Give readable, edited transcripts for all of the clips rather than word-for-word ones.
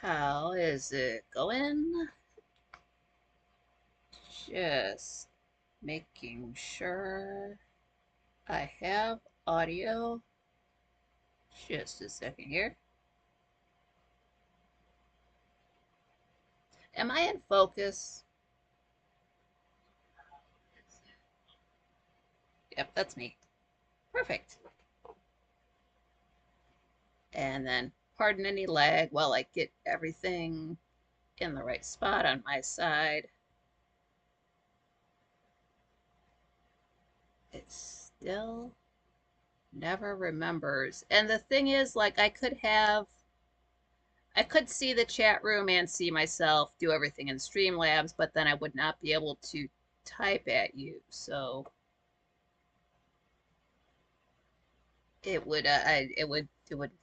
How is it going? Just making sure I have audio. Just a second here. Am I in focus? Yep, that's me. Perfect. And then pardon any lag while I get everything in the right spot on my side. It still never remembers. And the thing is, like, I could see the chat room and see myself do everything in Streamlabs, but then I would not be able to type at you. So it would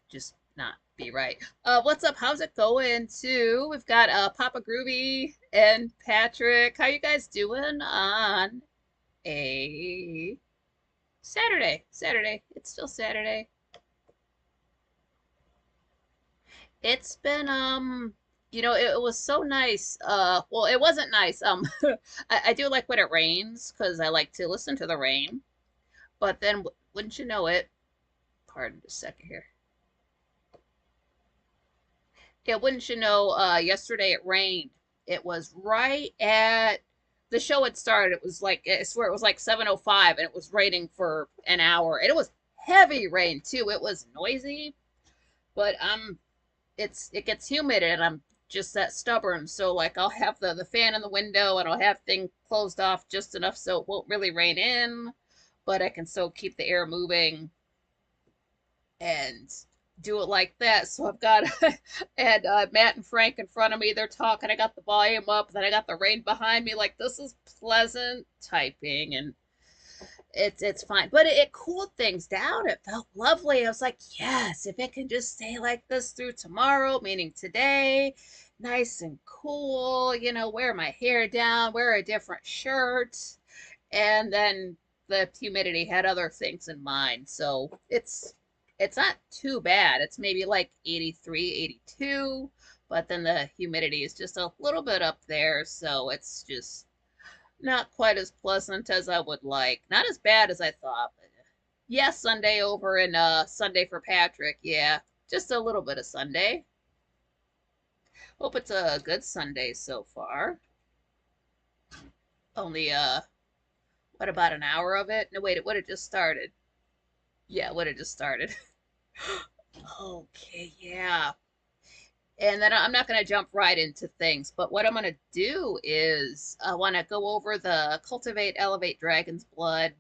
just not be right. What's up? How's it going? Too. We've got Papa Groovy and Patrick. How you guys doing on a Saturday? Saturday. It's still Saturday. It's been it was so nice. Well, it wasn't nice. I do like when it rains because I like to listen to the rain. But then, wouldn't you know it? Pardon a second here. Yeah, wouldn't you know? Yesterday it rained. It was right at the show had started. It was like I swear it was like 7:05, and it was raining for an hour, and it was heavy rain too. It was noisy, but it gets humid and I'm just that stubborn. So like I'll have the fan in the window and I'll have things closed off just enough so it won't really rain in, but I can still keep the air moving and do it like that. So I've got and Matt and Frank in front of me. They're talking. I got the volume up. Then I got the rain behind me. Like this is pleasant typing and it's fine. But it cooled things down. It felt lovely. I was like, yes, if it can just stay like this through tomorrow, meaning today, nice and cool, wear my hair down, wear a different shirt. And then the humidity had other things in mind. So it's not too bad. It's maybe like 83, 82, but then the humidity is just a little bit up there, so it's just not quite as pleasant as I would like. Not as bad as I thought. But yeah, Sunday over and Sunday for Patrick. Yeah, just a little bit of Sunday. Hope it's a good Sunday so far. Only what about an hour of it? No, wait, it would have just started. Yeah, it would have just started. Okay, yeah. And then I'm not going to jump right into things, but what I'm going to do is I want to go over the Cultivate, Elevate Dragon's Blood.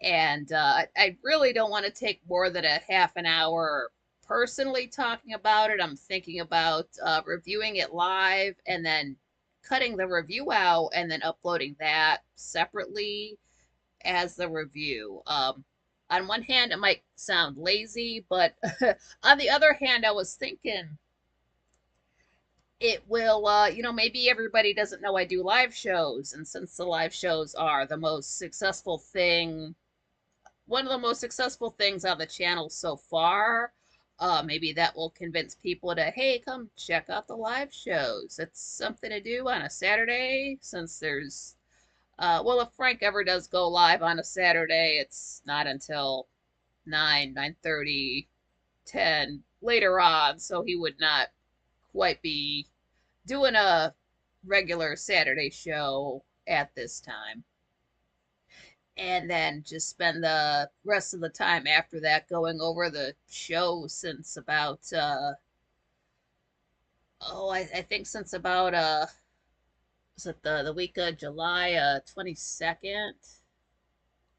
And I really don't want to take more than a half an hour personally talking about it. I'm thinking about reviewing it live and then cutting the review out and then uploading that separately as the review. On one hand, it might sound lazy, but on the other hand, I was thinking it will, maybe everybody doesn't know I do live shows. And since the live shows are the most successful thing, one of the most successful things on the channel so far, maybe that will convince people to, hey, come check out the live shows. It's something to do on a Saturday since there's, well, if Frank ever does go live on a Saturday, it's not until 9, 9:30, 10 later on, so he would not quite be doing a regular Saturday show at this time. And then just spend the rest of the time after that going over the show since about I think since about was it the week of July 22nd.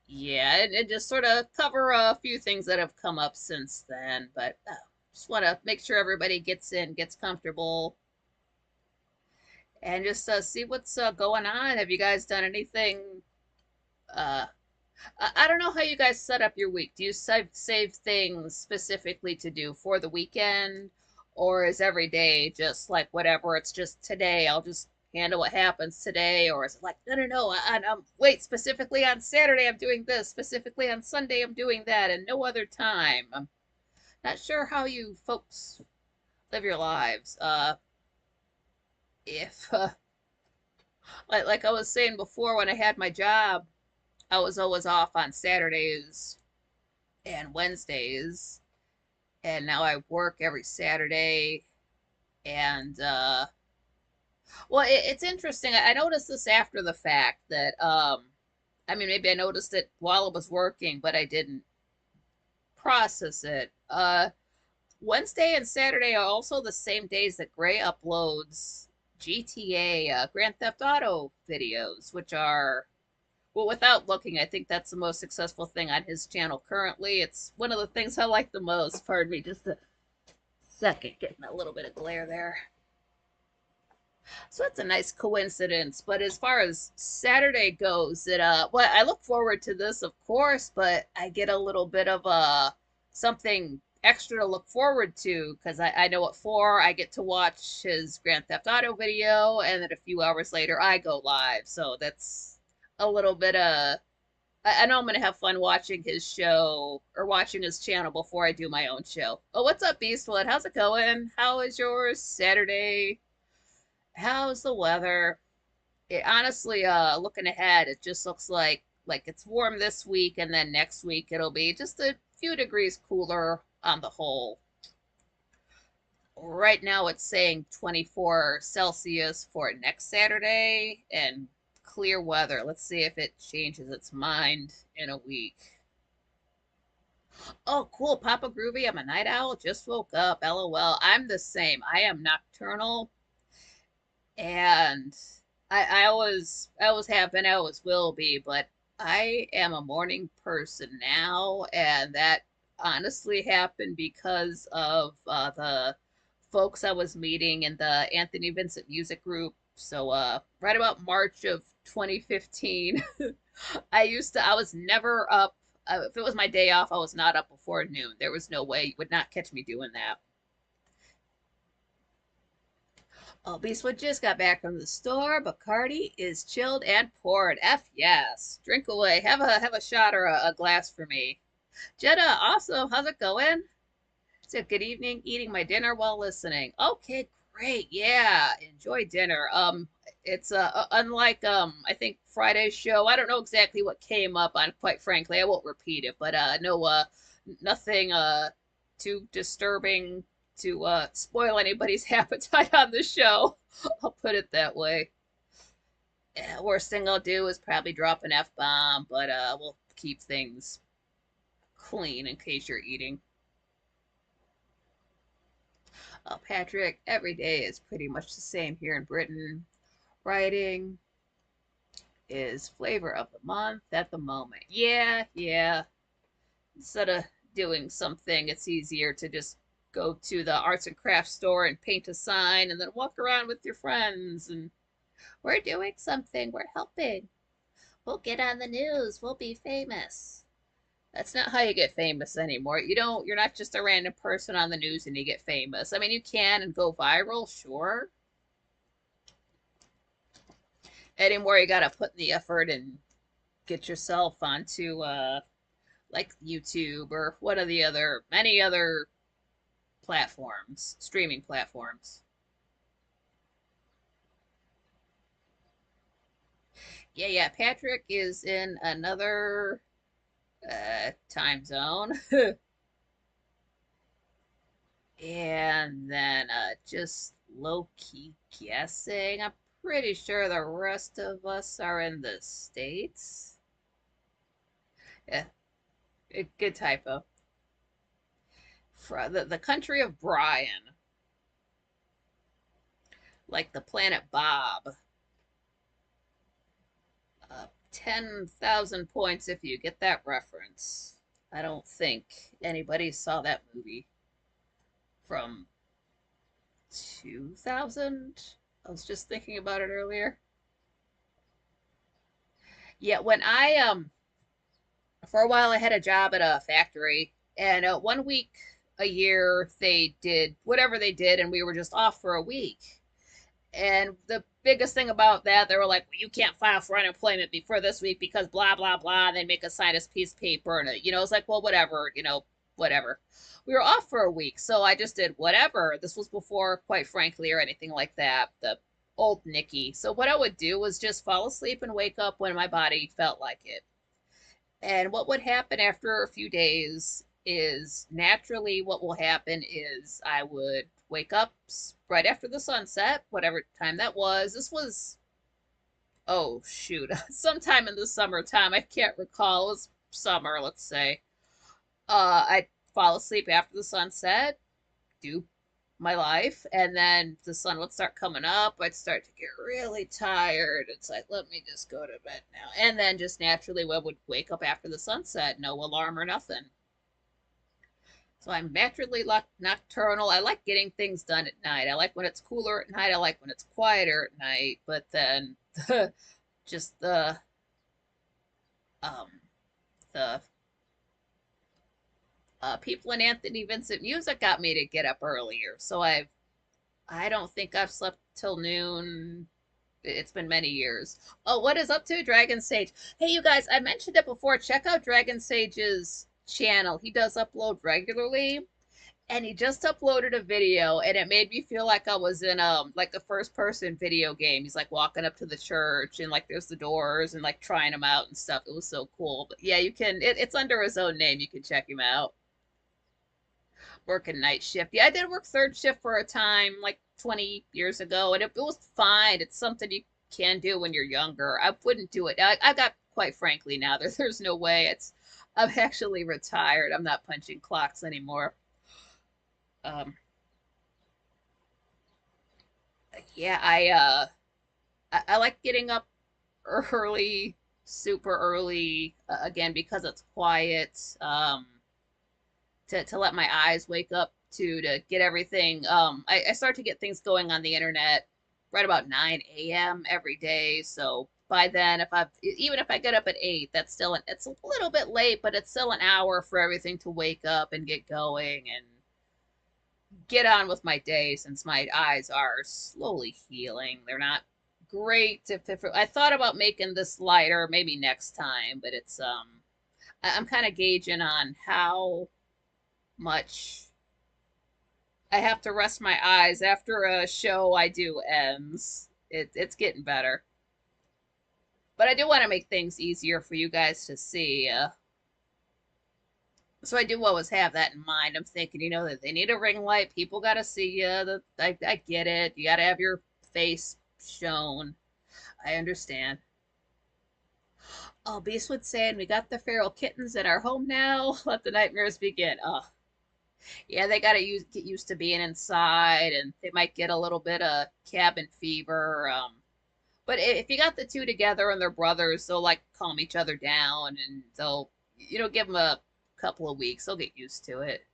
Yeah, and just sort of cover a few things that have come up since then, but just want to make sure everybody gets in, gets comfortable, and just see what's going on. Have you guys done anything? Uh, I don't know how you guys set up your week. Do you save things specifically to do for the weekend, or is every day just like whatever? It's just today. I'll just handle what happens today, or is it like no, no, no? Wait. Specifically on Saturday, I'm doing this. Specifically on Sunday, I'm doing that, and no other time. I'm not sure how you folks live your lives. If like I was saying before, when I had my job, I was always off on Saturdays and Wednesdays, and now I work every Saturday. And well, it's interesting. I noticed this after the fact that I mean, maybe I noticed it while I was working, but I didn't process it. Wednesday and Saturday are also the same days that Gray uploads GTA, Grand Theft Auto videos, which are, well, without looking, I think that's the most successful thing on his channel currently. It's one of the things I like the most. Pardon me, just a second, getting a little bit of glare there. So it's a nice coincidence. But as far as Saturday goes, it well, I look forward to this, of course, but I get a little bit of something extra to look forward to because I know at 4 I get to watch his Grand Theft Auto video, and then a few hours later I go live. So that's a little bit of I know I'm gonna have fun watching his show or watching his channel before I do my own show. Oh, what's up, Beastwood? How's it going? How is yours Saturday? How's the weather? It honestly, looking ahead, it just looks like it's warm this week, and then next week it'll be just a few degrees cooler on the whole. Right now it's saying 24 Celsius for next Saturday and clear weather. Let's see if it changes its mind in a week. Oh, cool, Papa Groovy. I'm a night owl. Just woke up. LOL. I'm the same. I am nocturnal. And I always have been, I always will be, but I am a morning person now, and that honestly happened because of the folks I was meeting in the Anthony Vincent music group. So right about March of 2015, I was never up. If it was my day off, I was not up before noon. There was no way you would not catch me doing that. Oh, Beastwood just got back from the store. Bacardi is chilled and poured. F yes. Drink away. Have a shot or a glass for me. Jenna, awesome. How's it going? So good evening. Eating my dinner while listening. Okay, great. Yeah, enjoy dinner. It's unlike I think Friday's show. I don't know exactly what came up on. Quite frankly, I won't repeat it. But no, nothing too disturbing to spoil anybody's appetite on the show. I'll put it that way. Yeah, worst thing I'll do is probably drop an F bomb, but we'll keep things clean in case you're eating. Patrick, every day is pretty much the same here in Britain. Writing is flavor of the month at the moment. Yeah, yeah. Instead of doing something, it's easier to just go to the arts and crafts store and paint a sign and then walk around with your friends and we're doing something, we're helping. We'll get on the news, we'll be famous. That's not how you get famous anymore. You're not just a random person on the news and you get famous. I mean, you can and go viral, sure. Anymore, you gotta put in the effort and get yourself onto like YouTube or what are the other many other platforms, streaming platforms. Yeah, yeah, Patrick is in another time zone. And then just low key guessing. I'm pretty sure the rest of us are in the States. Yeah, good typo. For the country of Brian, like the planet Bob. 10,000 points if you get that reference. I don't think anybody saw that movie from 2000. I was just thinking about it earlier. Yeah, when I for a while I had a job at a factory, and 1 week a year they did whatever they did, and we were just off for a week. And the biggest thing about that, they were like, well, you can't file for unemployment before this week because blah blah blah. And they make us sign this piece of paper, and it's like, well, whatever. whatever. We were off for a week, so I just did whatever. This was before, quite frankly, or anything like that. The old Nikki. So what I would do was just fall asleep and wake up when my body felt like it. And what would happen after a few days is naturally what will happen is I would wake up right after the sunset, whatever time that was. This was, oh shoot, sometime in the summertime. I can't recall. It was summer, let's say. I'd fall asleep after the sunset, do my life, and then the sun would start coming up. I'd start to get really tired. It's like, let me just go to bed now. And then just naturally, we would wake up after the sunset, no alarm or nothing. So I'm naturally nocturnal. I like getting things done at night. I like when it's cooler at night. I like when it's quieter at night. But then just um, the people in Anthony Vincent music got me to get up earlier. So I don't think I've slept till noon. It's been many years. Oh, what is up to Dragon Sage? Hey, you guys, I mentioned it before. Check out Dragon Sage's channel. He does upload regularly, and he just uploaded a video, and it made me feel like I was in like a first person video game. He's like walking up to the church, and like there's the doors, and like trying them out and stuff. It was so cool. But yeah, you can. It's under his own name. You can check him out. Working night shift. Yeah, I did work third shift for a time, like 20 years ago, and it was fine. It's something you can do when you're younger. I wouldn't do it. I got, quite frankly, now there's no way. I'm actually retired. I'm not punching clocks anymore. Um, yeah, I like getting up early, super early, again because it's quiet. To let my eyes wake up to get everything. I start to get things going on the internet right about 9 a.m. every day. So by then, even if I get up at 8, that's still it's a little bit late, but it's still an hour for everything to wake up and get going and get on with my day since my eyes are slowly healing. They're not great. If I thought about making this lighter maybe next time, but it's I'm kind of gauging on how much I have to rest my eyes after a show I do ends. It's getting better. But I do want to make things easier for you guys to see. So I do always have that in mind. I'm thinking, that they need a ring light. People got to see you. I get it. You got to have your face shown. I understand. Oh, Beastwood saying we got the feral kittens in our home now. Let the nightmares begin. Oh, yeah, they gotta get used to being inside, and they might get a little bit of cabin fever. But if you got the two together and they're brothers, they'll like calm each other down, and they'll, give them a couple of weeks. They'll get used to it.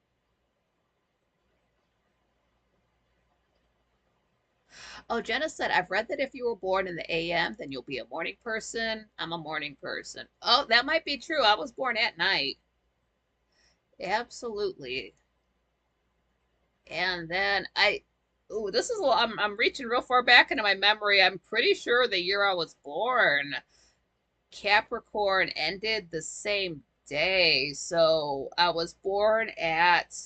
Oh, Jenna said, I've read that if you were born in the AM, then you'll be a morning person. I'm a morning person. Oh, that might be true. I was born at night. Absolutely. And then ooh, this is a lot. I'm reaching real far back into my memory. I'm pretty sure the year I was born, Capricorn ended the same day. So I was born at,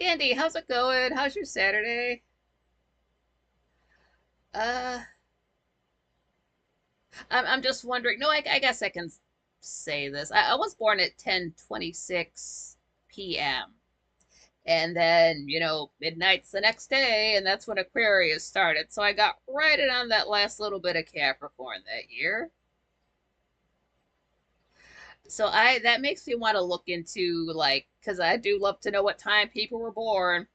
Andy, how's it going? How's your Saturday? Uh, I'm just wondering. No, I guess I can say this. I was born at 10:26 p.m. And then, midnight's the next day, and that's when Aquarius started. So I got right in on that last little bit of Capricorn that year. So that makes me want to look into, like, because I do love to know what time people were born.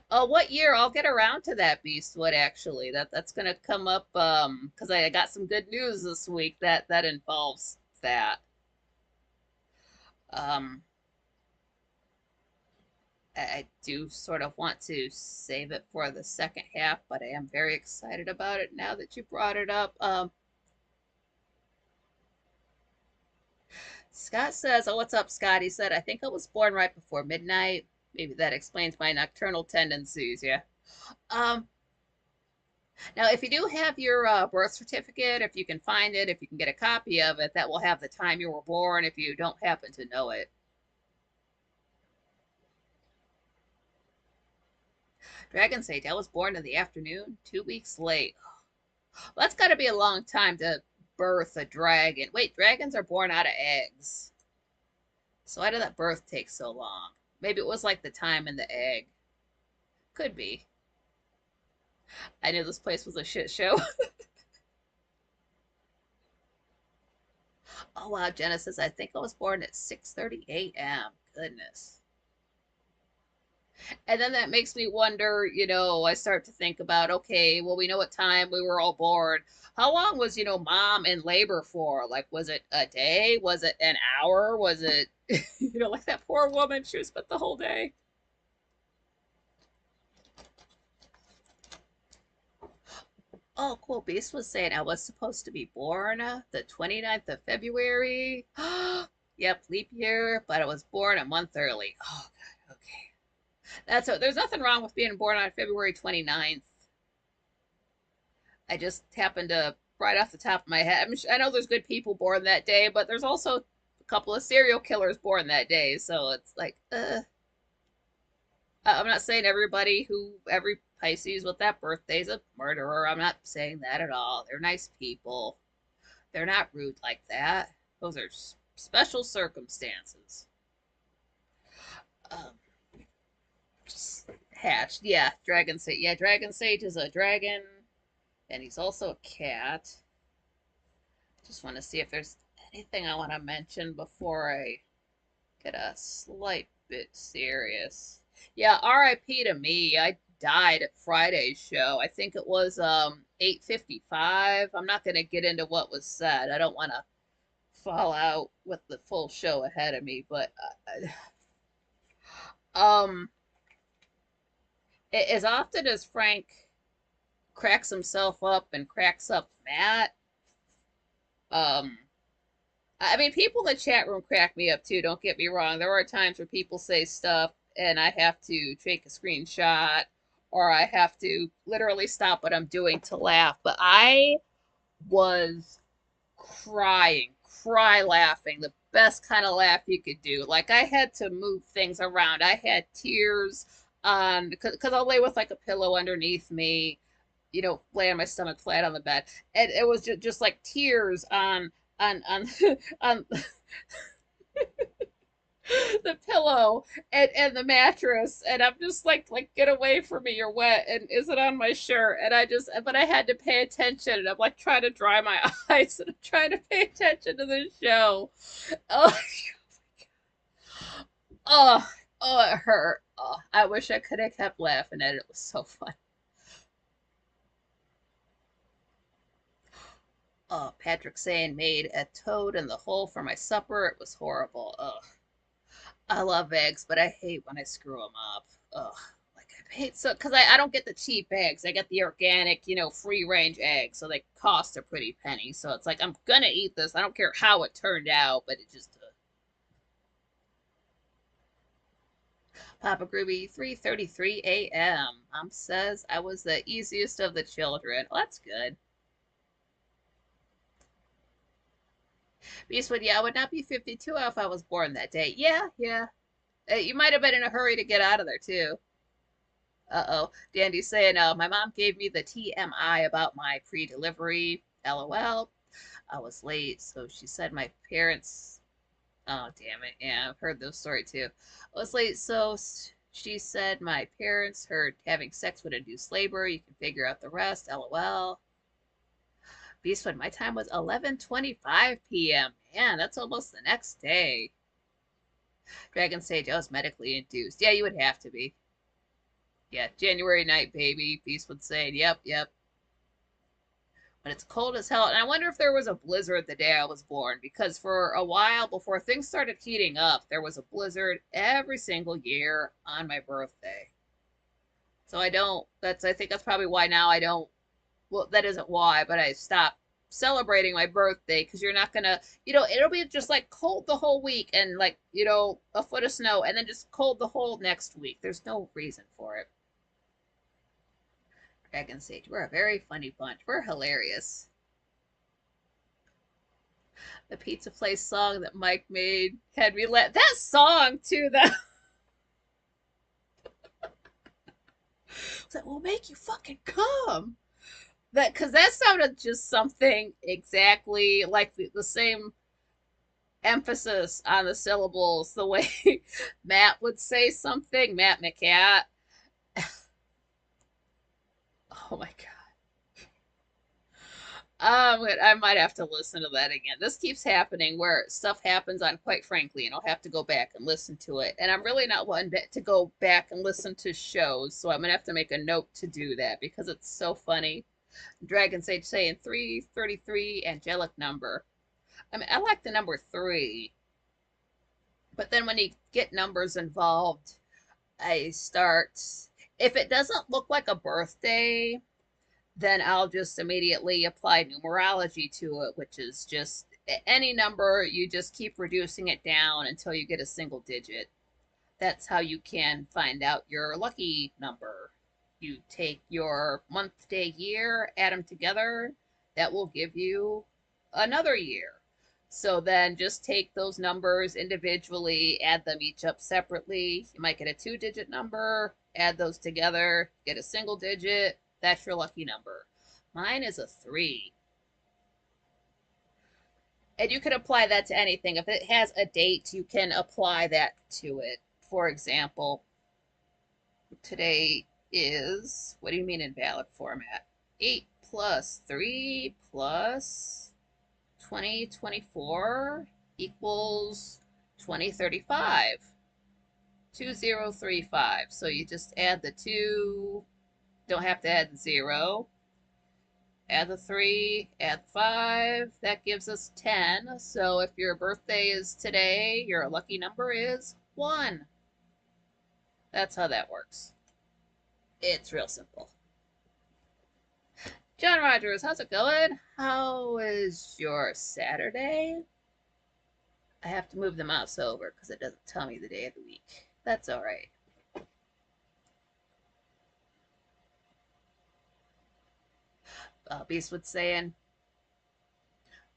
What year? I'll get around to that, Beastwood, actually. That's gonna come up because I got some good news this week that involves that. Um I do sort of want to save it for the second half, but I am very excited about it now that you brought it up. Scott says, oh, what's up, Scott? He said, I think I was born right before midnight. Maybe that explains my nocturnal tendencies, yeah. Um, Now, if you do have your birth certificate, if you can find it, if you can get a copy of it, that will have the time you were born if you don't happen to know it. Dragon Sage, I was born in the afternoon, 2 weeks late. Well, that's got to be a long time to birth a dragon. Wait, dragons are born out of eggs. So why did that birth take so long? Maybe it was like the time in the egg. Could be. I knew this place was a shit show. Oh wow, Genesis, I think I was born at 6:30 a.m. Goodness. And then that makes me wonder, I start to think about, okay, well, we know what time we were all born. How long was, mom in labor for? Like, was it a day? Was it an hour? Was it, like that poor woman, she was spent the whole day. Oh, cool. Beast was saying I was supposed to be born the 29th of February. Yep, leap year, but I was born a month early. Oh, God. Okay. There's nothing wrong with being born on February 29th. I just happened to, right off the top of my head, I know there's good people born that day, but there's also a couple of serial killers born that day. So it's like, I'm not saying every Pisces with that birthday's a murderer. I'm not saying that at all. They're nice people. They're not rude like that. Those are special circumstances. Um, just hatched. Yeah, Dragon Sage. Yeah, Dragon Sage is a dragon, and he's also a cat. Just want to see if there's anything I want to mention before I get a slight bit serious. Yeah, RIP to me. I died at Friday's show. I think it was 8:55. I'm not going to get into what was said. I don't want to fall out with the full show ahead of me, but um as often as Frank cracks himself up and cracks up Matt, um I mean, people in the chat room crack me up too, don't get me wrong. There are times where people say stuff and I have to take a screenshot or I have to literally stop what I'm doing to laugh. But I was crying, cry laughing, the best kind of laugh you could do. Like I had to move things around. I had tears on because I'll lay with like a pillow underneath me, lay on my stomach flat on the bed, and it was just like tears on on the pillow and the mattress, and I'm just like get away from me, you're wet, and is it on my shirt? And but I had to pay attention, and I'm like trying to dry my eyes, and I'm trying to pay attention to the show. Oh, oh, oh, it hurt. Oh, I wish I could have kept laughing at it. It was so fun. Oh, Patrick saying made a toad in the hole for my supper. It was horrible. Ugh. I love eggs, but I hate when I screw them up. Ugh. Like I hate so because I don't get the cheap eggs. I get the organic, free range eggs, so they cost a pretty penny. So it's like I'm gonna eat this. I don't care how it turned out, but it just. Papa Groovy 3:33 a.m. Says I was the easiest of the children. Well, that's good. Beastwood, yeah, I would not be 52 if I was born that day. Yeah, yeah. You might have been in a hurry to get out of there too. Uh-oh. Dandy's saying, my mom gave me the TMI about my pre-delivery. LOL. I was late, so she said my parents. Oh, damn it. Yeah, I've heard those story too. I was late, so she said my parents heard having sex would induce labor. You can figure out the rest. LOL. Beastwood, my time was 11:25 p.m. Man, that's almost the next day. Dragon Sage, I was medically induced. Yeah, you would have to be. Yeah, January night, baby. Beastwood saying, yep, yep. When it's cold as hell. And I wonder if there was a blizzard the day I was born, because for a while before things started heating up, there was a blizzard every single year on my birthday. So I think that's probably why now I don't, well, that isn't why, but I stopped celebrating my birthday because you're not gonna, it'll be just like cold the whole week and like, a foot of snow and then just cold the whole next week. There's no reason for it. Dragon Sage, we're a very funny bunch. We're hilarious. The pizza place song that Mike made had me let that song too. That will make you fucking come. That because that sounded just something exactly like the same emphasis on the syllables, the way Matt would say something. Matt McCat. Oh my god. I might have to listen to that again. This keeps happening where stuff happens on, quite frankly, and I'll have to go back and listen to it. And I'm really not one to go back and listen to shows, so I'm gonna have to make a note to do that because it's so funny. Dragon Sage saying 333 angelic number. I mean, I like the number 3, but then when you get numbers involved, I start. If it doesn't look like a birthday, then I'll just immediately apply numerology to it, which is just any number, you just keep reducing it down until you get a single digit. That's how you can find out your lucky number. You take your month, day, year, add them together. That will give you another year. So then just take those numbers individually, add them each up separately. You might get a 2-digit number, add those together, get a single digit. That's your lucky number. Mine is a 3. And you can apply that to anything. If it has a date, you can apply that to it. For example, today is, what do you mean in valid format? 8 plus 3 plus 2024 equals 2035. 2035. So you just add the 2, don't have to add the 0. Add the 3, add 5. That gives us 10. So if your birthday is today, your lucky number is 1. That's how that works. It's real simple. John Rogers, how's it going? How is your Saturday? I have to move the mouse over because it doesn't tell me the day of the week. That's all right. Beastwood saying,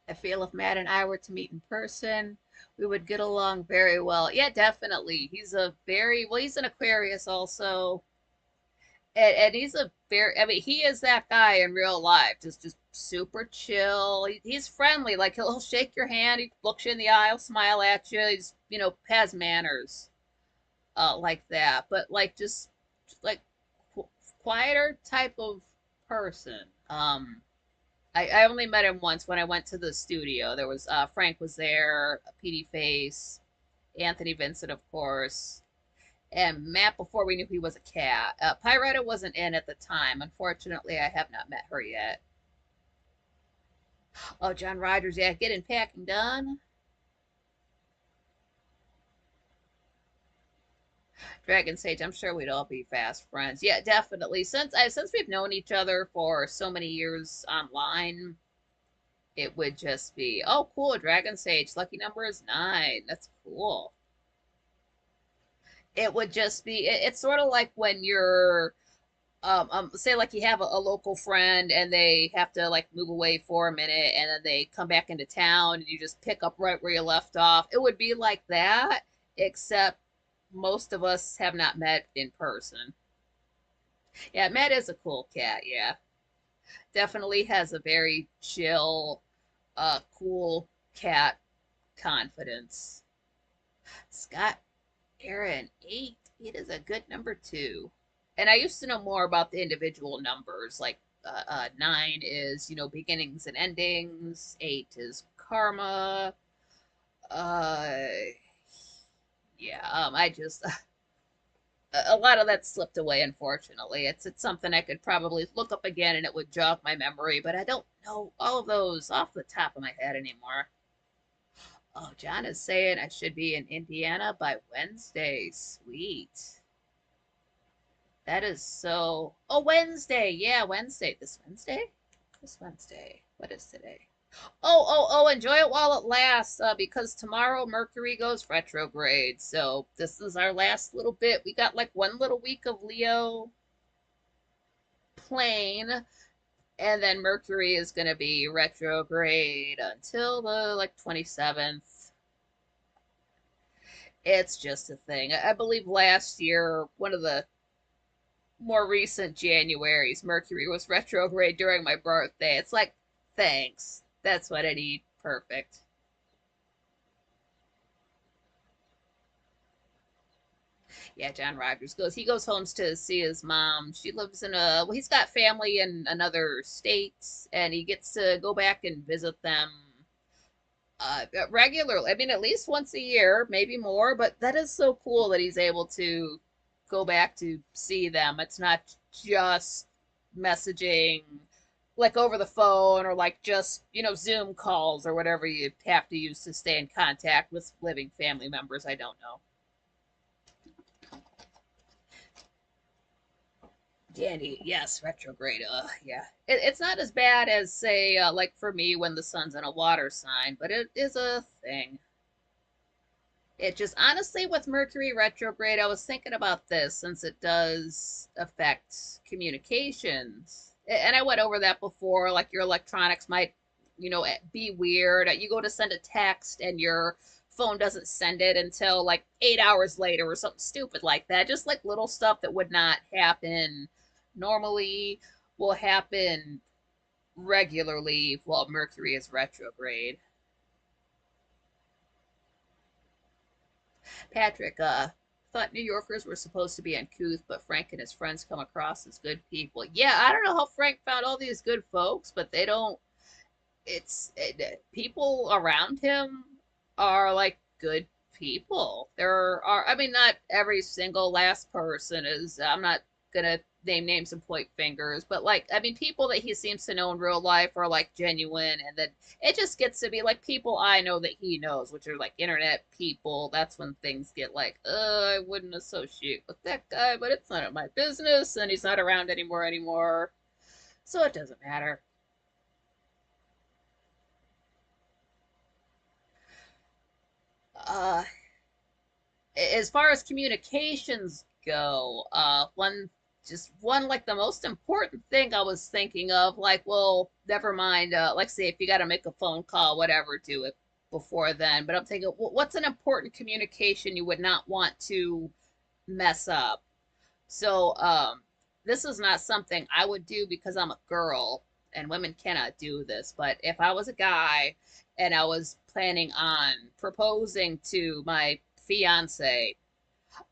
I feel if Matt and I were to meet in person, we would get along very well. Yeah, definitely. He's a very, well, he's an Aquarius also. And he's a very, I mean, he is that guy in real life, just super chill. He's friendly. Like he'll shake your hand, he looks you in the eye, he'll smile at you. He's, has manners, like that. But like just like quieter type of person. I only met him once when I went to the studio. There was Frank was there, PD Face, Anthony Vincent, of course, and Matt before we knew he was a cat. Pyretta wasn't in at the time. Unfortunately, I have not met her yet. Oh, John Rogers, yeah, getting packing done. Dragon Sage, I'm sure we'd all be fast friends. Yeah, definitely. Since we've known each other for so many years online, it would just be, oh, cool, Dragon Sage, lucky number is 9. That's cool. It would just be, it's sort of like when you're, say like you have a local friend and they have to like move away for a minute and then they come back into town and you just pick up right where you left off. It would be like that, except most of us have not met in person. Yeah, Matt is a cool cat, yeah. Definitely has a very chill, cool cat confidence. Scott Aaron, 8. It is a good number too. And I used to know more about the individual numbers. Like 9 is, beginnings and endings. 8 is karma. Uh, yeah. I just a lot of that slipped away. Unfortunately, it's something I could probably look up again and it would jog my memory. But I don't know all of those off the top of my head anymore. Oh, John is saying I should be in Indiana by Wednesday. Sweet. That is so. Oh, Wednesday. Yeah, Wednesday. This Wednesday? This Wednesday. What is today? Oh, enjoy it while it lasts, because tomorrow Mercury goes retrograde. So this is our last little bit. We got like one little week of Leo. plane, and then Mercury is going to be retrograde until the like 27th. It's just a thing. I believe last year, one of the more recent Januaries, Mercury was retrograde during my birthday. It's like, thanks. That's what I need. Perfect. Yeah, John Rogers goes. He goes home to see his mom. She lives in a. Well, he's got family in another states, and he gets to go back and visit them regularly. I mean, at least once a year, maybe more. But that is so cool that he's able to go back to see them. It's not just messaging like over the phone or like just, Zoom calls or whatever you have to use to stay in contact with living family members. I don't know. Danny, yes, retrograde. Yeah. It's not as bad as, say, like for me when the sun's in a water sign, but it is a thing. It just honestly, with Mercury retrograde, I was thinking about this since it does affect communications. And I went over that before, like your electronics might, be weird. You go to send a text and your phone doesn't send it until like 8 hours later or something stupid like that. Just like little stuff that would not happen normally will happen regularly while Mercury is retrograde. Patrick, thought New Yorkers were supposed to be uncouth, but Frank and his friends come across as good people. Yeah, I don't know how Frank found all these good folks, but they don't. People around him are like good people. There are, I mean, not every single last person is. I'm not gonna name names and point fingers, but like, I mean, people that he seems to know in real life are like genuine, and then it just gets to be like people I know that he knows, which are like internet people. That's when things get like, I wouldn't associate with that guy, but it's none of my business, and he's not around anymore, so it doesn't matter. Uh, as far as communications go, one like the most important thing I was thinking of, like, well, never mind, like say if you got to make a phone call, whatever, do it before then. But I'm thinking, what's an important communication you would not want to mess up? So, this is not something I would do because I'm a girl and women cannot do this. But if I was a guy and I was planning on proposing to my fiance,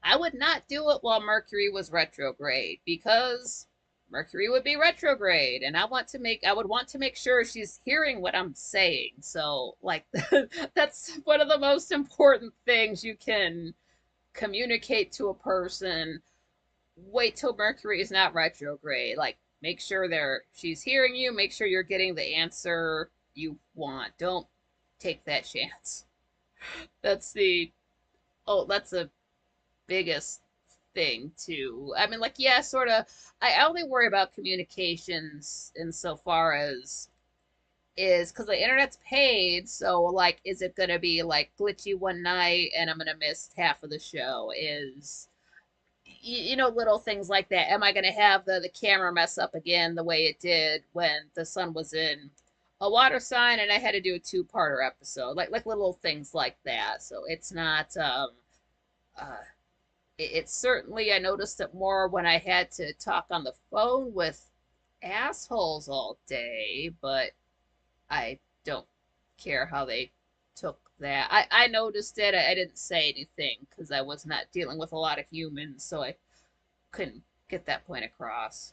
I would not do it while Mercury was retrograde because Mercury would be retrograde and I would want to make sure she's hearing what I'm saying. So, like, that's one of the most important things you can communicate to a person. Wait till Mercury is not retrograde. Like, make sure she's hearing you, make sure you're getting the answer you want. Don't take that chance. That's the that's the biggest thing too. I mean, like, yeah, sort of. I only worry about communications insofar as is because the internet's paid. So, like, is it gonna be like glitchy one night and I'm gonna miss half of the show? Little things like that. Am I gonna have the camera mess up again the way it did when the sun was in a water sign and I had to do a two-parter episode? Like little things like that. So it's not uh it's certainly, I noticed it more when I had to talk on the phone with assholes all day, but I don't care how they took that. I noticed it. I didn't say anything because I was not dealing with a lot of humans, so I couldn't get that point across.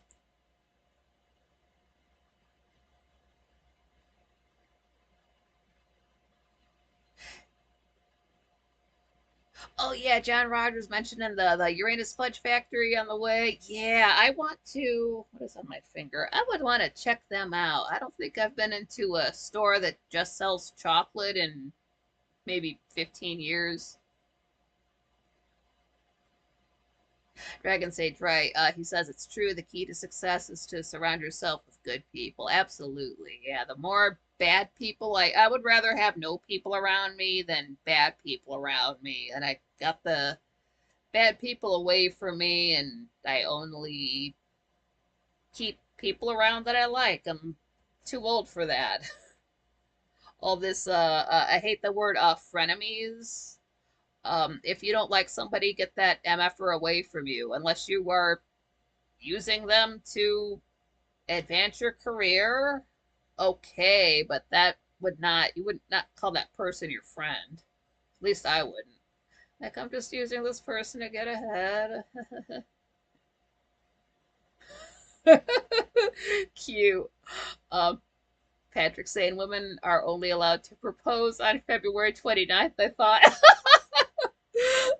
Oh yeah, John Rogers mentioning the Uranus Fudge Factory on the way. Yeah, I want to. What is on my finger? I would want to check them out. I don't think I've been into a store that just sells chocolate in maybe 15 years. Dragon Sage, right? He says it's true. The key to success is to surround yourself with good people. Absolutely, yeah. The more bad people, I would rather have no people around me than bad people around me. And I got the bad people away from me, and I only keep people around that I like. I'm too old for that. All this, I hate the word, frenemies. If you don't like somebody, get that MFer away from you, unless you are using them to advance your career. Okay, but that would not, you would not call that person your friend. At least I wouldn't. Like, I'm just using this person to get ahead. Cute. Um, Patrick saying women are only allowed to propose on February 29th, I thought.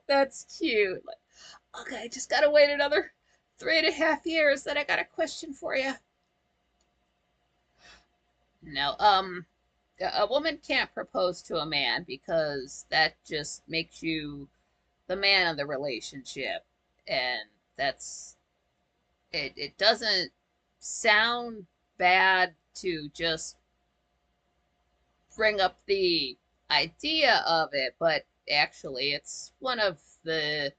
That's cute. Like, okay, just gotta wait another 3.5 years. Then I got a question for you. No, a woman can't propose to a man because that just makes you the man of the relationship, and that's it. It doesn't sound bad to just bring up the idea of it, but actually, it's one of the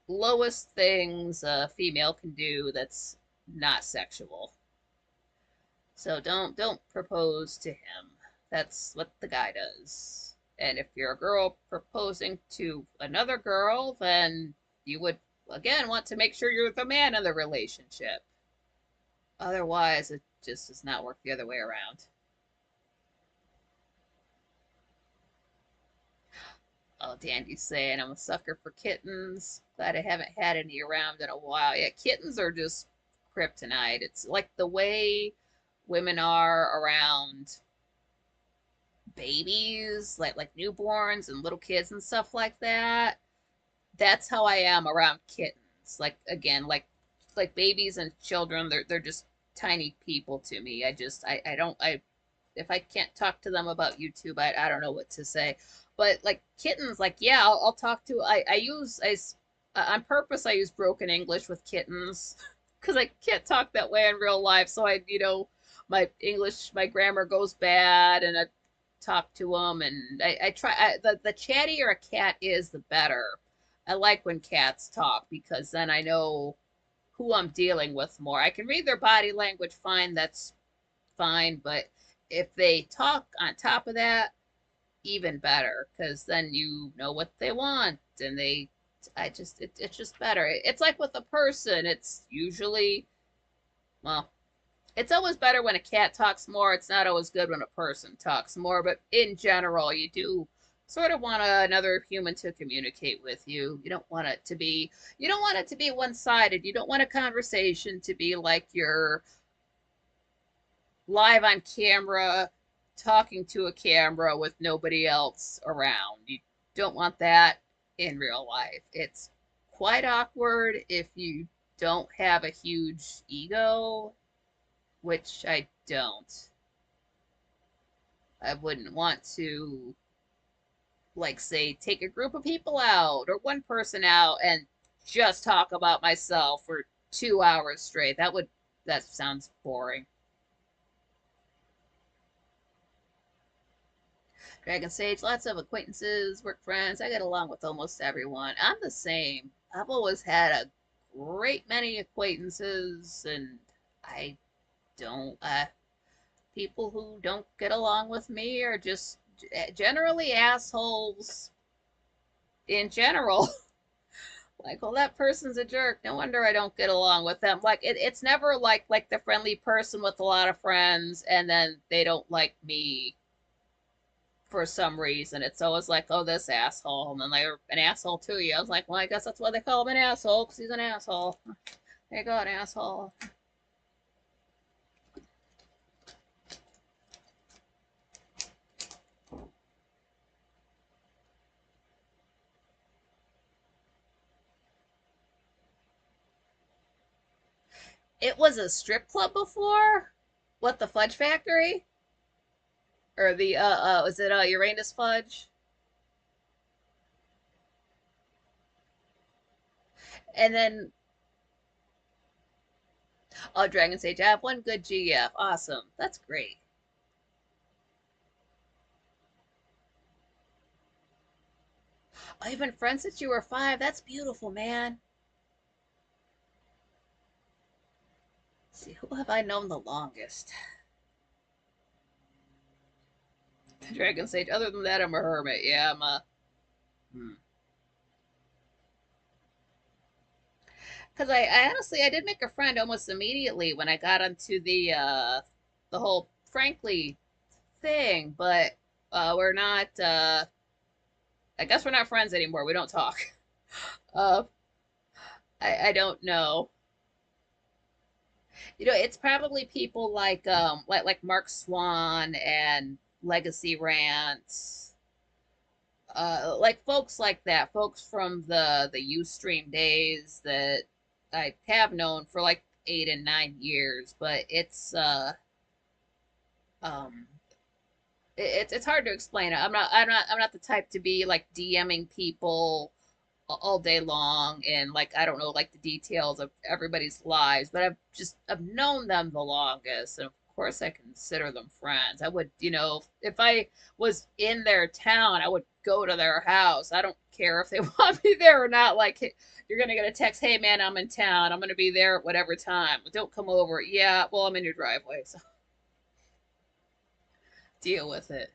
lowest things a female can do that's not sexual. So don't propose to him. That's what the guy does. And if you're a girl proposing to another girl, then you would again want to make sure you're the man in the relationship. Otherwise, it just does not work the other way around. Oh, Dandy's saying I'm a sucker for kittens. Glad I haven't had any around in a while. Yeah, kittens are just kryptonite. It's like the way women are around babies, like newborns and little kids and stuff like that. That's how I am around kittens. Like again, like babies and children, they're just tiny people to me. I don't I if I can't talk to them about YouTube, I don't know what to say. But like kittens, like yeah, I'll talk to. On purpose I use broken English with kittens because I can't talk that way in real life. So my English, my grammar goes bad, and I talk to them, and I try. The chattier a cat is, the better. I like when cats talk because then I know who I'm dealing with more. I can read their body language fine. That's fine, but if they talk on top of that, even better, because then you know what they want, and it's just better. It's like with a person, it's usually, well, it's always better when a cat talks more. It's not always good when a person talks more, but in general, you do sort of want another human to communicate with you. You don't want it to be one-sided. You don't want a conversation to be like you're live on camera talking to a camera with nobody else around. You don't want that in real life. It's quite awkward if you don't have a huge ego, which I don't. I wouldn't want to, like, say, take a group of people out or one person out and just talk about myself for 2 hours straight. That sounds boring. Dragon Sage, lots of acquaintances, work friends. I get along with almost everyone. I'm the same. I've always had a great many acquaintances, and I don't. People who don't get along with me are just generally assholes in general. Like, well, that person's a jerk. No wonder I don't get along with them. Like, it's never like the friendly person with a lot of friends, and then they don't like me for some reason. It's always like, oh, this asshole, and then they're an asshole to you. I was like, well, I guess that's why they call him an asshole, because he's an asshole. There you go, an asshole. It was a strip club before? What, the Fudge Factory? Or the, was it, Uranus Fudge? And then, oh, Dragon Sage, I have one good GF. Awesome. That's great. Oh, you've been friends since you were 5. That's beautiful, man. See, who have I known the longest? Dragon Sage. Other than that, I'm a hermit. Yeah, I'm a. Hmm. Because I honestly, I did make a friend almost immediately when I got onto the whole frankly thing, but we're not. I guess we're not friends anymore. We don't talk. Uh, I don't know. It's probably people like Mark Swan and Legacy Rants, like folks like that, folks from the Ustream days that I have known for like 8 and 9 years. But um it's hard to explain. I'm not the type to be like DMing people all day long and like I don't know like the details of everybody's lives, but I've known them the longest, and of course I consider them friends. I would, if I was in their town, I would go to their house. I don't care if they want me there or not. Like, hey, you're gonna get a text, hey man, I'm in town. I'm gonna be there at whatever time. Don't come over. Yeah, well, I'm in your driveway, so deal with it.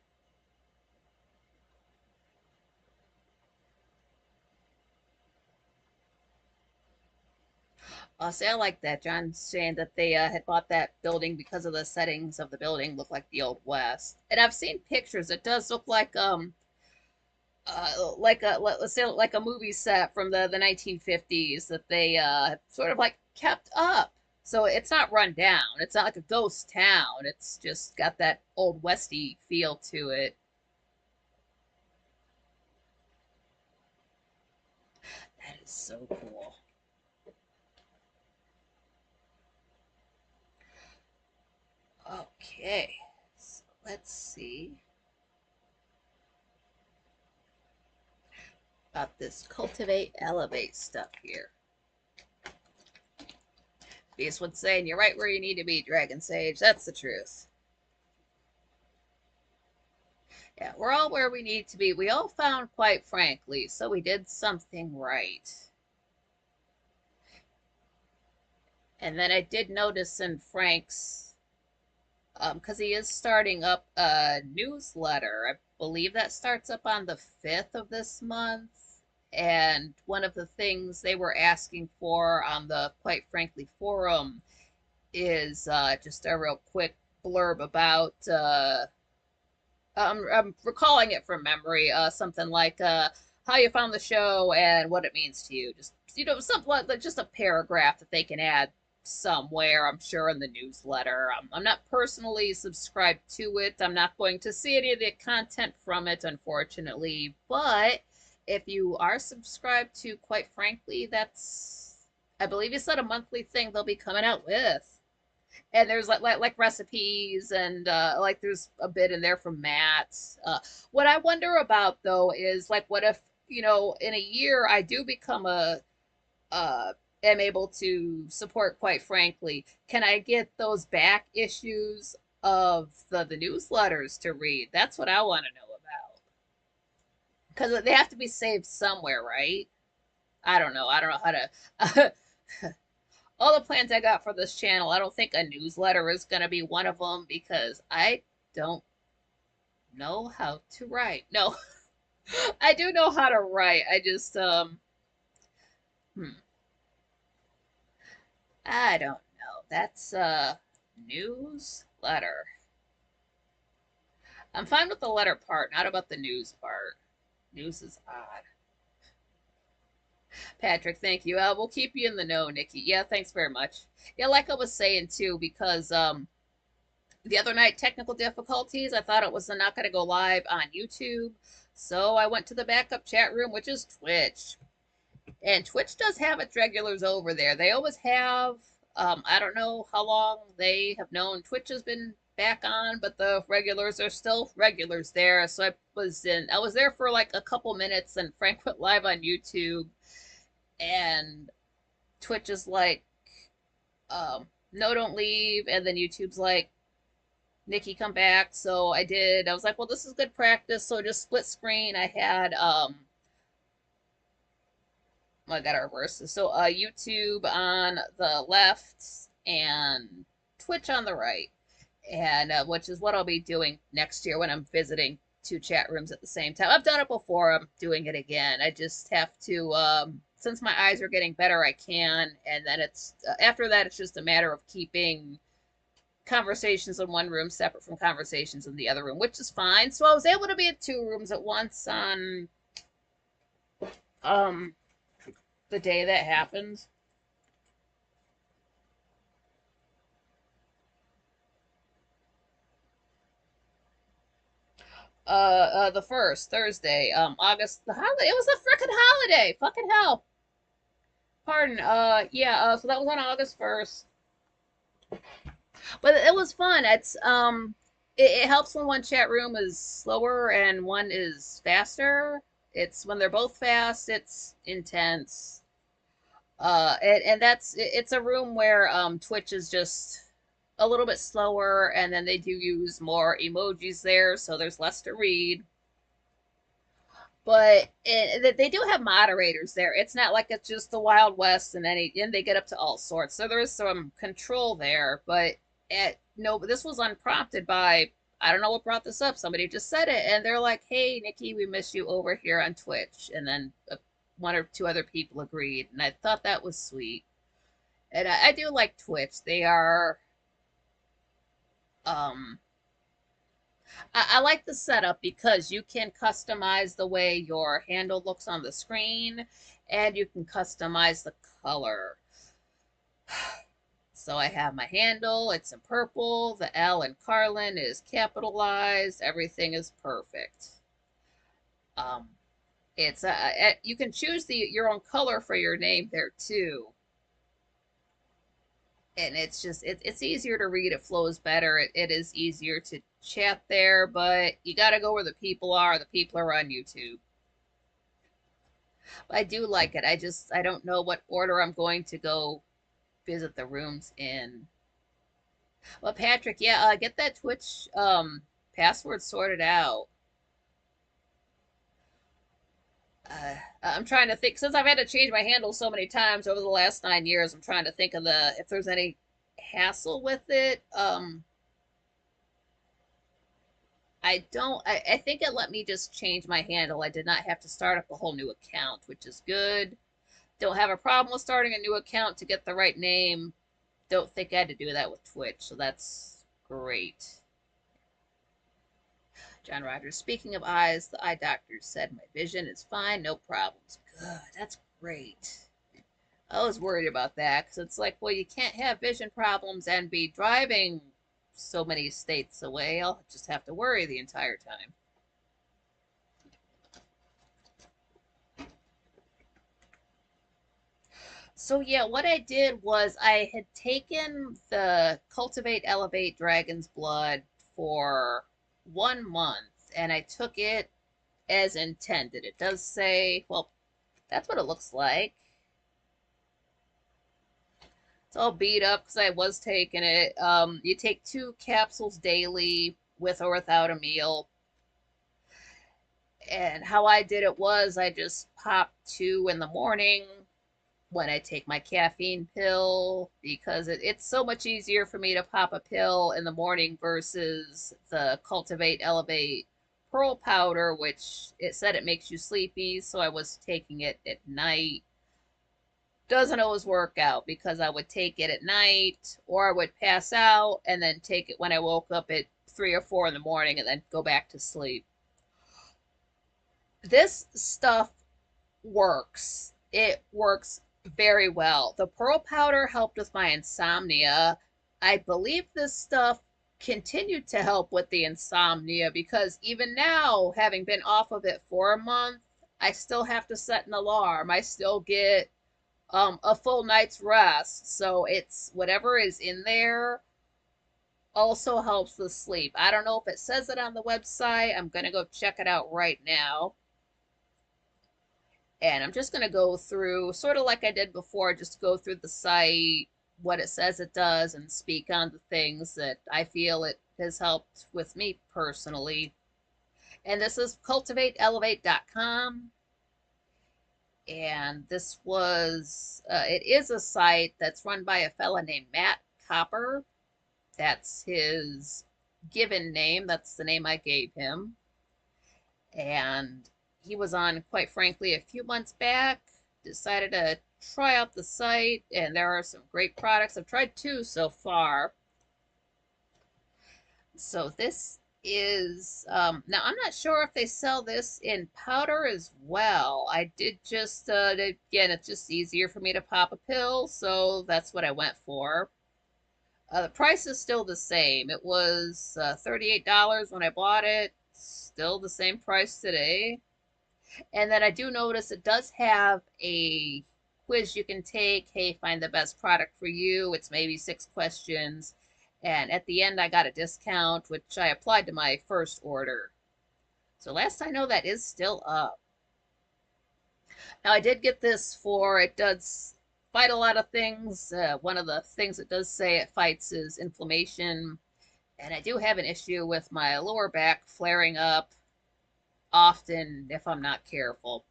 See, I like that. John's saying that they had bought that building because of the settings of the building look like the Old West. And I've seen pictures. It does look like let's say like a movie set from the 1950s that they sort of like kept up. So it's not run down. It's not like a ghost town. It's just got that Old Westy feel to it. That is so cool. Okay, so let's see about this cultivate elevate stuff here. Beast would saying you're right where you need to be, Dragon Sage. That's the truth. Yeah, we're all where we need to be. We all found, quite frankly, so we did something right. And then I did notice in Frank's, because he is starting up a newsletter. I believe that starts up on the 5th of this month. And one of the things they were asking for on the quite frankly forum is just a real quick blurb about I'm recalling it from memory, something like how you found the show and what it means to you. Just something like just a paragraph that they can add somewhere. I'm sure in the newsletter. I'm not personally subscribed to it. I'm not going to see any of the content from it, unfortunately. But if you are subscribed to, quite frankly, that's I believe you said a monthly thing they'll be coming out with. And there's like recipes and like there's a bit in there from Matt. What I wonder about though is like what if in a year I do become a am able to support, quite frankly, can I get those back issues of the newsletters to read? That's what I want to know about, because they have to be saved somewhere, right? I don't know how to all the plans I got for this channel, I don't think a newsletter is going to be one of them because I don't know how to write. No, I do know how to write. I just, hmm, I don't know. That's newsletter. I'm fine with the letter part, not about the news part. News is odd. Patrick, thank you. We'll keep you in the know, Nikki. Yeah, thanks very much. Yeah, like I was saying too, because the other night technical difficulties. I thought it was not going to go live on YouTube, so I went to the backup chat room, which is Twitch. And Twitch does have its regulars over there. They always have. I don't know how long they have known Twitch has been back on, but the regulars are still regulars there. So I was there for like a couple minutes, and Frank went live on YouTube, and Twitch is like, no, don't leave, and then YouTube's like, Nikki, come back. So I did. I was like, well, this is good practice. So just split screen. I had I gotta reverse this. So YouTube on the left and Twitch on the right. And which is what I'll be doing next year when I'm visiting two chat rooms at the same time. I've done it before. I'm doing it again. I just have to, since my eyes are getting better, I can. And then it's after that, it's just a matter of keeping conversations in one room separate from conversations in the other room, which is fine. So I was able to be in two rooms at once on um the day that happened. The first Thursday, August the holiday. It was a frickin' holiday. Fucking hell. Pardon. Yeah. So that was on August 1st, but it was fun. It helps when one chat room is slower and one is faster. It's when they're both fast. It's intense. And it's a room where Twitch is just a little bit slower, and then they do use more emojis there, so there's less to read. But they do have moderators there. It's not like it's just the Wild West and they get up to all sorts. So there is some control there, but no, this was unprompted by I don't know what brought this up. Somebody just said it, and they're like, "Hey, Nikki, we miss you over here on Twitch." And then one or two other people agreed, and I thought that was sweet. And I do like Twitch. They are um I like the setup because you can customize the way your handle looks on the screen and you can customize the color. So I have my handle, it's in purple, the L in Carlin is capitalized, everything is perfect. Um, it's you can choose your own color for your name there too. And it's easier to read, it flows better, it is easier to chat there, but you got to go where the people are. The people are on YouTube. I do like it. I don't know what order I'm going to go visit the rooms in. Well, Patrick, yeah, get that Twitch password sorted out. I'm trying to think, since I've had to change my handle so many times over the last 9 years. I'm trying to think of if there's any hassle with it. I don't, I think it let me just change my handle. I did not have to start up a whole new account, which is good. Don't have a problem with starting a new account to get the right name. Don't think I had to do that with Twitch, so that's great. John Rogers, speaking of eyes, the eye doctor said my vision is fine, no problems. Good, that's great. I was worried about that because it's like, well, you can't have vision problems and be driving so many states away. I'll just have to worry the entire time. So yeah, what I did was I had taken the Cultivate Elevate Dragon's Blood for 1 month, and I took it as intended. It does say, well, that's what it looks like. It's all beat up because I was taking it. You take 2 capsules daily with or without a meal. And how I did it was I just popped 2 in the morning when I take my caffeine pill because it's so much easier for me to pop a pill in the morning versus the Cultivate Elevate Pearl Powder, which it said it makes you sleepy. So I was taking it at night. Doesn't always work out because I would take it at night or I would pass out and then take it when I woke up at 3 or 4 in the morning and then go back to sleep. This stuff works. It works very well. The pearl powder helped with my insomnia. I believe this stuff continued to help with the insomnia because even now, having been off of it for a month, I still have to set an alarm. I still get a full night's rest. So it's whatever is in there also helps with sleep. I don't know if it says it on the website. I'm going to go check it out right now. And I'm just going to go through, sort of like I did before, just go through the site, what it says it does, and speak on the things that I feel it has helped with me personally. And this is cultivateelevate.com. And this was, it is a site that's run by a fella named Matt Copper. That's his given name. That's the name I gave him. And he was on, quite frankly, a few months back. Decided to try out the site, and there are some great products. I've tried two so far. So this is, now I'm not sure if they sell this in powder as well. I did just, again, it's just easier for me to pop a pill, so that's what I went for. The price is still the same. It was $38 when I bought it. Still the same price today. And then I do notice it does have a quiz you can take. Hey, find the best product for you. It's maybe 6 questions. And at the end, I got a discount, which I applied to my first order. So last I know, that is still up. Now, I did get this for, it does fight a lot of things. One of the things it does say it fights is inflammation. And I do have an issue with my lower back flaring up often if I'm not careful.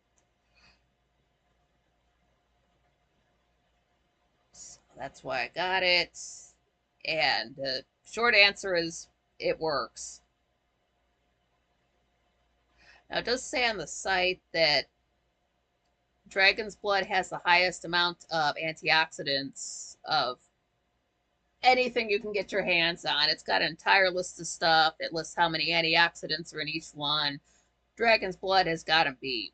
So that's why I got it. And the short answer is it works. Now, it does say on the site that dragon's blood has the highest amount of antioxidants of anything you can get your hands on. It's got an entire list of stuff. It lists how many antioxidants are in each one. Dragon's blood has got to be.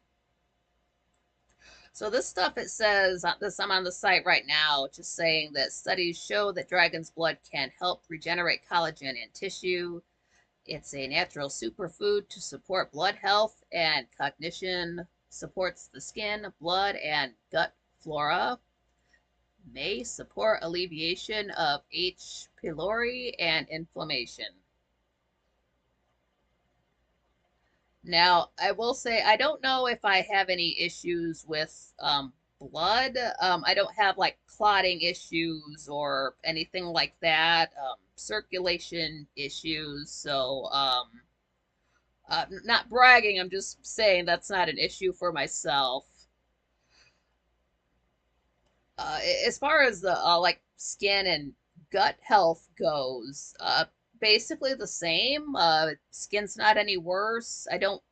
So this stuff, it says, this I'm on the site right now, just saying that studies show that dragon's blood can help regenerate collagen in tissue. It's a natural superfood to support blood health and cognition, supports the skin, blood, and gut flora, may support alleviation of H. pylori and inflammation. Now, I will say I don't know if I have any issues with blood. I don't have like clotting issues or anything like that, circulation issues. So, not bragging, I'm just saying that's not an issue for myself. As far as the like skin and gut health goes, basically the same. Skin's not any worse. I don't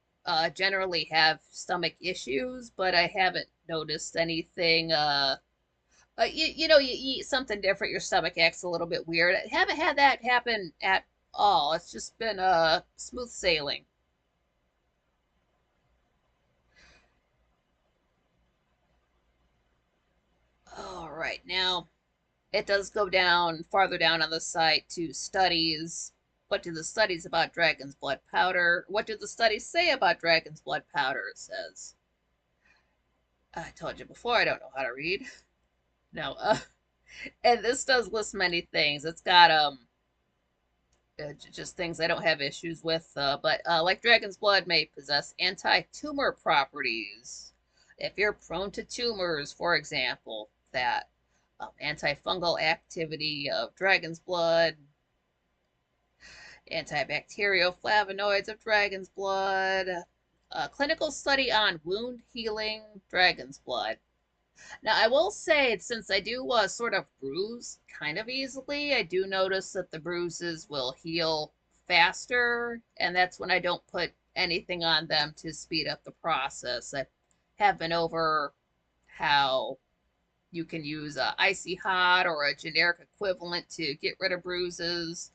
generally have stomach issues, but I haven't noticed anything. You know, you eat something different, your stomach acts a little bit weird. I haven't had that happen at all. It's just been smooth sailing. All right, now it does go down farther down on the site to studies. What do the studies about dragon's blood powder? What do the studies say about dragon's blood powder? It says. I told you before, I don't know how to read. No, and this does list many things. It's got just things I don't have issues with, but like dragon's blood may possess anti-tumor properties. If you're prone to tumors, for example, that antifungal activity of dragon's blood, antibacterial flavonoids of dragon's blood, a clinical study on wound healing dragon's blood. Now, I will say, since I do sort of bruise kind of easily, I do notice that the bruises will heal faster, and that's when I don't put anything on them to speed up the process. I have been over how you can use a icy hot or a generic equivalent to get rid of bruises.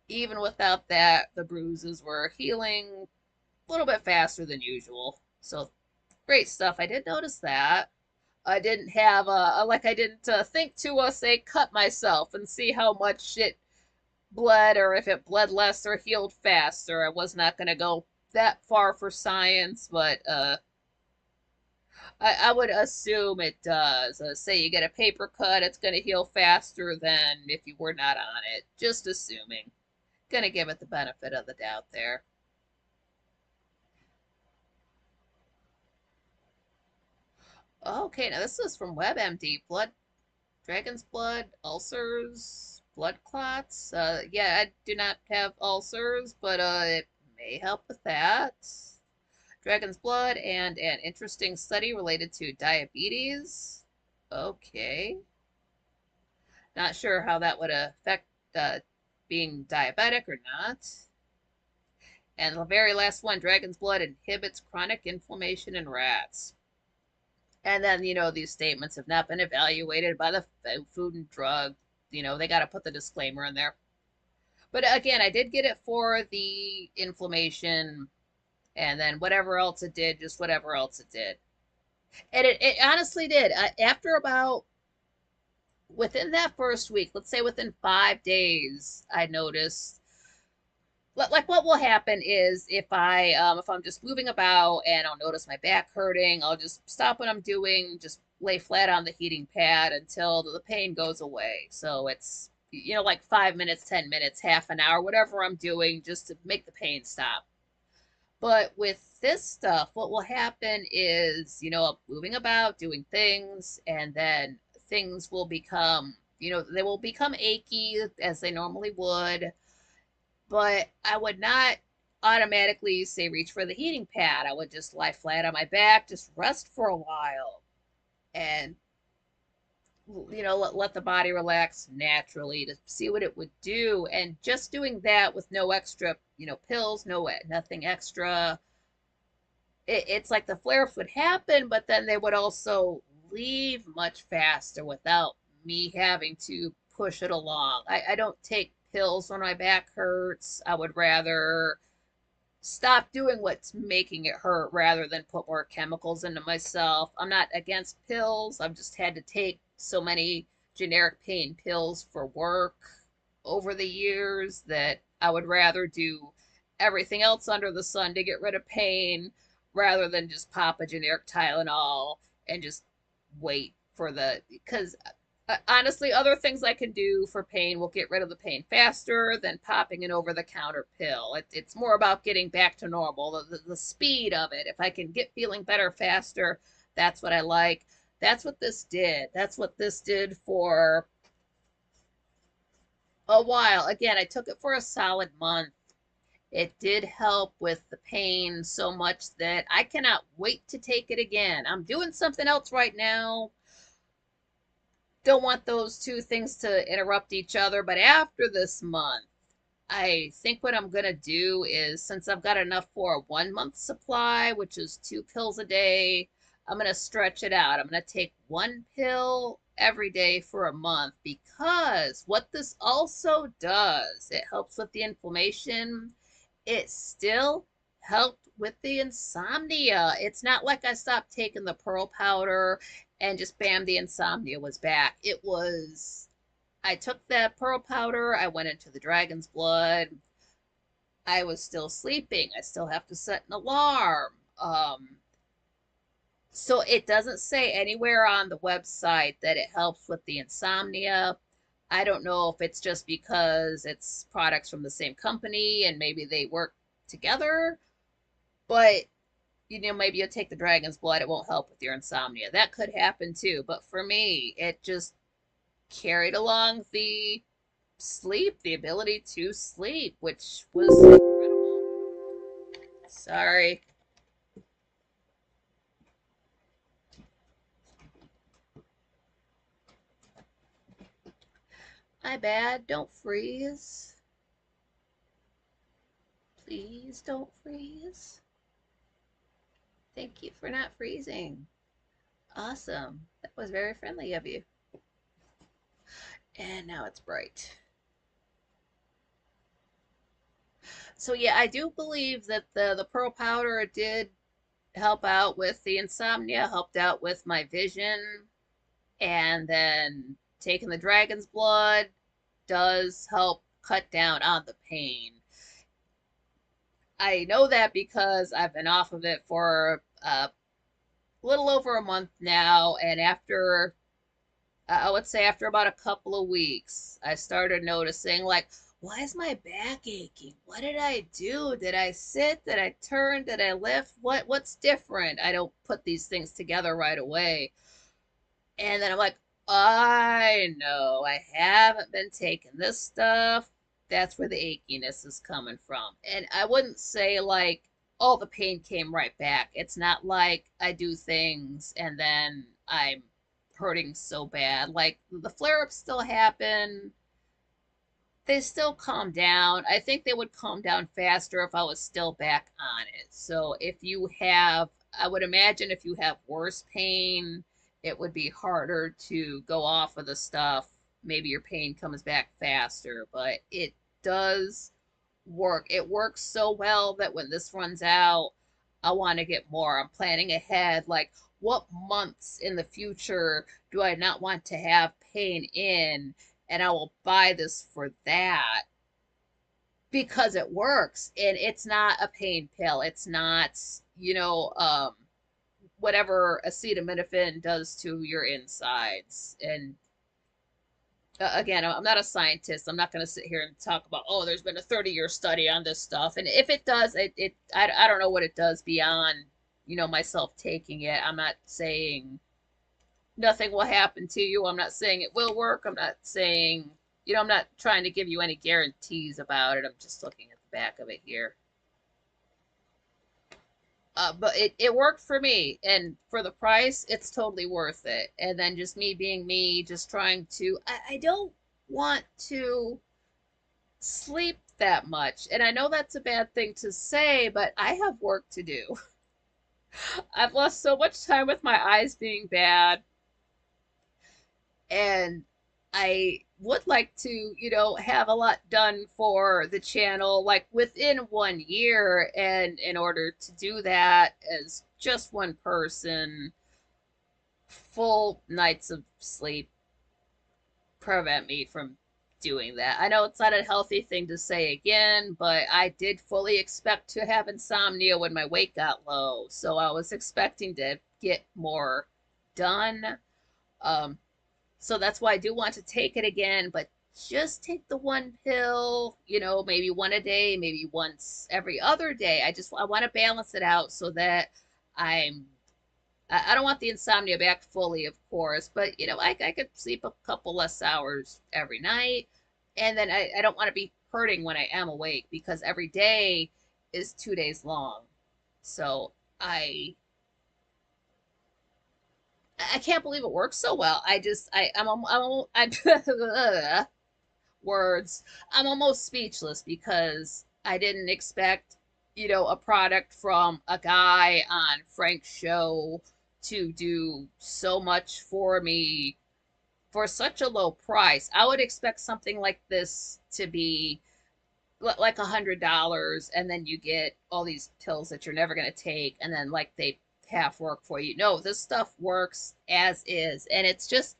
Even without that, the bruises were healing a little bit faster than usual. So great stuff. I did notice that. I didn't have like I didn't think to say cut myself and see how much it bled or if it bled less or healed faster. I was not going to go that far for science, but I would assume it does. Say you get a paper cut, it's going to heal faster than if you were not on it. Just assuming. Going to give it the benefit of the doubt there. Okay, now this is from WebMD. Dragon's blood, ulcers, blood clots. Yeah, I do not have ulcers, but it may help with that. Dragon's blood and an interesting study related to diabetes. Okay. Not sure how that would affect being diabetic or not. And the very last one, dragon's blood inhibits chronic inflammation in rats. And then, these statements have not been evaluated by the Food and Drug. They got to put the disclaimer in there. But again, I did get it for the inflammation, and then whatever else it did, just whatever else it did. And it honestly did. After about, within that first week, let's say within 5 days, I noticed, like, what will happen is if I'm just moving about and I'll notice my back hurting, I'll just stop what I'm doing, just lay flat on the heating pad until the pain goes away. So it's, like 5 minutes, 10 minutes, half an hour, whatever I'm doing, just to make the pain stop. But with this stuff, what will happen is, moving about, doing things, and then things will become, they will become achy as they normally would. But I would not automatically say reach for the heating pad. I would just lie flat on my back, just rest for a while, and let the body relax naturally to see what it would do. And just doing that with no extra, pills, nothing extra, it's like the flare-ups would happen, but then they would also leave much faster without me having to push it along. I don't take pills when my back hurts. I would rather stop doing what's making it hurt rather than put more chemicals into myself. I'm not against pills. I've just had to take so many generic pain pills for work over the years that I would rather do everything else under the sun to get rid of pain rather than just pop a generic Tylenol and just wait for because honestly, other things I can do for pain will get rid of the pain faster than popping an over-the-counter pill. It's more about getting back to normal, the speed of it. If I can get feeling better faster, that's what I like. That's what this did. That's what this did for a while. Again, I took it for a solid month. It did help with the pain so much that I cannot wait to take it again. I'm doing something else right now. Don't want those two things to interrupt each other, but after this month, I think what I'm going to do is, since I've got enough for a 1 month supply, which is 2 pills a day, I'm going to stretch it out. I'm going to take 1 pill every day for a month, because what this also does, it helps with the inflammation. It still helped with the insomnia. It's not like I stopped taking the pearl powder and just bam, the insomnia was back. I took that pearl powder, I went into the dragon's blood. I was still sleeping. I still have to set an alarm. So it doesn't say anywhere on the website that it helps with the insomnia. I don't know if it's just because it's products from the same company and maybe they work together, but maybe you take the dragon's blood, it won't help with your insomnia. That could happen too. But for me, it just carried along the sleep, the ability to sleep, which was incredible. Sorry. My bad. Don't freeze. Please don't freeze. Thank you for not freezing. Awesome. That was very friendly of you. And now it's bright. So yeah, I do believe that the pearl powder did help out with the insomnia, helped out with my vision, and then taking the dragon's blood does help cut down on the pain. I know that because I've been off of it for a little over a month now, and after I would say after about a couple of weeks, I started noticing, like, why is my back aching? What did I do? Did I sit? Did I turn? Did I lift? What's different? I don't put these things together right away. And then I'm like, I know I haven't been taking this stuff. That's where the achiness is coming from. And I wouldn't say like, oh, the pain came right back. It's not like I do things and then I'm hurting so bad. Like the flare-ups still happen, they still calm down. I think they would calm down faster if I was still back on it. So if you have, I would imagine if you have worse pain, it would be harder to go off of the stuff. Maybe your pain comes back faster, but it does work. It works so well that when this runs out, I want to get more. I'm planning ahead, like what months in the future do I not want to have pain in? And I will buy this for that because it works and it's not a pain pill. It's not, whatever acetaminophen does to your insides. And again, I'm not a scientist. I'm not going to sit here and talk about, oh, there's been a 30-year study on this stuff. And if it does, I don't know what it does beyond, myself taking it. I'm not saying nothing will happen to you. I'm not saying it will work. I'm not saying, I'm not trying to give you any guarantees about it. I'm just looking at the back of it here. But it worked for me, and for the price, it's totally worth it. And then just me being me, just trying to, I don't want to sleep that much. And I know that's a bad thing to say, but I have work to do. I've lost so much time with my eyes being bad, and I would like to, have a lot done for the channel, like within 1 year. And in order to do that as just one person, full nights of sleep prevent me from doing that. I know it's not a healthy thing to say again, but I did fully expect to have insomnia when my weight got low. So I was expecting to get more done. Um, So that's why I do want to take it again, but just take the one pill, maybe one a day, maybe once every other day. I want to balance it out so that I'm, I don't want the insomnia back fully, of course, but I could sleep a couple less hours every night. And then I don't want to be hurting when I am awake because every day is 2 days long. So I can't believe it works so well. I'm words. I'm almost speechless because I didn't expect, a product from a guy on Frank's show to do so much for me for such a low price. I would expect something like this to be like $100, and then you get all these pills that you're never going to take, and then like they half work for you. No, this stuff works as is, and it's just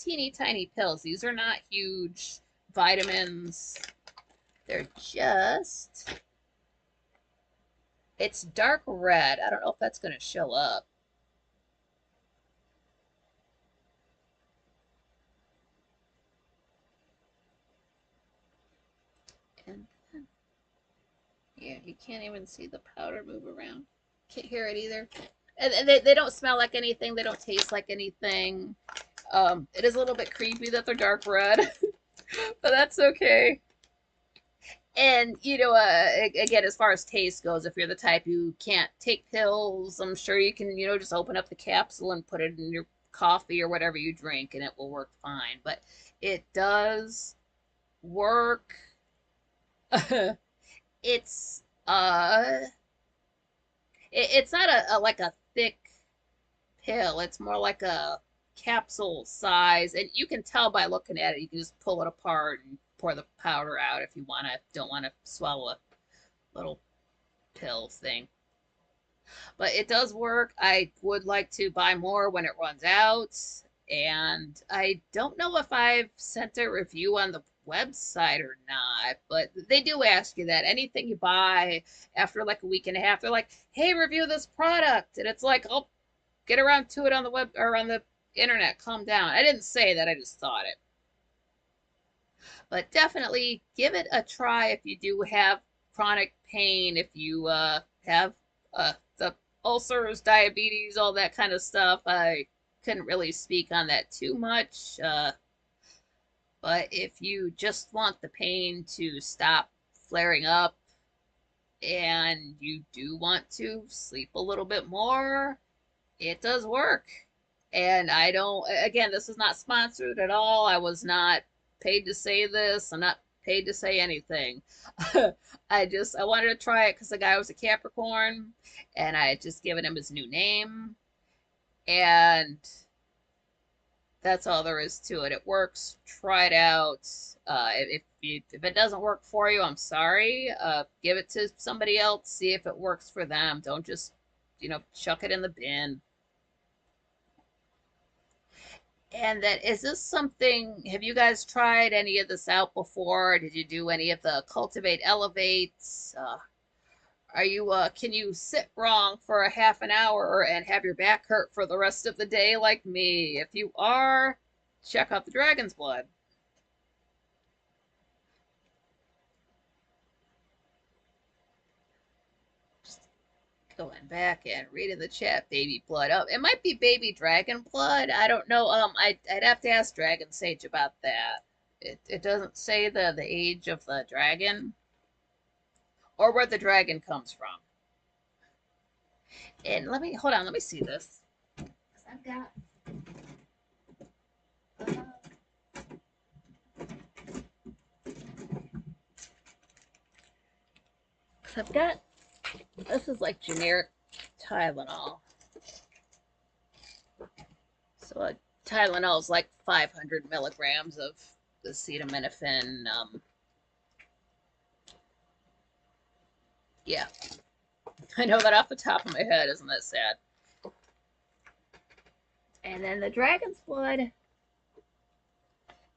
teeny tiny pills. These are not huge vitamins. They're just, it's dark red. I don't know if that's going to show up. And yeah, you can't even see the powder move around. Can't hear it either. And they don't smell like anything. They don't taste like anything. It is a little bit creepy that they're dark red, but that's okay. And again, as far as taste goes, if you're the type who can't take pills, I'm sure you can, just open up the capsule and put it in your coffee or whatever you drink, and it will work fine. But it does work. It's it's not like a thick pill. It's more like a capsule size, and you can tell by looking at it. You can just pull it apart and pour the powder out if you don't want to swallow a little pill thing. But it does work. I would like to buy more when it runs out. And I don't know if I've sent a review on the website or not, but they do ask you that. Anything you buy after like a week and a half, they're like, hey, review this product. And it's like, oh, get around to it on the web or on the internet. Calm down. I didn't say that, I just thought it. But definitely give it a try if you do have chronic pain, if you have the ulcers, diabetes, all that kind of stuff. I couldn't really speak on that too much. But if you just want the pain to stop flaring up and you do want to sleep a little bit more, it does work. And I don't, again, this is not sponsored at all. I was not paid to say this. I'm not paid to say anything. I wanted to try it because the guy was a Capricorn and I had just given him his new name. And that's all there is to it. It works. Try it out. If it doesn't work for you, I'm sorry. Give it to somebody else. See if it works for them. Don't just, chuck it in the bin. And then, is this something? Have you guys tried any of this out before? Did you do any of the Cultivate Elevates? Are you? Can you sit wrong for a half an hour and have your back hurt for the rest of the day like me? If you are, check out the Dragon's Blood. Going back and reading the chat, baby blood. Oh, it might be baby dragon blood. I don't know. I'd have to ask Dragon Sage about that. It doesn't say the age of the dragon or where the dragon comes from. And let me hold on. Let me see this. 'Cause I've got. Uh, I've got. This is like generic Tylenol. So Tylenol is like 500 milligrams of acetaminophen. Yeah, I know that off the top of my head. Isn't that sad? And then the dragon's blood.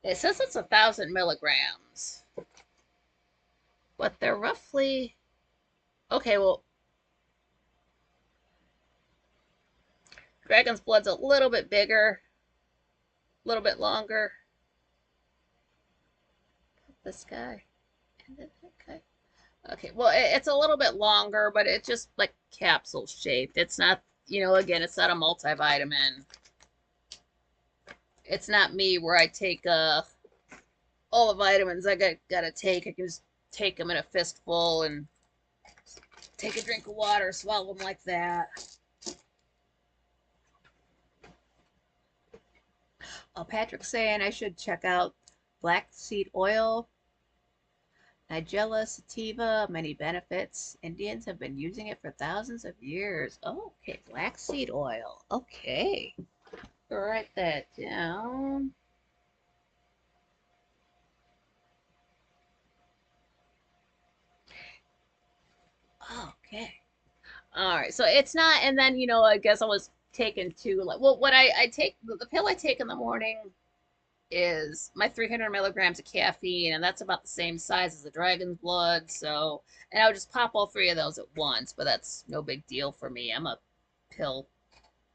It says it's 1,000 milligrams, but they're roughly okay. Well, dragon's blood's a little bit bigger, a little bit longer. This guy. Okay. Okay. Well, it's a little bit longer, but it's just like capsule shaped. It's not, again, it's not a multivitamin. It's not me where I take all the vitamins I gotta take. I can just take them in a fistful and take a drink of water, swallow them like that. Oh, Patrick's saying I should check out black seed oil. Nigella sativa, many benefits. Indians have been using it for thousands of years. Oh, okay, black seed oil. Okay. Write that down. Okay. All right. So it's not, and then, I guess I was taking two, like, well, what I take, the pill I take in the morning is my 300 milligrams of caffeine, and that's about the same size as the dragon's blood. So, and I would just pop all three of those at once, but that's no big deal for me. I'm a pill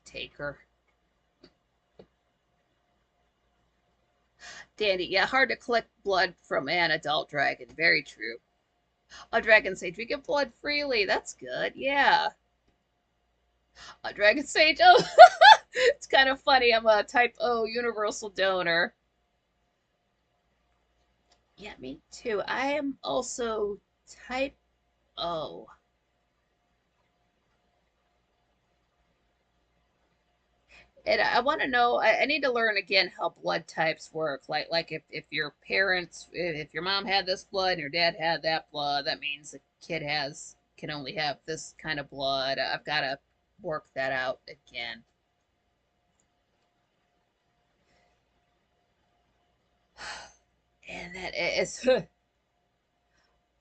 taker. Dandy, yeah, hard to collect blood from an adult dragon. Very true. A dragon sage, we give blood freely. That's good. Yeah. A dragon sage. Oh, it's kind of funny. I'm a type O universal donor. Yeah, me too. I am also type O. And I want to know. I need to learn again how blood types work. Like if your parents, if your mom had this blood and your dad had that blood, that means the kid can only have this kind of blood. I've got to work that out again. And that is.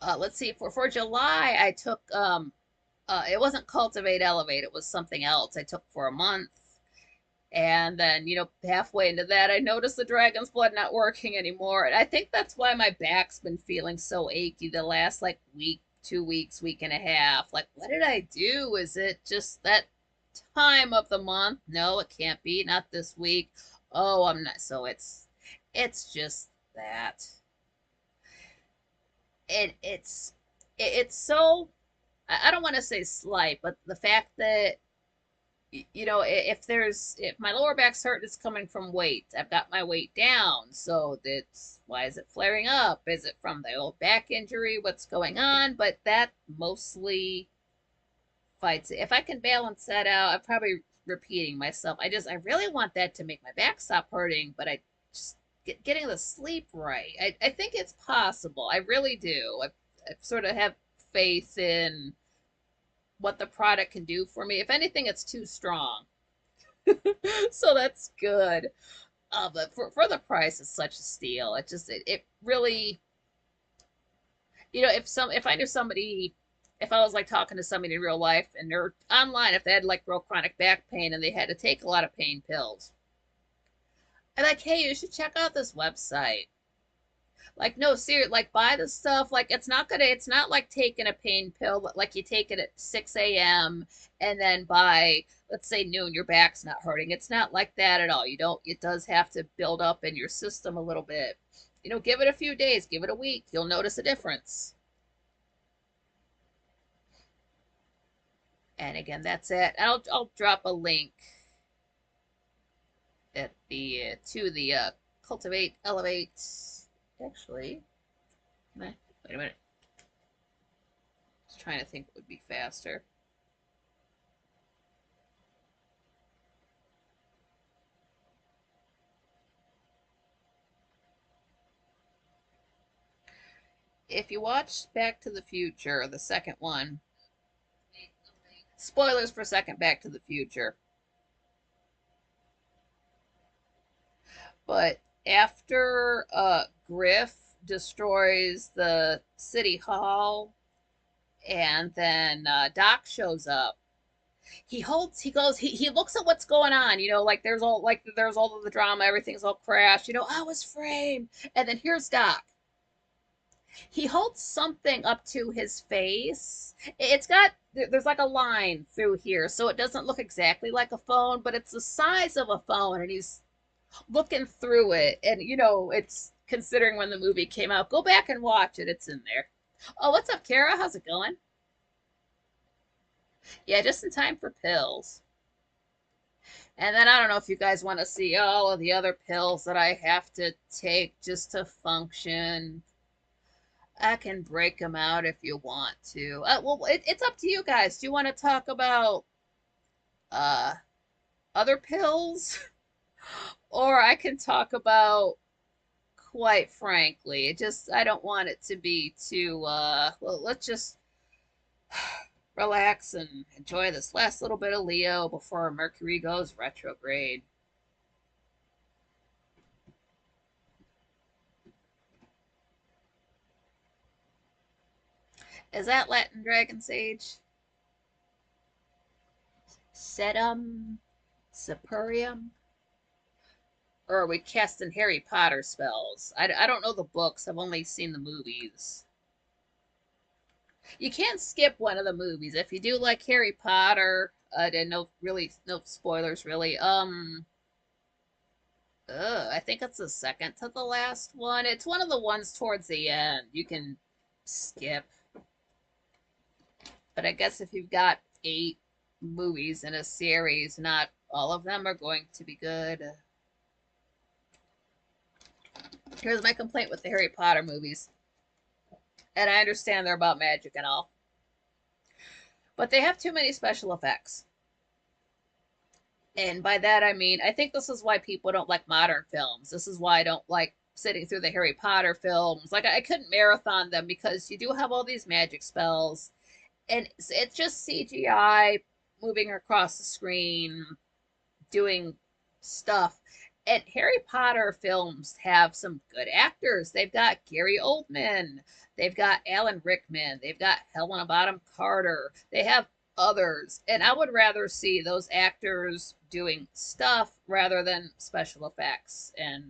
Let's see. For July, I took it wasn't Cultivate Elevate. It was something else. I took for a month. And then, halfway into that, I noticed the dragon's blood not working anymore. And I think that's why my back's been feeling so achy the last like week, 2 weeks, week and a half. Like, what did I do? Is it just that time of the month? No, it can't be. Not this week. Oh, I'm not. So it's just that. It's so, I don't want to say slight, but the fact that if my lower back's hurt, it's coming from weight. I've got my weight down, so that's why is it flaring up? Is it from the old back injury? What's going on? But that mostly fights it. If I can balance that out, I probably repeating myself. I really want that to make my back stop hurting, but I just getting the sleep right. I think it's possible. I really do. I sort of have faith in what the product can do for me. If anything, it's too strong. So that's good. But for the price, it's such a steal. It really, if I knew somebody, if I was like talking to somebody in real life and they're online, if they had like real chronic back pain and they had to take a lot of pain pills, I'm like, hey, you should check out this website. Like, no, serious, like buy the stuff. Like, it's not like taking a pain pill, like you take it at 6 a.m. and then by, let's say, noon, your back's not hurting. It's not like that at all. It does have to build up in your system a little bit. Give it a few days, give it a week. You'll notice a difference. And again, that's it. I'll drop a link at the to the Cultivate Elevate. Actually, wait a minute. Just trying to think what would be faster. If you watch Back to the Future, the second one, spoilers for second Back to the Future, but after Griff destroys the city hall and then Doc shows up, he looks at what's going on, there's all of the drama, everything's all crashed, I was framed, and then here's Doc. He holds something up to his face. There's like a line through here, so it doesn't look exactly like a phone, but it's the size of a phone, and he's looking through it. And, it's considering when the movie came out. Go back and watch it, it's in there. Oh, what's up, Kara? How's it going? Yeah, just in time for pills. And then I don't know if you guys want to see all of the other pills that I have to take just to function. I can break them out if you want to. Well, it's up to you guys. Do you want to talk about uh, other pills? Or I can talk about, quite frankly, I don't want it to be too, well, let's just relax and enjoy this last little bit of Leo before Mercury goes retrograde. Is that Latin Dragon Sage? Sedum Superium? Or are we casting Harry Potter spells? I don't know the books. I've only seen the movies. You can't skip one of the movies. If you do like Harry Potter, and no spoilers really. I think it's the second to the last one. It's one of the ones towards the end. You can skip. But I guess if you've got 8 movies in a series, not all of them are going to be good. Here's my complaint with the Harry Potter movies. And I understand they're about magic and all. But they have too many special effects. And by that I mean, I think this is why people don't like modern films. This is why I don't like sitting through the Harry Potter films. Like, I couldn't marathon them because you do have all these magic spells. And it's just CGI moving across the screen, doing stuff. And Harry Potter films have some good actors. They've got Gary Oldman, they've got Alan Rickman, they've got Helena Bonham Carter, they have others. And I would rather see those actors doing stuff rather than special effects. And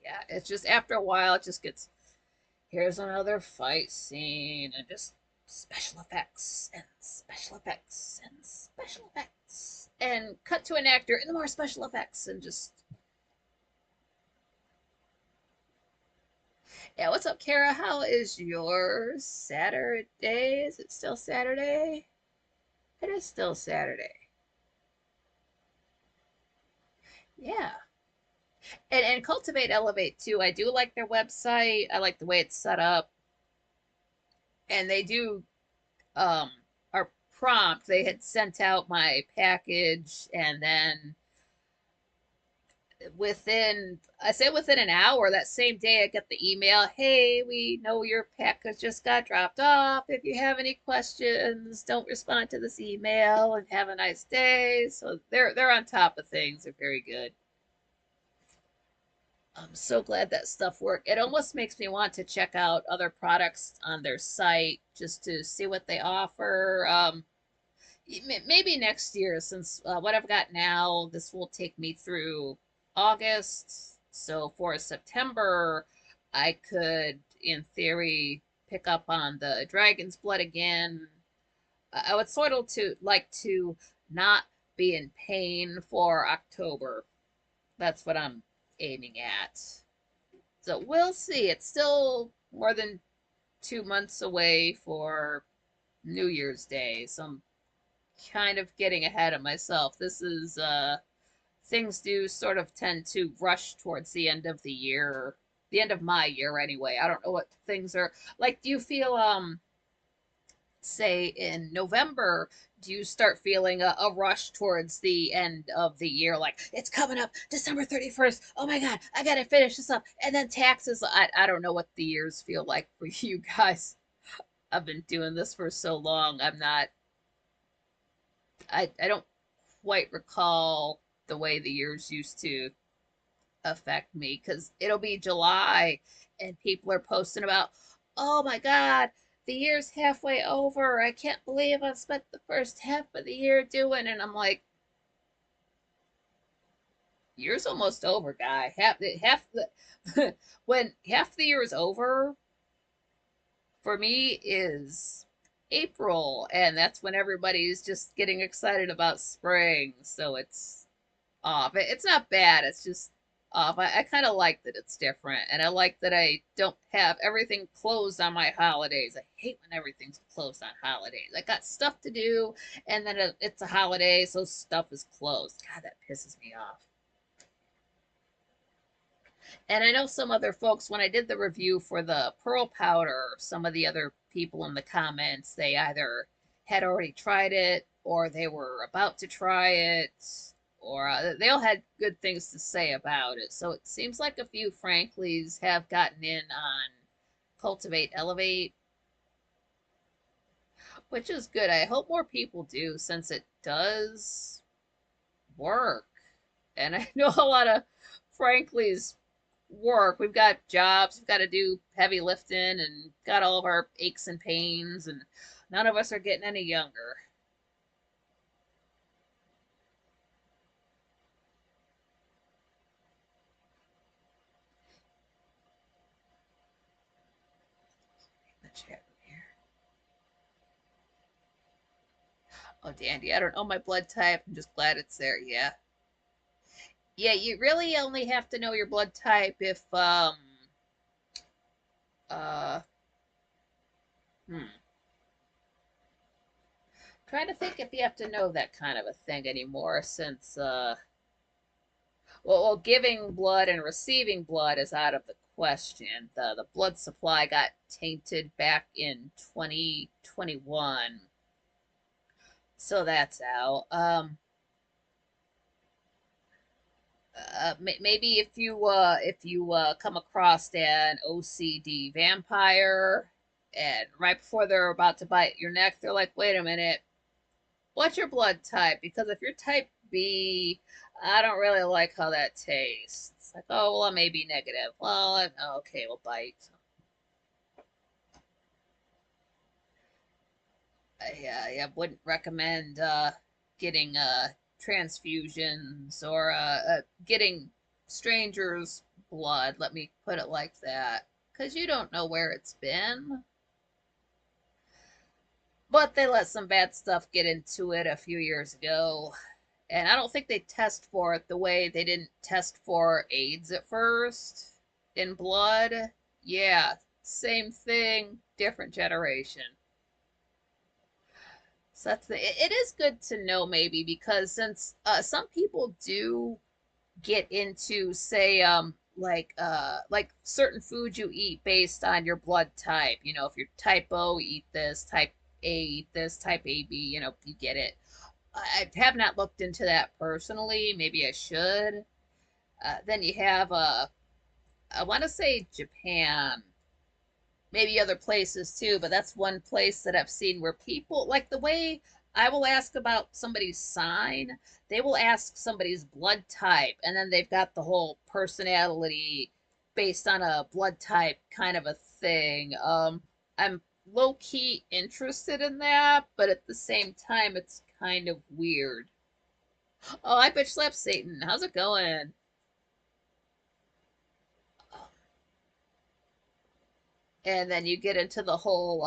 yeah, it's just after a while, it just gets, here's another fight scene, and just special effects and special effects and special effects. And cut to an actor and more special effects, and just, yeah, what's up, Kara? How is your Saturday? Is it still Saturday? It is still Saturday. Yeah. And Cultivate Elevate too. I do like their website. I like the way it's set up. And they do are prompt. They had sent out my package, and then I say within an hour, that same day, I get the email, hey, we know your package just got dropped off. If you have any questions, don't respond to this email and have a nice day. So they're on top of things. They're very good. I'm so glad that stuff worked. It almost makes me want to check out other products on their site just to see what they offer. Maybe next year, since what I've got now, this will take me through August. So for September, I could, in theory, pick up on the Dragon's Blood again. I would sort of to like to not be in pain for October. That's what I'm aiming at. So we'll see. It's still more than 2 months away for New Year's Day, so I'm kind of getting ahead of myself. This is things do sort of tend to rush towards the end of the year, the end of my year anyway. I don't know what things are like. Do you feel say in November, do you start feeling a rush towards the end of the year? Like it's coming up December 31st. Oh my God, I gotta finish this up. And then taxes. I don't know what the years feel like for you guys. I've been doing this for so long. I don't quite recall the way the years used to affect me because it'll be July and people are posting about, oh my God, the year's halfway over. I can't believe I've spent the first half of the year doing, and I'm like, year's almost over, guy. Half the when half the year is over for me is April, and that's when everybody's just getting excited about spring. So it's off. It's not bad. It's just off. I kind of like that it's different, and I like that I don't have everything closed on my holidays. I hate when everything's closed on holidays. I got stuff to do, and then it's a holiday, so stuff is closed. God, that pisses me off. And I know some other folks, when I did the review for the pearl powder, some of the other people in the comments, they either had already tried it or they were about to try it, or they all had good things to say about it. So it seems like a few Franklies have gotten in on Cultivate Elevate, which is good. I hope more people do since it does work. And I know a lot of Franklies work. We've got jobs, we've got to do heavy lifting and got all of our aches and pains, and none of us are getting any younger. The chat here. Oh, Dandy, I don't know my blood type. I'm just glad it's there. Yeah. Yeah, you really only have to know your blood type if uh hmm. Trying to think if you have to know that kind of a thing anymore since well, giving blood and receiving blood is out of the question. The blood supply got tainted back in 2021, so that's out. Maybe if you come across an OCD vampire, and right before they're about to bite your neck, they're like, "Wait a minute, what's your blood type? Because if you're type B, I don't really like how that tastes." It's like, oh, well, I may be negative. Well, okay, we'll bite. I wouldn't recommend getting transfusions or getting strangers' blood. Let me put it like that, because you don't know where it's been. But they let some bad stuff get into it a few years ago, and I don't think they test for it the way they didn't test for AIDS at first in blood. Yeah, same thing, different generation. So it is good to know maybe because since some people do get into say like certain foods you eat based on your blood type. You know, if you're type O, eat this, type A this type AB, you get it. I have not looked into that personally. Maybe I should. Then you have I want to say Japan, maybe other places too, but that's one place that I've seen where people like the way I will ask about somebody's sign, they will ask somebody's blood type, and then they've got the whole personality based on a blood type kind of a thing. I'm low key interested in that, but at the same time, it's kind of weird. Oh, I bitch slap Satan. How's it going? And then you get into the whole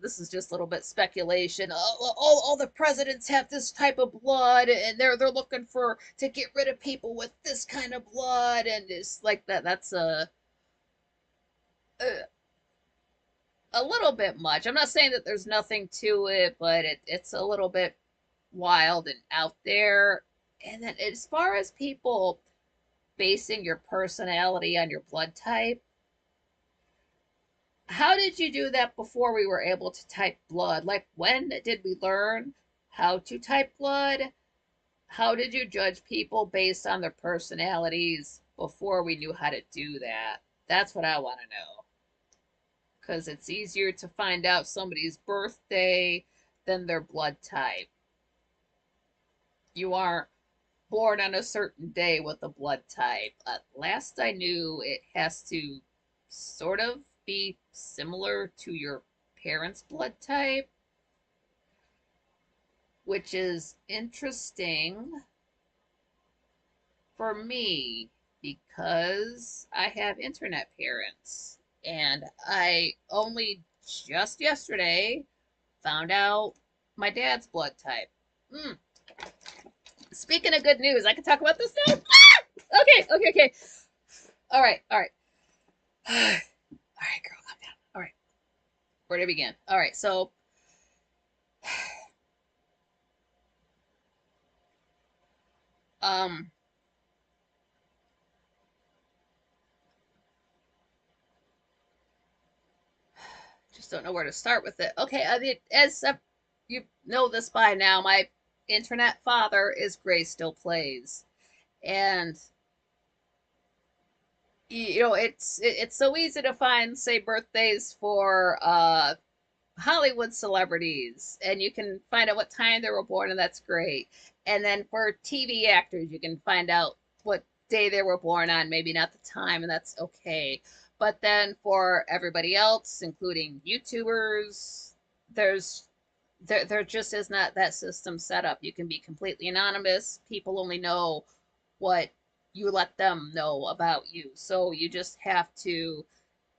this is just a little bit speculation. All the presidents have this type of blood, and they're looking for to get rid of people with this kind of blood, and it's like that's a, a little bit much. I'm not saying that there's nothing to it, but it's a little bit wild and out there. And then as far as people basing your personality on your blood type, how did you do that before we were able to type blood? Like, when did we learn how to type blood? How did you judge people based on their personalities before we knew how to do that? That's what I want to know. Because it's easier to find out somebody's birthday than their blood type. You aren't born on a certain day with a blood type. Last I knew, it has to sort of be similar to your parents' blood type, which is interesting for me because I have internet parents, and I only just yesterday found out my dad's blood type. Mm. Speaking of good news, I can talk about this now. Ah! Okay. All right. All right, girl, calm down. All right, where to begin? All right, so um, just don't know where to start with it. Okay, as you know this by now, my internet father is Gray Still Plays, and it's so easy to find, say, birthdays for Hollywood celebrities, and you can find out what time they were born, and that's great. And then for TV actors, you can find out what day they were born on, maybe not the time, and that's okay. But then for everybody else, including YouTubers, there's there just is not that system set up. You can be completely anonymous. People only know what you let them know about you. So you just have to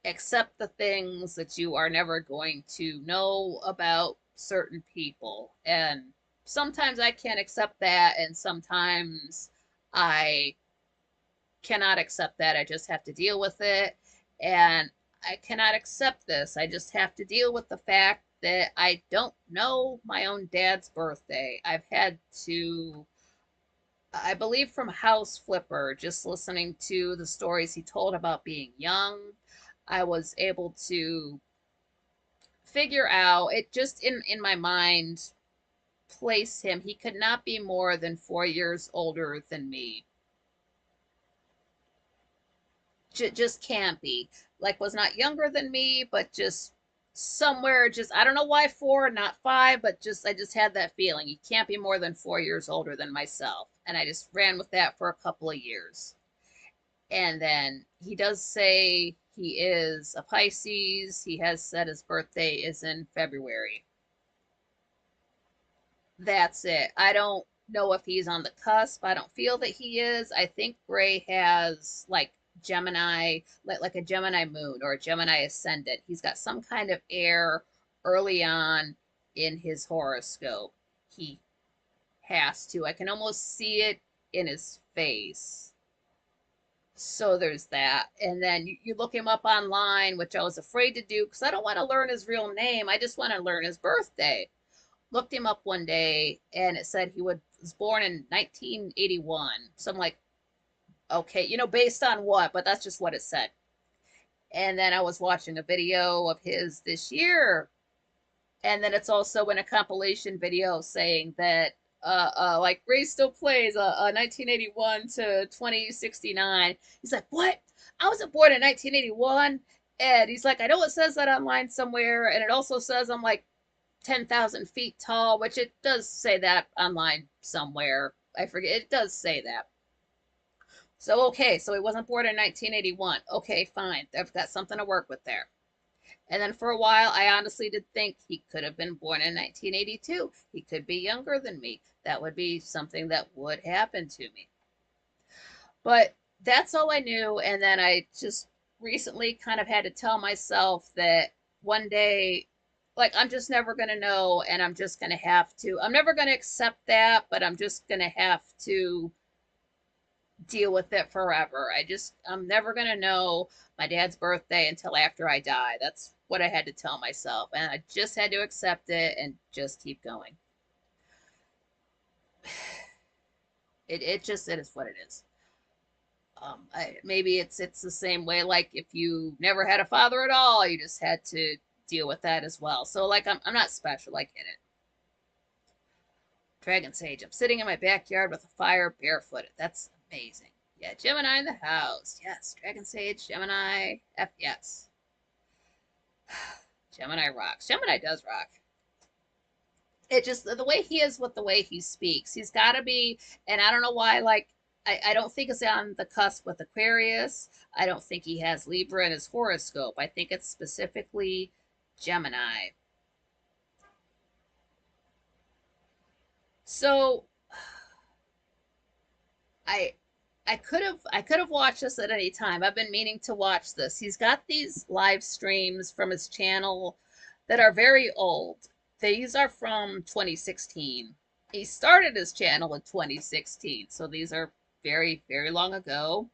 accept the things that you are never going to know about certain people. And sometimes I can't accept that, and sometimes I cannot accept that. I just have to deal with it. And I cannot accept this. I just have to deal with the fact that I don't know my own dad's birthday. I've had to, I believe, from House Flipper, just listening to the stories he told about being young, I was able to figure out it just in my mind, place him. He could not be more than 4 years older than me. Just can't be. Like, was not younger than me, but just somewhere, just I don't know why four, not five, but just I just had that feeling. He can't be more than 4 years older than myself. And I just ran with that for a couple of years. And then he does say he is a Pisces. He has said his birthday is in February. That's it. I don't know if he's on the cusp. I don't feel that he is. I think Gray has like Gemini, like a Gemini moon or a Gemini ascendant. He's got some kind of air early on in his horoscope. He has to. I can almost see it in his face. So there's that. And then you look him up online, which I was afraid to do because I don't want to learn his real name. I just want to learn his birthday. Looked him up one day, and it said he was born in 1981. So I'm like, okay, based on what? But that's just what it said. And then I was watching a video of his this year, And then it's also in a compilation video saying that like Ray still plays 1981 to 2069. He's like, what? I wasn't born in 1981. And he's like, I know it says that online somewhere, and it also says I'm like 10,000 feet tall, which it does say that online somewhere. I forget. It does say that. So, okay, so he wasn't born in 1981. Okay, fine. I've got something to work with there. And then for a while, I honestly did think he could have been born in 1982. He could be younger than me. That would be something that would happen to me. But that's all I knew. And then I just recently kind of had to tell myself that one day, like, I'm just never going to know. And I'm just going to have to, I'm never going to accept that, but I'm just going to have to deal with it forever. I'm never going to know my dad's birthday until after I die. That's what I had to tell myself. And I just had to accept it and just keep going. It is what it is. Maybe it's the same way. Like if you never had a father at all, you just had to deal with that as well. So like I'm not special. I get it. Dragon Sage. I'm sitting in my backyard with a fire barefooted. That's amazing. Yeah, Gemini in the house. Yes, Dragon Sage, Gemini, F yes. Gemini rocks. Gemini does rock. It just, the way he is with the way he speaks, he's got to be, and I don't know why, like, I don't think it's on the cusp with Aquarius. I don't think he has Libra in his horoscope. I think it's specifically Gemini. So I I could have watched this at any time. I've been meaning to watch this. He's got these live streams from his channel that are very old. These are from 2016. He started his channel in 2016, so these are very, very long ago.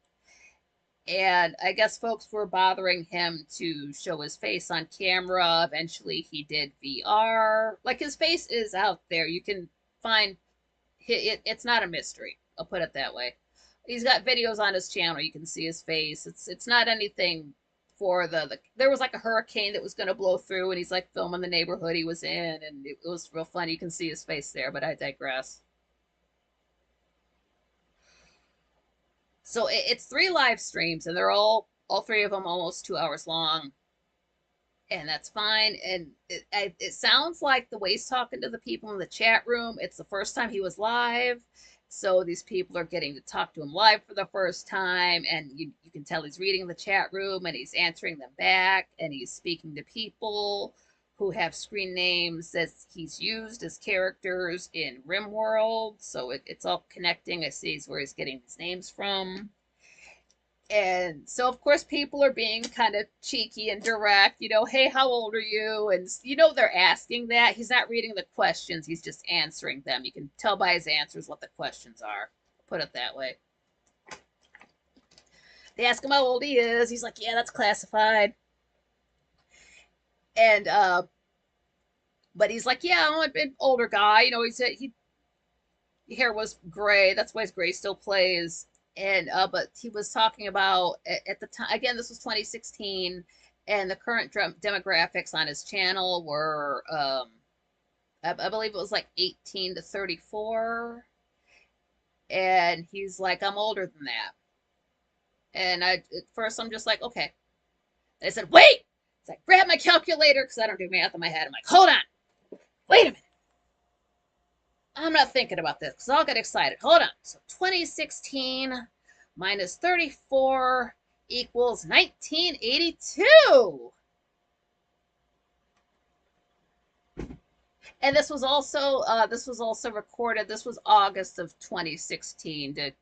And I guess folks were bothering him to show his face on camera. Eventually, he did VR. Like his face is out there. You can find it's not a mystery. I'll put it that way. He's got videos on his channel. You can see his face. It's not anything for there was like a hurricane that was going to blow through, and he's like filming the neighborhood he was in, and it was real fun. You can see his face there, but I digress. So it's three live streams, and they're all three of them almost 2 hours long, and that's fine. And it sounds like the way he's talking to the people in the chat room, it's the first time he was live. So these people are getting to talk to him live for the first time, and you can tell he's reading the chat room and he's answering them back, and he's speaking to people who have screen names that he's used as characters in RimWorld. So it's all connecting. I see where he's getting these names from. And so, of course, people are being kind of cheeky and direct, hey, how old are you? And, they're asking that. He's not reading the questions, he's just answering them. You can tell by his answers what the questions are. Put it that way. They ask him how old he is. He's like, yeah, that's classified. And, but he's like, yeah, I'm an older guy. Hair was gray. That's why his gray still plays. And but he was talking about at the time, again, this was 2016, and the current demographics on his channel were I believe it was like 18 to 34, and he's like, I'm older than that. And at first I'm just like, okay. And I said, wait. It's like, grab my calculator, because I don't do math in my head. I'm like, hold on, wait a minute, I'm not thinking about this because I'll get excited. Hold on. So 2016 minus 34 equals 1982. And this was also recorded. This was August of 2016.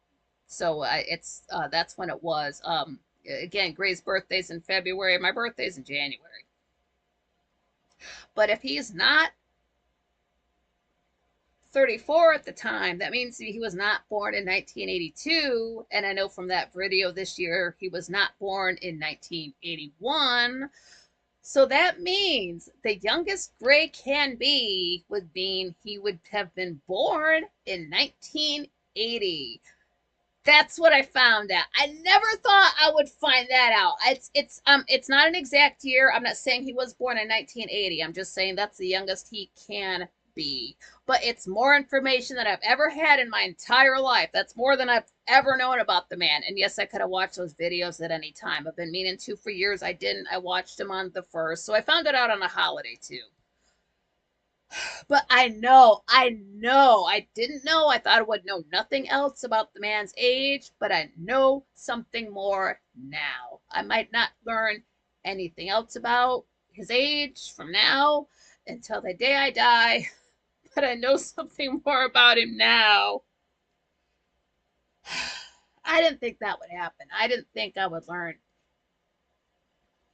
So that's when it was. Again, Gray's birthday's in February. My birthday's in January. But if he's not 34 at the time, that means he was not born in 1982. And I know from that video this year, he was not born in 1981. So that means the youngest Gray can be would mean he would have been born in 1980. That's what I found out. I never thought I would find that out. It's not an exact year. I'm not saying he was born in 1980. I'm just saying that's the youngest he can be. But it's more information than I've ever had in my entire life. That's more than I've ever known about the man. And yes, I could have watched those videos at any time. I've been meaning to for years. I didn't. I watched them on the first. So I found it out on a holiday too. But I didn't know. I thought I would know nothing else about the man's age, but I know something more now. I might not learn anything else about his age from now until the day I die, but I know something more about him now. I didn't think that would happen. I didn't think I would learn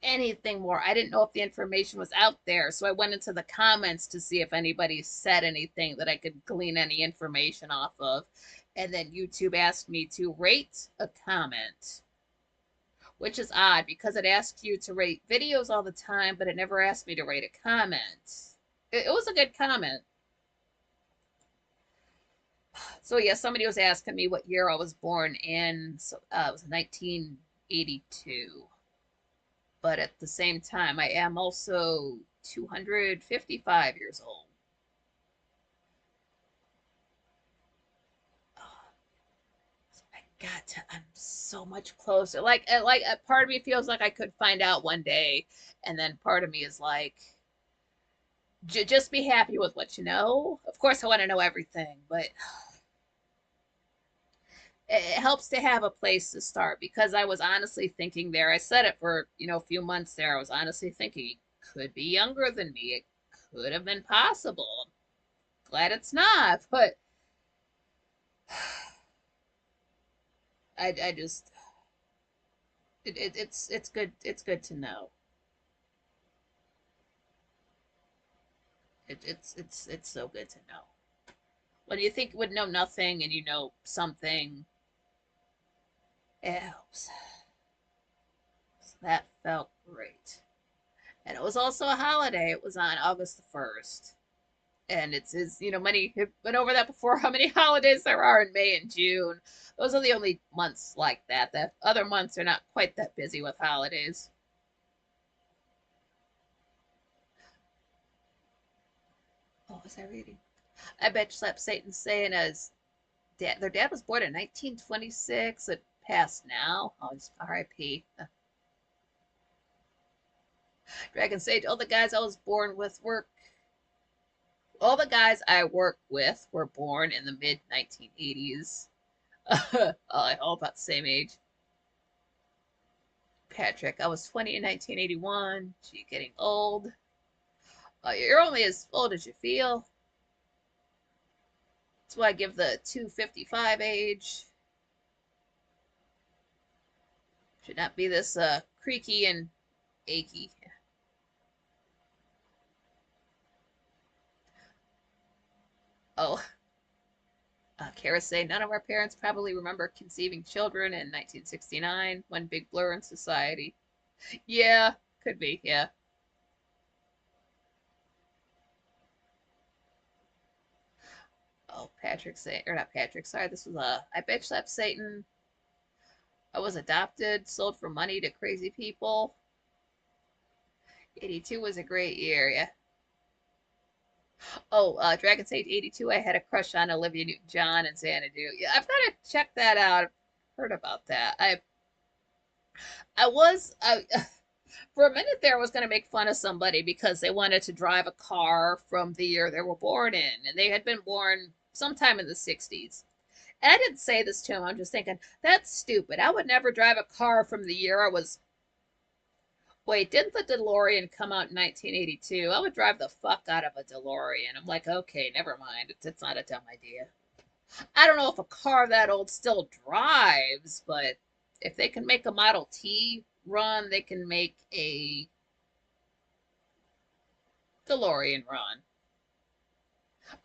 anything more. I didn't know if the information was out there, so I went into the comments to see if anybody said anything that I could glean any information off of. And then YouTube asked me to rate a comment, which is odd because it asks you to rate videos all the time, but it never asked me to rate a comment. It was a good comment. So yeah, somebody was asking me what year I was born in. So it was 1982. But at the same time, I am also 255 years old. Oh, I got to, I'm so much closer. Like a part of me feels like I could find out one day, and then part of me is like, just be happy with what you know. Of course, I want to know everything, but it helps to have a place to start because I was honestly thinking there. I said it for, a few months there. I was honestly thinking he could be younger than me. It could have been possible. Glad it's not, but I just it's good to know. It's so good to know. When you think you would know nothing and you know something, it helps. So that felt great. And it was also a holiday. It was on August the 1st. And many have been over that before, how many holidays there are in May and June. Those are the only months like that. The other months are not quite that busy with holidays. What was I reading? I bet Slap Satan saying as their dad was born in 1926. It passed now. Oh, it's R.I.P. Dragon Sage. All the guys I work with were born in the mid 1980s. All about the same age. Patrick, I was 20 in 1981. Gee, getting old. You're only as old as you feel. That's why I give the 255 age. Should not be this creaky and achy. Oh, Kara say none of our parents probably remember conceiving children in 1969. One big blur in society. Yeah, could be. Yeah. Oh, Patrick say or not Patrick. Sorry, this was I bitch slapped Satan. I was adopted, sold for money to crazy people. 82 was a great year. Yeah. Oh, Dragon Sage 82. I had a crush on Olivia Newton-John and Xanadu. Yeah, I've got to check that out. I've heard about that. I was for a minute there I was going to make fun of somebody because they wanted to drive a car from the year they were born in, and they had been born sometime in the 60s. And I didn't say this to him. I'm just thinking that's stupid. I would never drive a car from the year I was. Wait, didn't the DeLorean come out in 1982? I would drive the fuck out of a DeLorean. I'm like, okay, never mind. It's not a dumb idea. I don't know if a car that old still drives, but if they can make a Model T run, they can make a DeLorean run.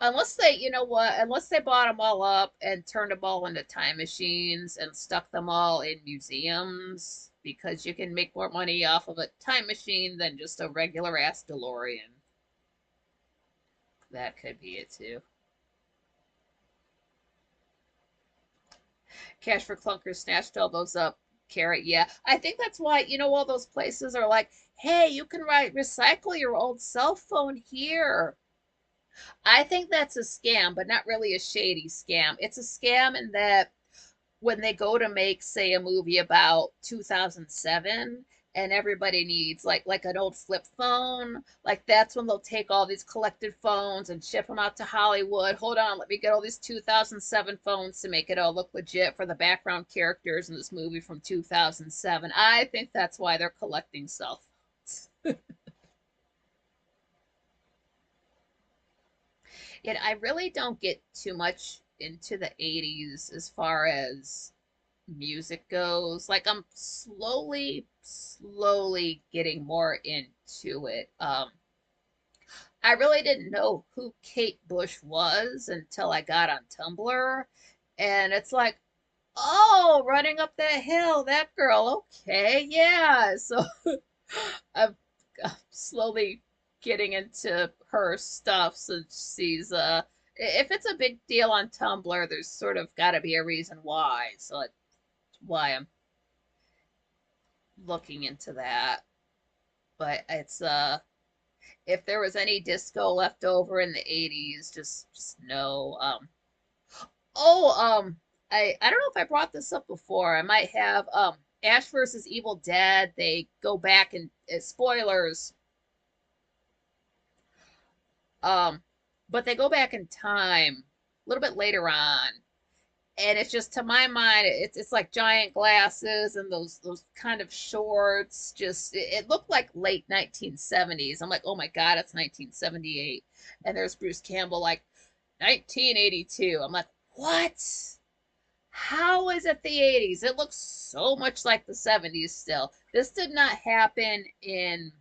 Unless they, you know what, unless they bought them all up and turned them all into time machines and stuck them all in museums, because you can make more money off of a time machine than just a regular ass DeLorean. That could be it too. Cash for Clunkers snatched all those up. Carrot, yeah. I think that's why, all those places are like, hey, you can recycle your old cell phone here. I think that's a scam, but not really a shady scam. It's a scam in that when they go to make, say, a movie about 2007 and everybody needs like an old flip phone, like that's when they'll take all these collected phones and ship them out to Hollywood. Hold on, let me get all these 2007 phones to make it all look legit for the background characters in this movie from 2007. I think that's why they're collecting cell phones. Yet I really don't get too much into the 80s as far as music goes. Like I'm slowly getting more into it. I really didn't know who Kate Bush was until I got on Tumblr. And it's like, oh, running up that hill, that girl. Okay, yeah. So I'm, I'm slowly getting into her stuff since she's if it's a big deal on Tumblr, there's sort of got to be a reason why. So that's why I'm looking into that. But it's if there was any disco left over in the 80s, just know. Oh, I don't know if I brought this up before. I might have Ash versus Evil Dead. They go back and spoilers. Um, but they go back in time a little bit later on, and it's just to my mind, it's like giant glasses and those kind of shorts. Just it looked like late 1970s. I'm like, oh my god, it's 1978, and there's Bruce Campbell like 1982. I'm like, what? How is it the 80s? It looks so much like the 70s still. This did not happen in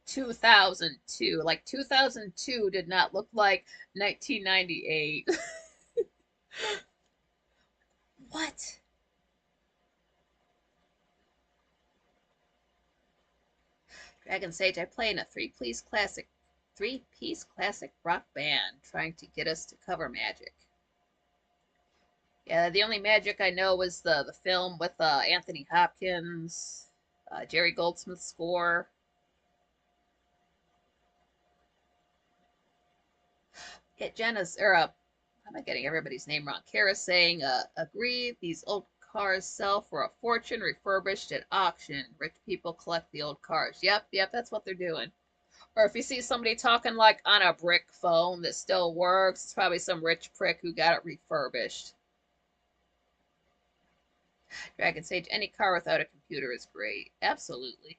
2002. Like 2002 did not look like 1998. What? Dragon Sage, I play in a three-piece classic rock band trying to get us to cover Magic. Yeah, the only Magic I know was the film with Anthony Hopkins, Jerry Goldsmith's score. Yeah, Jenna's, or am I getting everybody's name wrong? Kara's saying, agree, these old cars sell for a fortune refurbished at auction. Rich people collect the old cars. Yep, that's what they're doing. Or if you see somebody talking like on a brick phone that still works, it's probably some rich prick who got it refurbished. Dragon Sage, any car without a computer is great. Absolutely.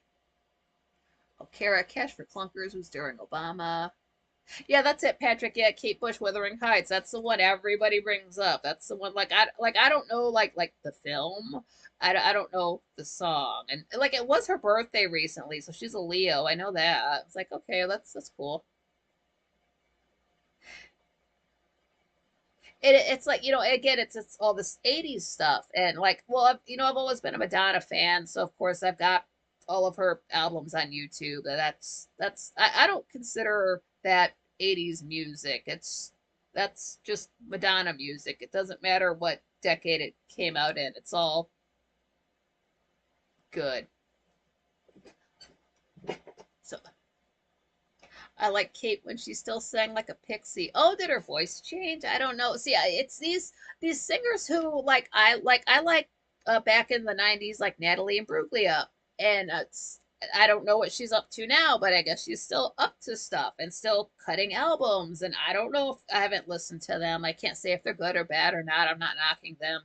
Oh, Kara, Cash for Clunkers was during Obama. Yeah, that's it, Patrick. Yeah, Kate Bush, Wuthering Heights. That's the one everybody brings up. That's the one. I don't know like the film. I don't know the song. And like it was her birthday recently, so she's a Leo. I know that. It's like okay, that's cool. It's like again it's all this 80s stuff and like well I've always been a Madonna fan, so of course I've got all of her albums on YouTube. That's I don't consider that 80s music. That's just Madonna music. It doesn't matter what decade it came out in, it's all good. So I like Kate when she still sang like a pixie. Oh, did her voice change? I don't know. See, it's these singers who I like back in the 90s like Natalie Imbruglia, and I don't know what she's up to now, but I guess she's still up to stuff and still cutting albums. And I don't know if I haven't listened to them. I can't say if they're good or bad or not. I'm not knocking them,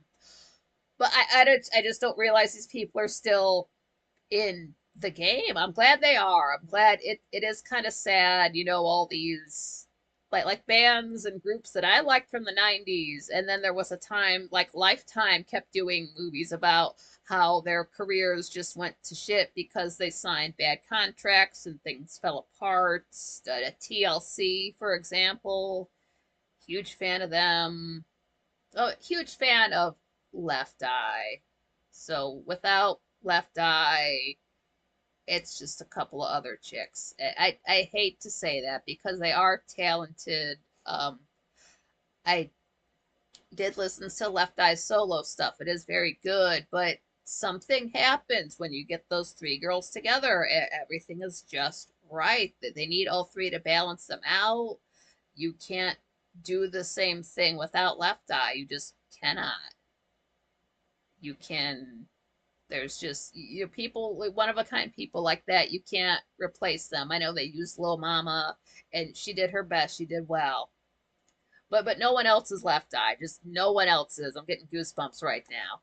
but I just don't realize these people are still in the game. I'm glad they are. I'm glad it is kind of sad, all these like bands and groups that I liked from the 90s, and then there was a time like Lifetime kept doing movies about how their careers just went to shit because they signed bad contracts and things fell apart. TLC, for example, huge fan of them. Oh, huge fan of Left Eye. So without Left Eye, it's just a couple of other chicks. I hate to say that because they are talented. I Did listen to Left Eye solo stuff. It is very good, but something happens when you get those three girls together. Everything is just right. They need all three to balance them out. You can't do the same thing without Left Eye. You just cannot. You can. There's just people, like one of a kind people like that. You can't replace them. I know they used Lil Mama, and she did her best. She did well, but no one else is Left Eye. Just no one else is. I'm getting goosebumps right now.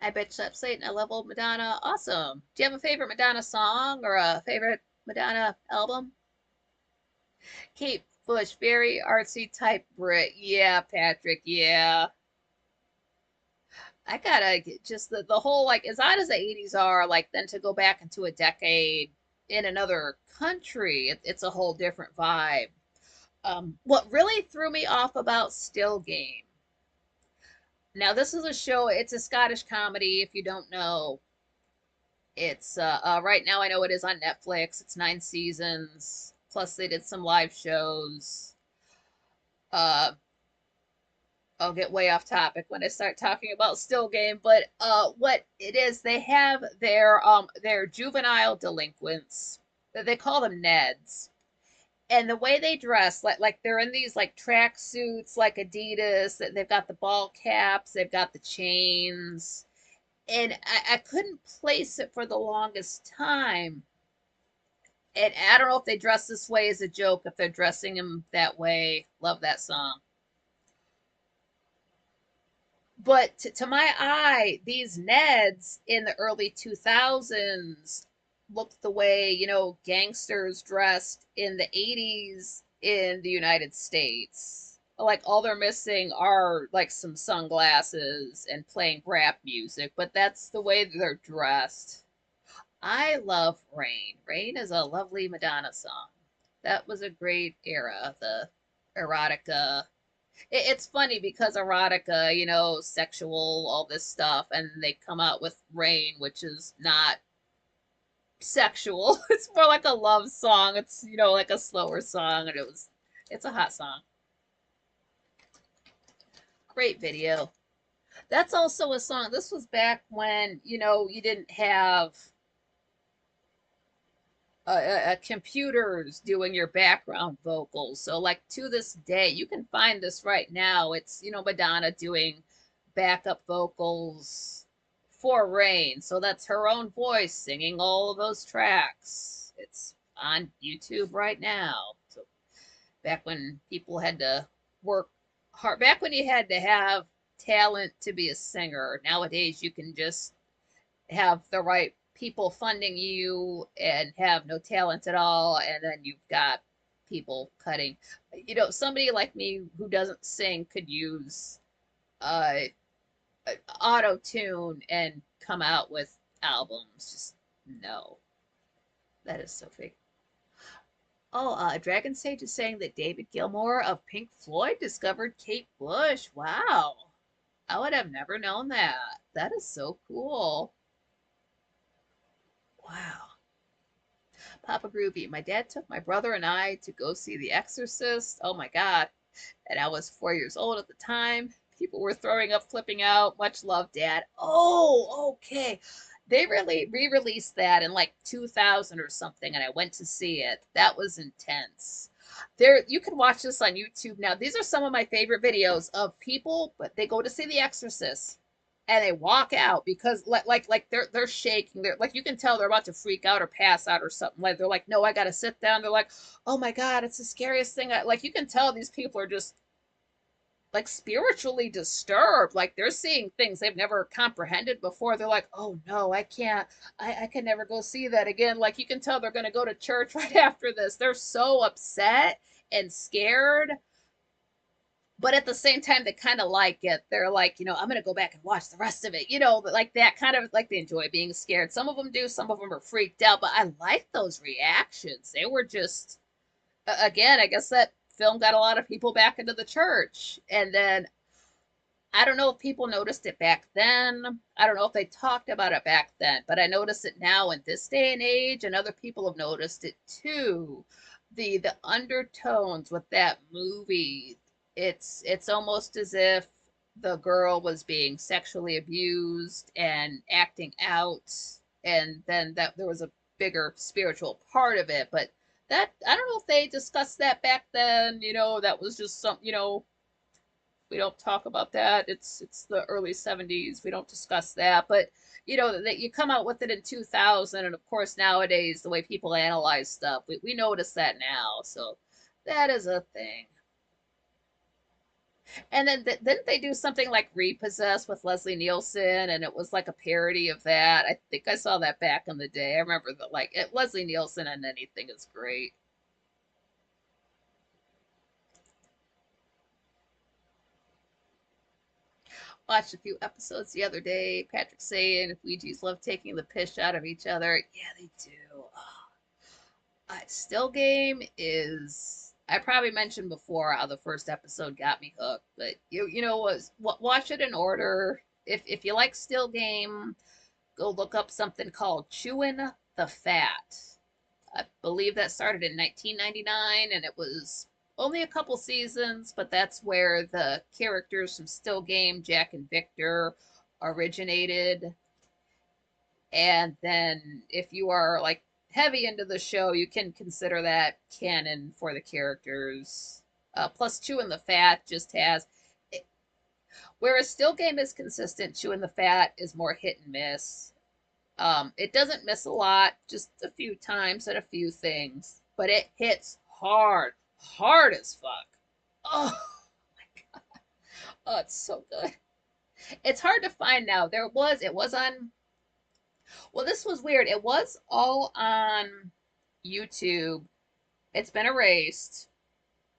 I bet you that's Satan. I love old Madonna. Awesome. Do you have a favorite Madonna song or a favorite Madonna album? Kate Bush, very artsy type Brit. Yeah, Patrick. Yeah. I gotta just the whole like as odd as the 80s are, like then to go back into a decade in another country, it's a whole different vibe. What really threw me off about Still Game. Now this is a show. It's a Scottish comedy. If you don't know, it's right now I know it is on Netflix. It's 9 seasons. Plus they did some live shows. Uh, I'll get way off topic when I start talking about Still Game, but what it is, they have their juvenile delinquents. They call them Neds. And the way they dress, like they're in these like track suits, like Adidas, they've got the ball caps, they've got the chains. And I couldn't place it for the longest time. And I don't know if they dress this way as a joke, if they're dressing them that way. Love that song. But to my eye, these Neds in the early 2000s looked the way, gangsters dressed in the 80s in the United States. Like all they're missing are like some sunglasses and playing rap music, but that's the way they're dressed. I love Rain. Rain is a lovely Madonna song. That was a great era, the erotica. It's funny because erotica, sexual, all this stuff, and they come out with Rain, which is not sexual. It's more like a love song. It's, like a slower song, and it's a hot song. Great video. That's also a song. This was back when, you didn't have computers doing your background vocals. So, like to this day, you can find this right now. It's Madonna doing backup vocals for Rain. So that's her own voice singing all of those tracks. It's on YouTube right now. So back when people had to work hard, back when you had to have talent to be a singer. Nowadays, you can just have the right people funding you and have no talent at all, and then you've got people cutting. Somebody like me who doesn't sing could use uh auto tune and come out with albums. Just no, that is so fake. Oh, Dragon Sage is saying that David Gilmour of Pink Floyd discovered Kate Bush. Wow, I would have never known that. That is so cool. Wow. Papa Groovy, my dad took my brother and I to go see The Exorcist. Oh my God. And I was 4 years old at the time. People were throwing up, flipping out. Much love, Dad. Oh, okay. They really re-released that in like 2000 or something, and I went to see it. That was intense. There, you can watch this on YouTube now. These are some of my favorite videos of people, but they go to see The Exorcist and they walk out because like they're shaking. They're like you can tell they're about to freak out or pass out or something. Like they're like, no, I gotta sit down. They're like, oh my God, it's the scariest thing. Like you can tell these people are just like spiritually disturbed. Like they're seeing things they've never comprehended before. They're like, oh no, I can't. I can never go see that again. Like you can tell they're gonna go to church right after this. They're so upset and scared, but at the same time they kind of like it. They're like, I'm gonna go back and watch the rest of it, like that kind of like they enjoy being scared. Some of them do, some of them are freaked out, but I like those reactions. They were just again, I guess that film got a lot of people back into the church. And then I don't know if people noticed it back then. I don't know if they talked about it back then, but I notice it now in this day and age, and other people have noticed it too. The undertones with that movie, It's almost as if the girl was being sexually abused and acting out, and then that there was a bigger spiritual part of it. But that, I don't know if they discussed that back then. That was just some. We don't talk about that. It's the early 70s. We don't discuss that. But that you come out with it in 2000, and of course nowadays the way people analyze stuff, we notice that now. So that is a thing. And then didn't they do something like Repossessed with Leslie Nielsen, and it was like a parody of that? I think I saw that back in the day. I remember that, like, Leslie Nielsen and anything is great. Watched a few episodes the other day. Patrick saying if Ouija's love taking the piss out of each other. Yeah, they do. Still Game is. I probably mentioned before how the first episode got me hooked, but was watch it in order. If you like Still Game, go look up something called Chewing the Fat. I believe that started in 1999, and it was only a couple seasons, but that's where the characters from Still Game, Jack and Victor, originated. And then if you are like heavy into the show, you can consider that canon for the characters. Plus, Chewing the Fat just has. Whereas Still Game is consistent, Chewing the Fat is more hit and miss. It doesn't miss a lot, just a few times and a few things, but it hits hard, hard as fuck. Oh, oh, it's so good. It's hard to find now. It was on. Well, this was weird. It was all on YouTube. It's been erased,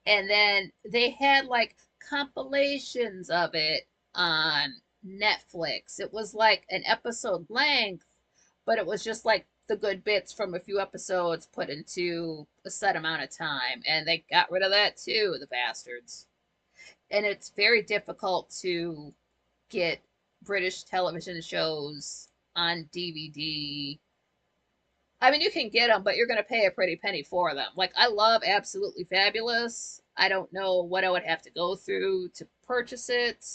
and then they had like compilations of it on Netflix. It was like an episode length, but it was just like the good bits from a few episodes put into a set amount of time, and they got rid of that too, the bastards. And it's very difficult to get British television shows on DVD. I mean, you can get them, but you're going to pay a pretty penny for them. Like, I love Absolutely Fabulous. I don't know what I would have to go through to purchase it,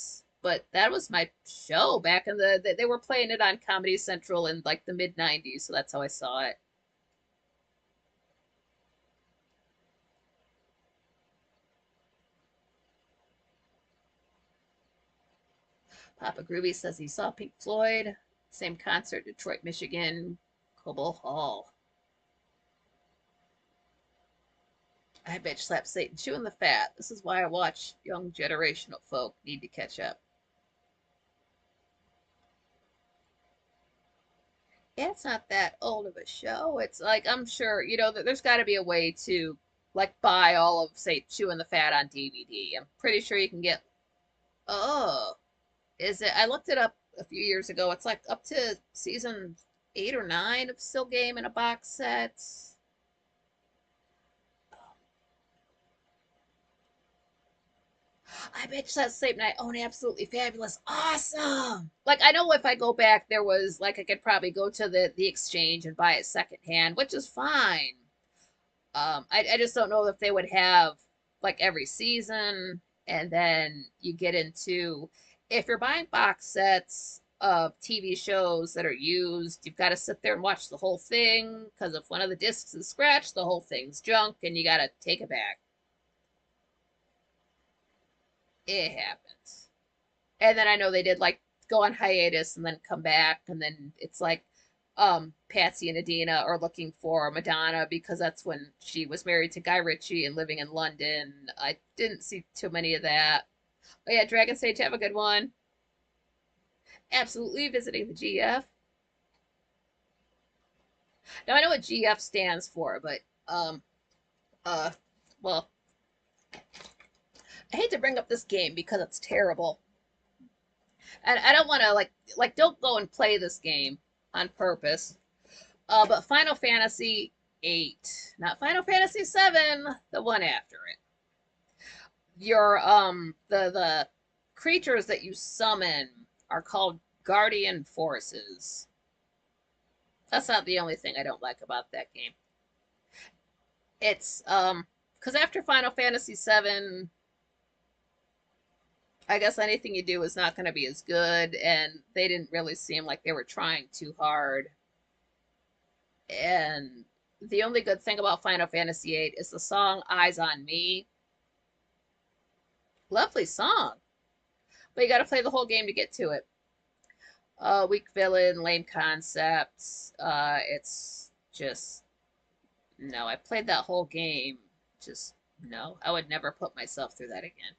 but that was my show back in they were playing it on Comedy Central in like the mid 90s, so that's how I saw it. Papa Groovy says he saw Pink Floyd, same concert, Detroit, Michigan, Cobo Hall. I bitch slap Satan chewing the fat. This is why I watch young generational folk need to catch up. Yeah, it's not that old of a show. It's like I'm sure, there's got to be a way to like buy all of say chewing the fat on DVD. I'm pretty sure you can get. Oh, is it? I looked it up a few years ago. It's like up to season 8 or 9 of Still Game in a box set. I bet you that same night. Oh, absolutely fabulous, awesome! Like I know if I go back, there was like I could probably go to the exchange and buy it secondhand, which is fine. I just don't know if they would have like every season, and then you get into if you're buying box sets of TV shows that are used, you've got to sit there and watch the whole thing because if one of the discs is scratched, the whole thing's junk, and you got to take it back. It happens. And then I know they did like go on hiatus and then come back, and then it's like Patsy and Adina are looking for Madonna because that's when she was married to Guy Ritchie and living in London. I didn't see too many of that. Oh yeah, Dragon Sage, have a good one. Absolutely visiting the GF. Now I know what GF stands for, but uh well, I hate to bring up this game because it's terrible. And I don't want to don't go and play this game on purpose. But Final Fantasy 8, not Final Fantasy 7, the one after it. Your the creatures that you summon are called guardian forces. That's not the only thing I don't like about that game. It's because after Final Fantasy 7, I guess anything you do is not going to be as good, and they didn't really seem like they were trying too hard. And the only good thing about Final Fantasy VIII is the song Eyes on Me. Lovely song, but you got to play the whole game to get to it. Weak villain, lame concepts. It's just no. I played that whole game. Just no. I would never put myself through that again.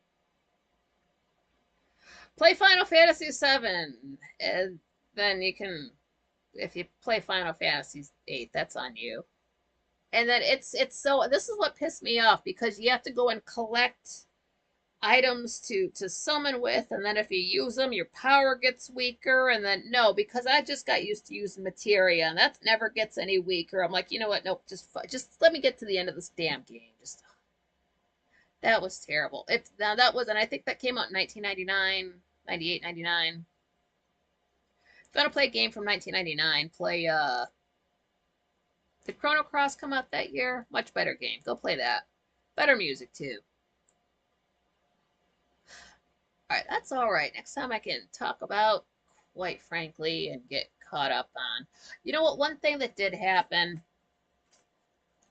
Play Final Fantasy VII, and then you can. If you play Final Fantasy VIII, that's on you. And then it's so. This is what pissed me off because you have to go and collect items to summon with, and then if you use them your power gets weaker, and then no, because I just got used to using materia and that never gets any weaker. I'm like, you know what, nope, just let me get to the end of this damn game. Just that was terrible. If now that was, and I think that came out in 1999, 98, 99. If you want to play a game from 1999, play did Chrono Cross come out that year? Much better game, go play that. Better music too. All right, that's all right. Next time I can talk about, quite frankly, and get caught up on. You know what? One thing that did happen,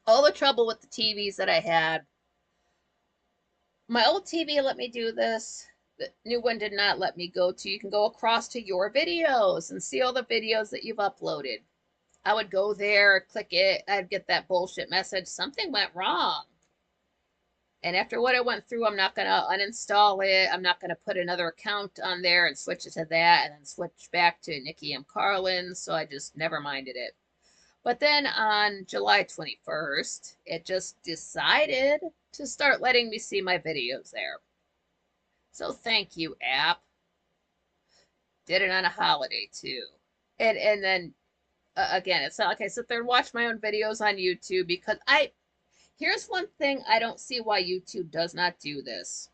all the trouble with the TVs that I had, my old TV let me do this. The new one did not let me go to. You can go across to your videos and see all the videos that you've uploaded. I would go there, click it, I'd get that bullshit message. Something went wrong. And after what I went through, I'm not going to uninstall it. I'm not going to put another account on there and switch it to that and then switch back to Nikki M. So I just never minded it. But then on July 21st, it just decided to start letting me see my videos there. So thank you, app. Did it on a holiday too. And then again, it's not like I sit there and watch my own videos on YouTube because here's one thing I don't see why YouTube does not do this.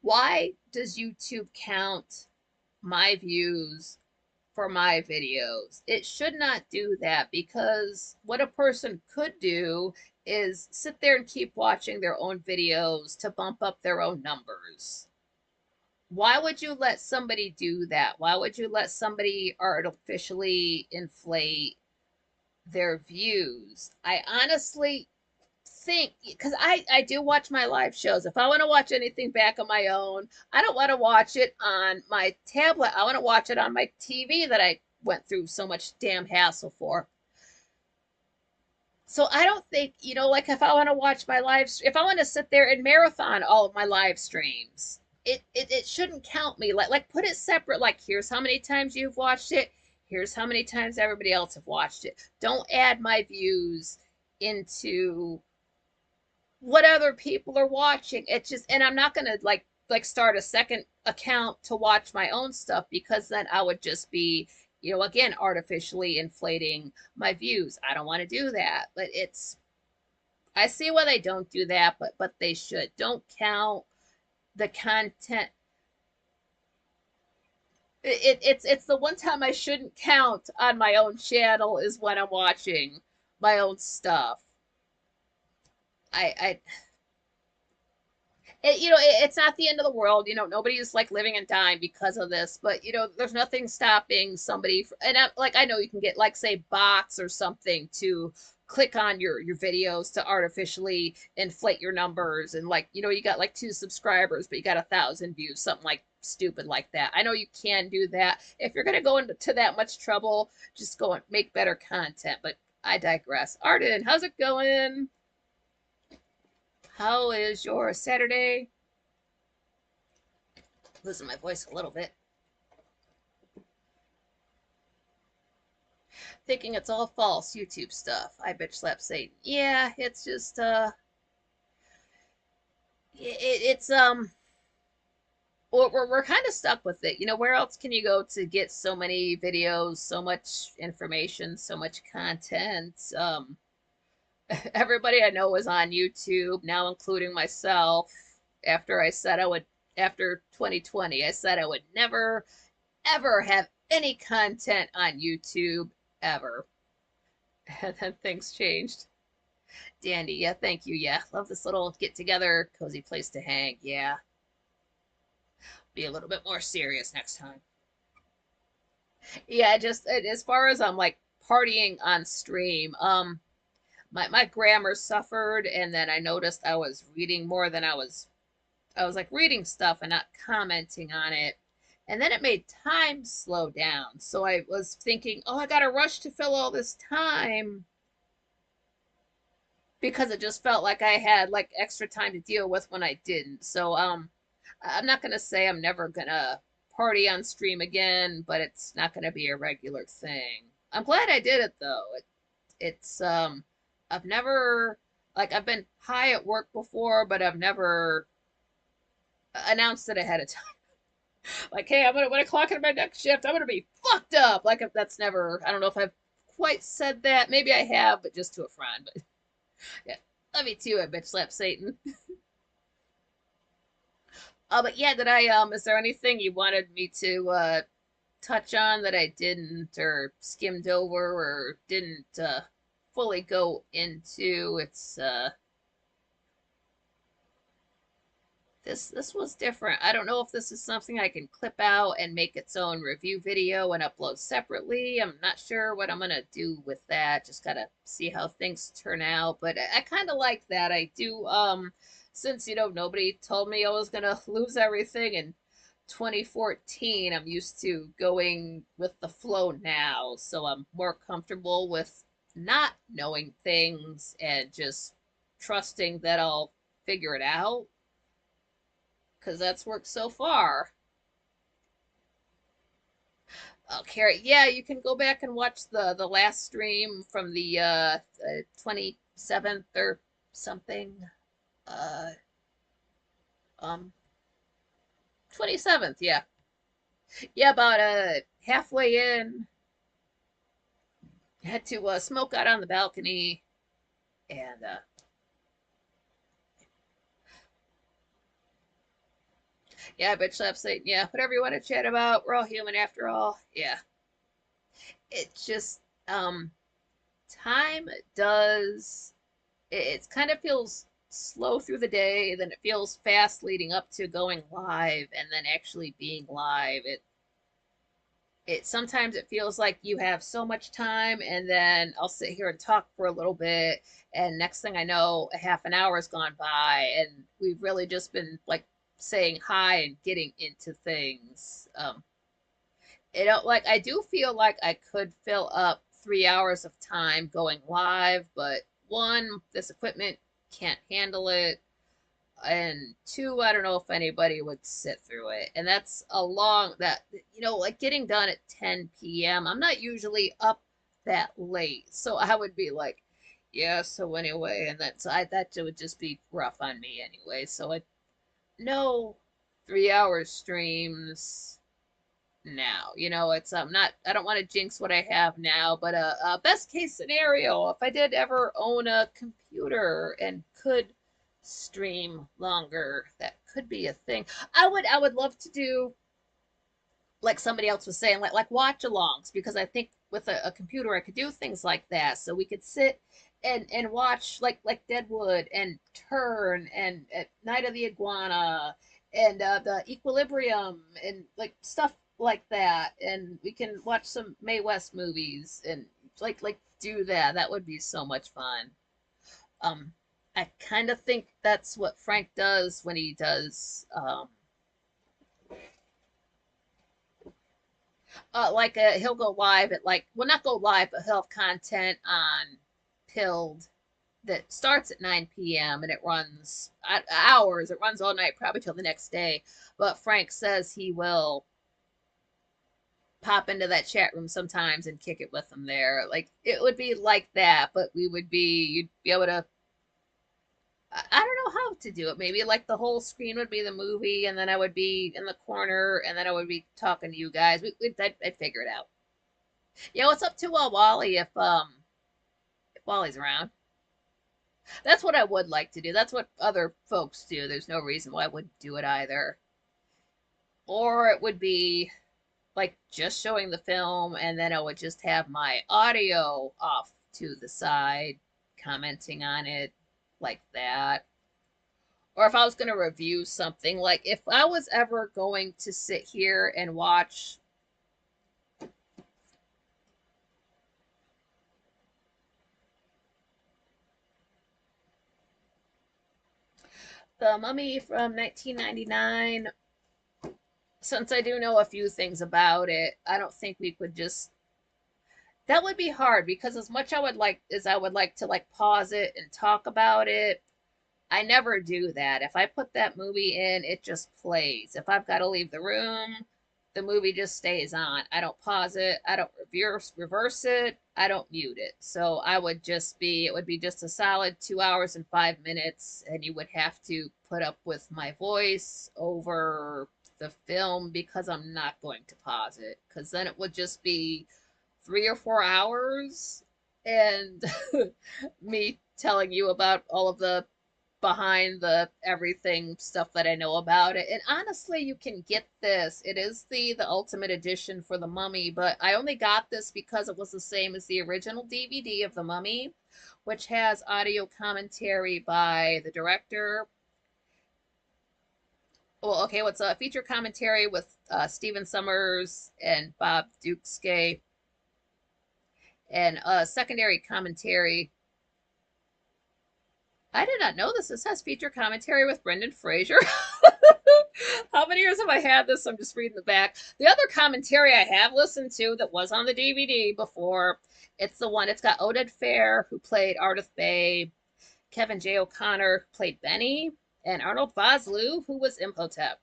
Why does YouTube count my views for my videos? It should not do that because what a person could do is sit there and keep watching their own videos to bump up their own numbers. Why would you let somebody do that? Why would you let somebody artificially inflate their views? I honestly think because I do watch my live shows. If I want to watch anything back on my own, I don't want to watch it on my tablet. I want to watch it on my TV that I went through so much damn hassle for. So I don't think, like if I want to watch my if I want to sit there and marathon all of my live streams, it shouldn't count me. Like put it separate. Like here's how many times you've watched it. Here's how many times everybody else have watched it. Don't add my views into what other people are watching. It just, and I'm not gonna like start a second account to watch my own stuff because then I would just be, again, artificially inflating my views. I don't want to do that, but I see why they don't do that, but they should. Don't count the content. It's the one time I shouldn't count on my own channel is when I'm watching my own stuff. I it's not the end of the world. Nobody is like living and dying because of this, but there's nothing stopping somebody. And I know you can get like say bots or something to click on your videos to artificially inflate your numbers, and you got like 2 subscribers, but you got 1,000 views, something like stupid like that. I know you can do that. If you're gonna go into that much trouble, just go and make better content. But I digress. Arden, how's it going? How is your Saturday? Losing my voice a little bit. Thinking it's all false YouTube stuff. I bitch slap Satan. Yeah, it's just it's we're kind of stuck with it. Where else can you go to get so many videos, so much information, so much content? Everybody I know is on YouTube now, including myself. After 2020, I said I would never, ever have any content on YouTube, ever. And then things changed. Dandy, yeah, thank you. Yeah, love this little get together, cozy place to hang. Yeah. Be a little bit more serious next time. Yeah, just as far as I'm like partying on stream, my grammar suffered, and then I noticed I was reading more than I was like reading stuff and not commenting on it. And then it made time slow down. So I was thinking, oh, I gotta rush to fill all this time because it just felt like I had like extra time to deal with when I didn't. So I'm not gonna say I'm never gonna party on stream again, but it's not gonna be a regular thing. I'm glad I did it though. It's I've never like I've been high at work before, but I've never announced it ahead of time. Like, hey, I'm gonna when I clock in my next shift, I'm gonna be fucked up. Like that's never. I don't know if I've quite said that. Maybe I have, but just to a friend. But yeah, love you too. I bitch slap Satan. But yeah, did I Is there anything you wanted me to touch on that I didn't or skimmed over or didn't fully go into? It's this was different. I don't know if this is something I can clip out and make its own review video and upload separately. I'm not sure what I'm gonna do with that. Just gotta see how things turn out. But I kind of like that. I do since nobody told me I was gonna lose everything in 2014. I'm used to going with the flow now, so I'm more comfortable with not knowing things and just trusting that I'll figure it out because that's worked so far. Okay, yeah, you can go back and watch the last stream from the 27th or something. Uh, um, 27th, yeah, yeah, about halfway in, had to smoke out on the balcony, and yeah, bitch slap Satan, yeah, whatever you want to chat about, we're all human after all. Yeah, it just time does it kind of feels slow through the day, then it feels fast leading up to going live, and then actually being live. It sometimes it feels like you have so much time, and then I'll sit here and talk for a little bit, and next thing I know, a half an hour has gone by, and we've really just been like saying hi and getting into things. Like I do feel like I could fill up 3 hours of time going live, but one, this equipment can't handle it, and two, I don't know if anybody would sit through it. And that's a long that like getting done at 10 p.m. I'm not usually up that late, so I would be like, yeah. So anyway, and that's I that would just be rough on me anyway. So I no 3 hour streams now. It's not I don't want to jinx what I have now, but a best case scenario, if I did ever own a computer and could stream longer, that could be a thing. I would love to do like somebody else was saying, like watch alongs, because I think with a computer I could do things like that. So we could sit and watch like Deadwood and Turn and Night of the Iguana and the Equilibrium and like stuff like that, and we can watch some Mae West movies and like do that. That would be so much fun. Um, I kind of think that's what Frank does when he does he'll go live at like well not go live but he'll have content on Pilled that starts at 9 p.m. and it runs hours. It runs all night, probably till the next day. But Frank says he will pop into that chat room sometimes and kick it with them there. Like it would be like that, but you'd be able to. I don't know how to do it. Maybe like the whole screen would be the movie, and then I would be in the corner, and then I would be talking to you guys. I'd figure it out. Yeah, what's up to Wally if Wally's around? That's what I would like to do. That's what other folks do. There's no reason why I wouldn't do it either. Or it would be like just showing the film, and then I would just have my audio off to the side, commenting on it like that. or if I was going to review something, like if I was ever going to sit here and watch The Mummy from 1999, since I do know a few things about it, I don't think we could just. That would be hard because as much I would like to like pause it and talk about it, I never do that. If I put that movie in, it just plays. If I've got to leave the room, the movie just stays on. I don't pause it. I don't reverse it. I don't mute it. So it would be just a solid 2 hours and 5 minutes, and you would have to put up with my voice over the film because I'm not going to pause it. Because then it would just be 3 or 4 hours and me telling you about all of the behind the everything stuff that I know about it. And honestly, you can get this. It is the ultimate edition for the Mummy, but I only got this because it was the same as the original DVD of the Mummy, which has audio commentary by the director. Well, okay, what's a feature commentary with Stephen Summers and Bob Dukeskay, and secondary commentary. I did not know this. This has feature commentary with Brendan Fraser. How many years have I had this? I'm just reading the back. The other commentary I have listened to that was on the DVD before, it's the one, it's got Oded Fair, who played Ardith Bay, Kevin J. O'Connor, who played Benny, and Arnold Vosloo, who was Imhotep.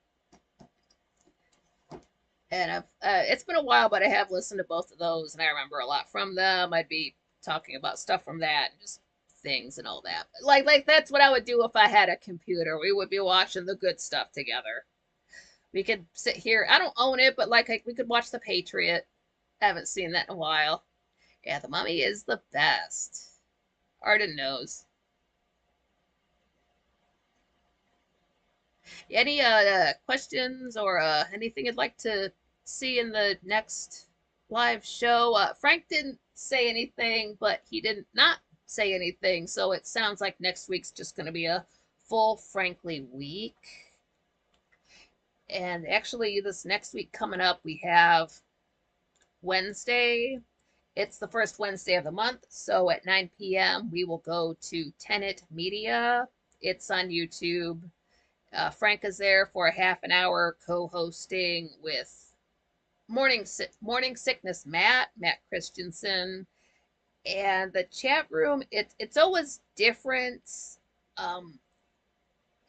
And it's been a while, but I have listened to both of those, and I remember a lot from them. I'd be talking about stuff from that, and just things and all that. Like that's what I would do if I had a computer. We would be watching the good stuff together. We could sit here. I don't own it, but like we could watch The Patriot. I haven't seen that in a while. Yeah, The Mummy is the best. Arden knows. Any questions or anything you'd like to see in the next live show? Frank didn't say anything, but he did not say anything, so it sounds like next week's just going to be a full Frankly week. And actually, this next week coming up, we have Wednesday. It's the first Wednesday of the month, so at 9 p.m. we will go to Tenet Media. It's on YouTube. Frank is there for a half an hour co-hosting with Morning Sickness Matt Christensen, and the chat room. It's always different. Um,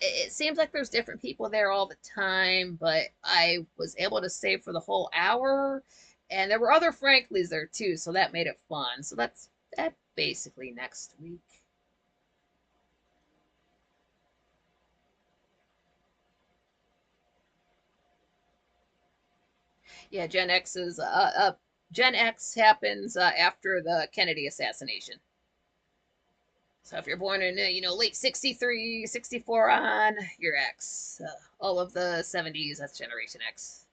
it seems like there's different people there all the time, but I was able to stay for the whole hour, and there were other Franklies there too, so that made it fun. So that's that basically next week. Yeah, Gen X happens after the Kennedy assassination. So if you're born in late 63, 64 on, you're X. All of the 70s, that's Generation X.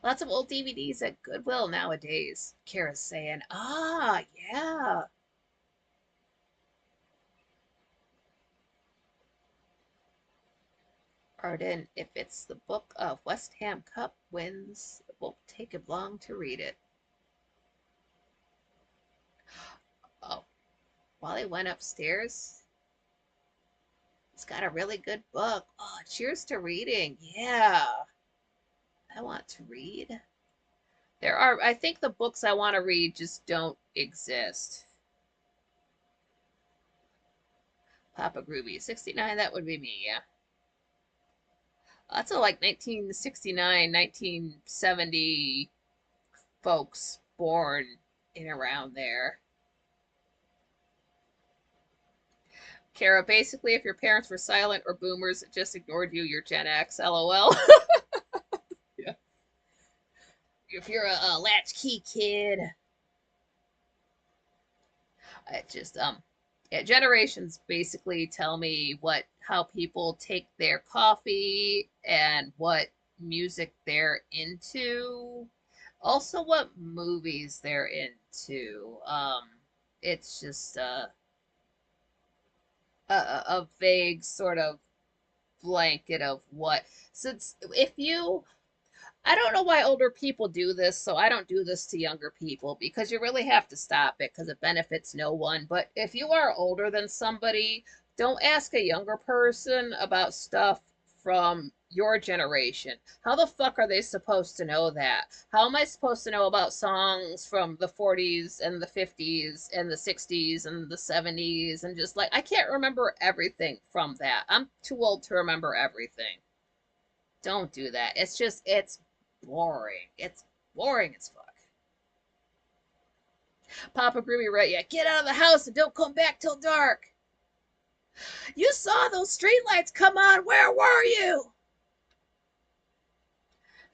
Lots of old DVDs at Goodwill nowadays. Kara's saying, ah, yeah. Arden, if it's the book of West Ham Cup wins, it won't take him long to read it. Oh, while he went upstairs, he's got a really good book. Oh, cheers to reading. Yeah, I want to read. I think the books I want to read just don't exist. Papa Groovy, 69, that would be me, yeah. Lots of like 1969, 1970 folks born in around there. Kara, basically, if your parents were silent or boomers that just ignored you, you're Gen X, lol. Yeah. If you're a latchkey kid, it just yeah, generations basically tell me how people take their coffee and what music they're into, also what movies they're into. It's just a vague sort of blanket of what. Since if you I don't know why older people do this, so I don't do this to younger people because you really have to stop it because it benefits no one. But if you are older than somebody, don't ask a younger person about stuff from your generation. How the fuck are they supposed to know that? How am I supposed to know about songs from the 40s and the 50s and the 60s and the 70s and just like I can't remember everything from that. I'm too old to remember everything. Don't do that. It's boring. It's boring as fuck. Papa Groovy right, yeah. Get out of the house and don't come back till dark. You saw those streetlights come on. Where were you?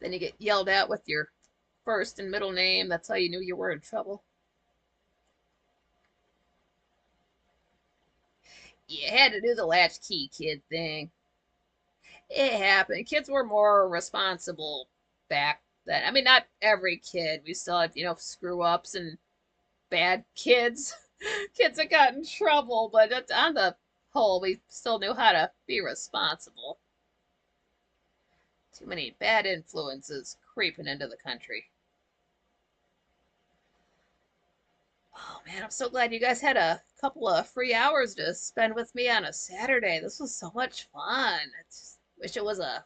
Then you get yelled at with your first and middle name. That's how you knew you were in trouble. You had to do the latchkey kid thing. It happened. Kids were more responsible back then. I mean, not every kid. We still had, screw ups and bad kids, kids that got in trouble, but on the whole, we still knew how to be responsible. Too many bad influences creeping into the country. Oh man, I'm so glad you guys had a couple of free hours to spend with me on a Saturday. This was so much fun. I just wish it was a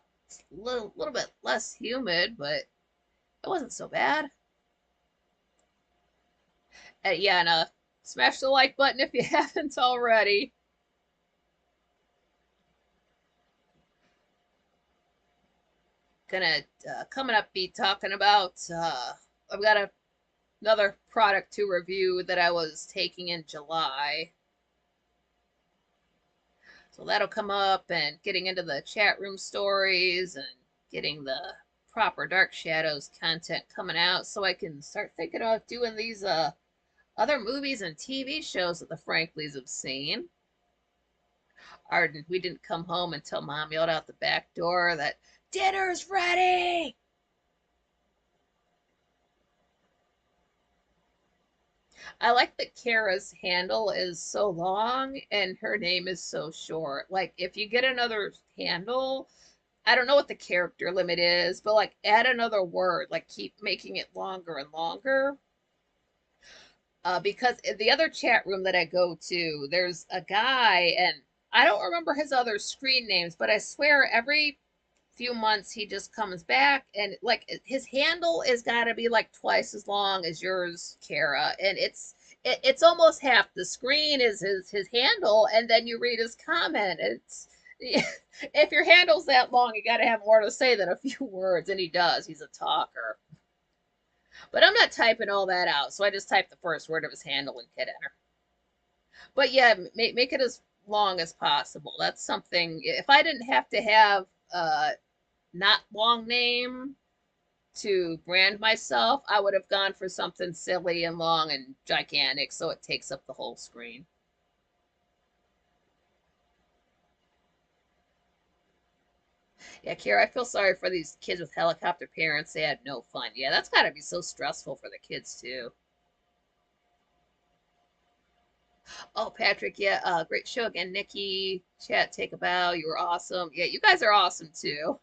little bit less humid, but it wasn't so bad. Yeah, and smash the like button if you haven't already. Gonna coming up be talking about I've got another product to review that I was taking in July. So that'll come up and getting into the chat room stories and getting the proper Dark Shadows content coming out so I can start thinking of doing these other movies and TV shows that the Franklies have seen. Arden, we didn't come home until Mom yelled out the back door that dinner's ready. I like that Kara's handle is so long and her name is so short. Like, if you get another handle, I don't know what the character limit is, but like, add another word. Like, keep making it longer and longer. Because in the other chat room that I go to, there's a guy, and I don't remember his other screen names, but I swear every few months he just comes back and like his handle is got to be like twice as long as yours, Kara, and it's almost half the screen is his handle, and then you read his comment. It's if your handle's that long, you got to have more to say than a few words, and he does. He's a talker. But I'm not typing all that out, so I just type the first word of his handle and hit enter. But yeah, make it as long as possible. That's something. If I didn't have to have not long name to brand myself, I would have gone for something silly and long and gigantic so it takes up the whole screen. Yeah, Kara, I feel sorry for these kids with helicopter parents. They had no fun. Yeah, that's got to be so stressful for the kids, too. Oh, Patrick, yeah, great show again. Nikki, chat, take a bow. You were awesome. Yeah, you guys are awesome, too.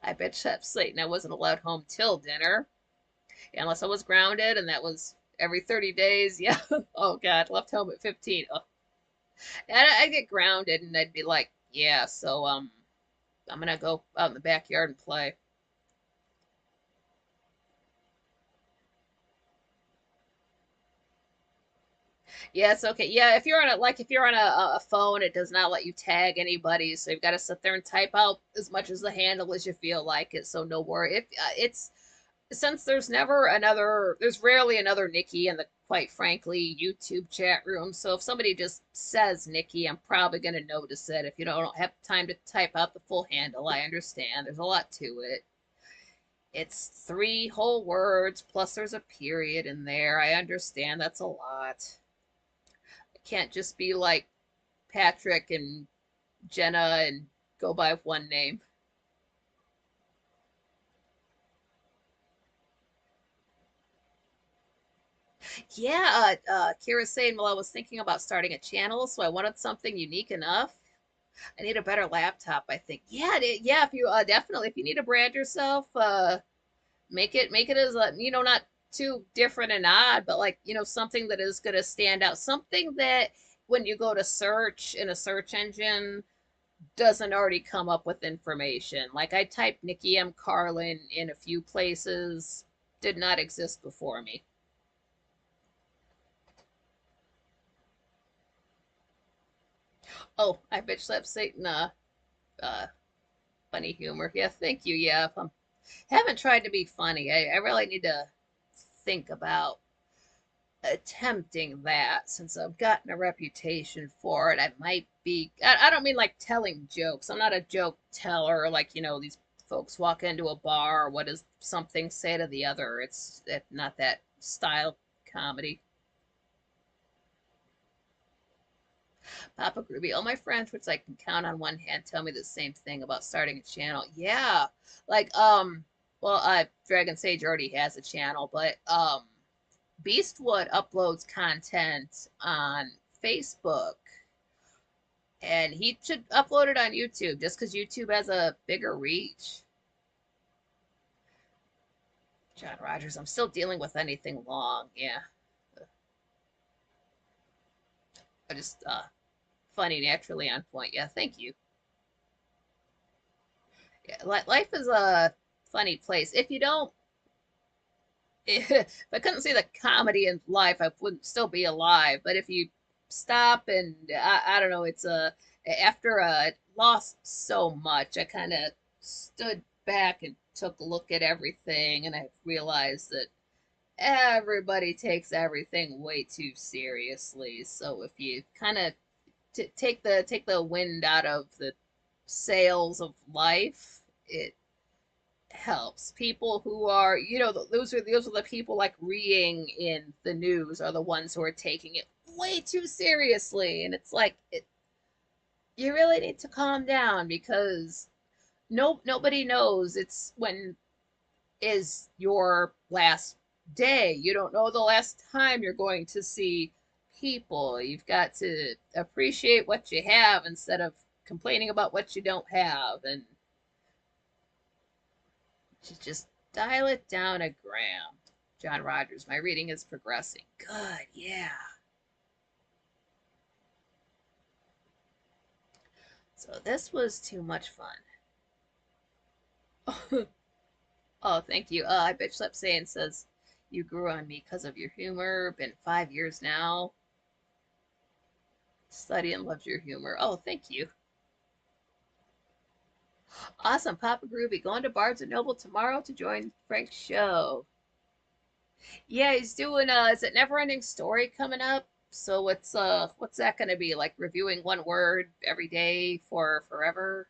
I bet Chef Slayton I wasn't allowed home till dinner, unless I was grounded, and that was every 30 days. Yeah. Oh, God, left home at 15. Oh. And I'd get grounded, and I'd be like, yeah, so, I'm gonna go out in the backyard and play. Yeah, it's okay. Yeah, if you're on a phone, it does not let you tag anybody, so you've got to sit there and type out as much as the handle as you feel like it. So no worry. If it's since there's rarely another Nikki in the quite frankly YouTube chat room. So if somebody just says Nikki, I'm probably gonna notice it. If you don't have time to type out the full handle, I understand. There's a lot to it. It's three whole words plus there's a period in there. I understand that's a lot. It can't just be like Patrick and Jenna and go by one name. Yeah, Kira's saying, well, I was thinking about starting a channel, so I wanted something unique enough. I need a better laptop, I think. Yeah, yeah, if you definitely if you need to brand yourself, make it as not too different and odd, but like, something that is gonna stand out. Something that when you go to search in a search engine doesn't already come up with information. Like I typed Nikki M. Carlin in a few places, did not exist before me. Oh, I bitch slapped Satan. Uh, Funny humor. Yeah, thank you. Yeah, if I'm haven't tried to be funny. I really need to think about attempting that since I've gotten a reputation for it. I might be. I don't mean like telling jokes. I'm not a joke teller. Like these folks walk into a bar. What does something say to the other? It's not that style comedy. Papa Groovy. All my friends, which I can count on one hand, tell me the same thing about starting a channel. Yeah, like well, Dragon Sage already has a channel, but Beastwood uploads content on Facebook, and he should upload it on YouTube just because YouTube has a bigger reach. John Rogers, I'm still dealing with anything long. Yeah, I just funny, naturally on point. Yeah, thank you. Yeah, life is a funny place. If you don't if I couldn't see the comedy in life, I wouldn't still be alive. But if you stop and I don't know, it's after I lost so much, I kind of stood back and took a look at everything, and I realized that everybody takes everything way too seriously. So if you kind of take the wind out of the sails of life, it helps. People who are, those are the people like reading in the news are the ones who are taking it way too seriously, and it's like you really need to calm down because nobody knows it's when is your last day. You don't know the last time you're going to see people. You've got to appreciate what you have instead of complaining about what you don't have, and just dial it down a gram. John Rogers, my reading is progressing. Good, yeah. So this was too much fun. Oh, thank you. I bitch slept saying says you grew on me because of your humor. Been 5 years now. Study and loves your humor. Oh, thank you. Awesome, Papa Groovy. Going to Barnes and Noble tomorrow to join Frank's show. Yeah, he's doing is it Never Ending Story coming up? So what's that gonna be? Like reviewing one word every day for forever?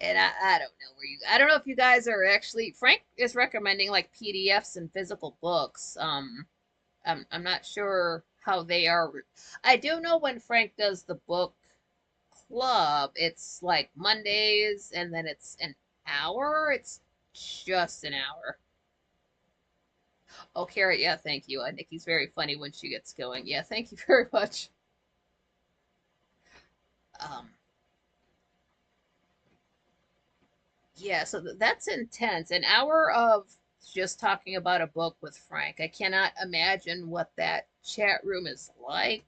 And I don't know where you I don't know if you guys are actually Frank is recommending like PDFs and physical books. I'm not sure how they are. I do know when Frank does the book club, it's like Mondays and then it's an hour. It's just an hour. Oh, Carrot, yeah, thank you. Nikki's very funny when she gets going. Yeah, thank you very much. Um, yeah, so that's intense. An hour of just talking about a book with Frank. I cannot imagine what that chat room is like.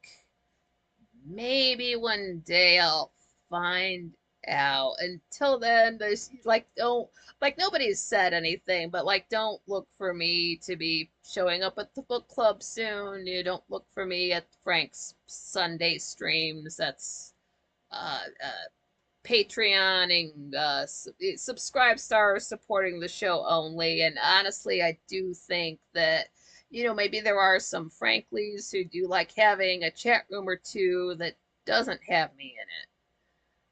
Maybe one day I'll find out. Until then, there's like don't like nobody's said anything, but like don't look for me to be showing up at the book club soon. You don't look for me at Frank's Sunday streams. That's Patreoning, subscribe stars supporting the show only. And honestly, I do think that, maybe there are some Franklies who do like having a chat room or two that doesn't have me in it.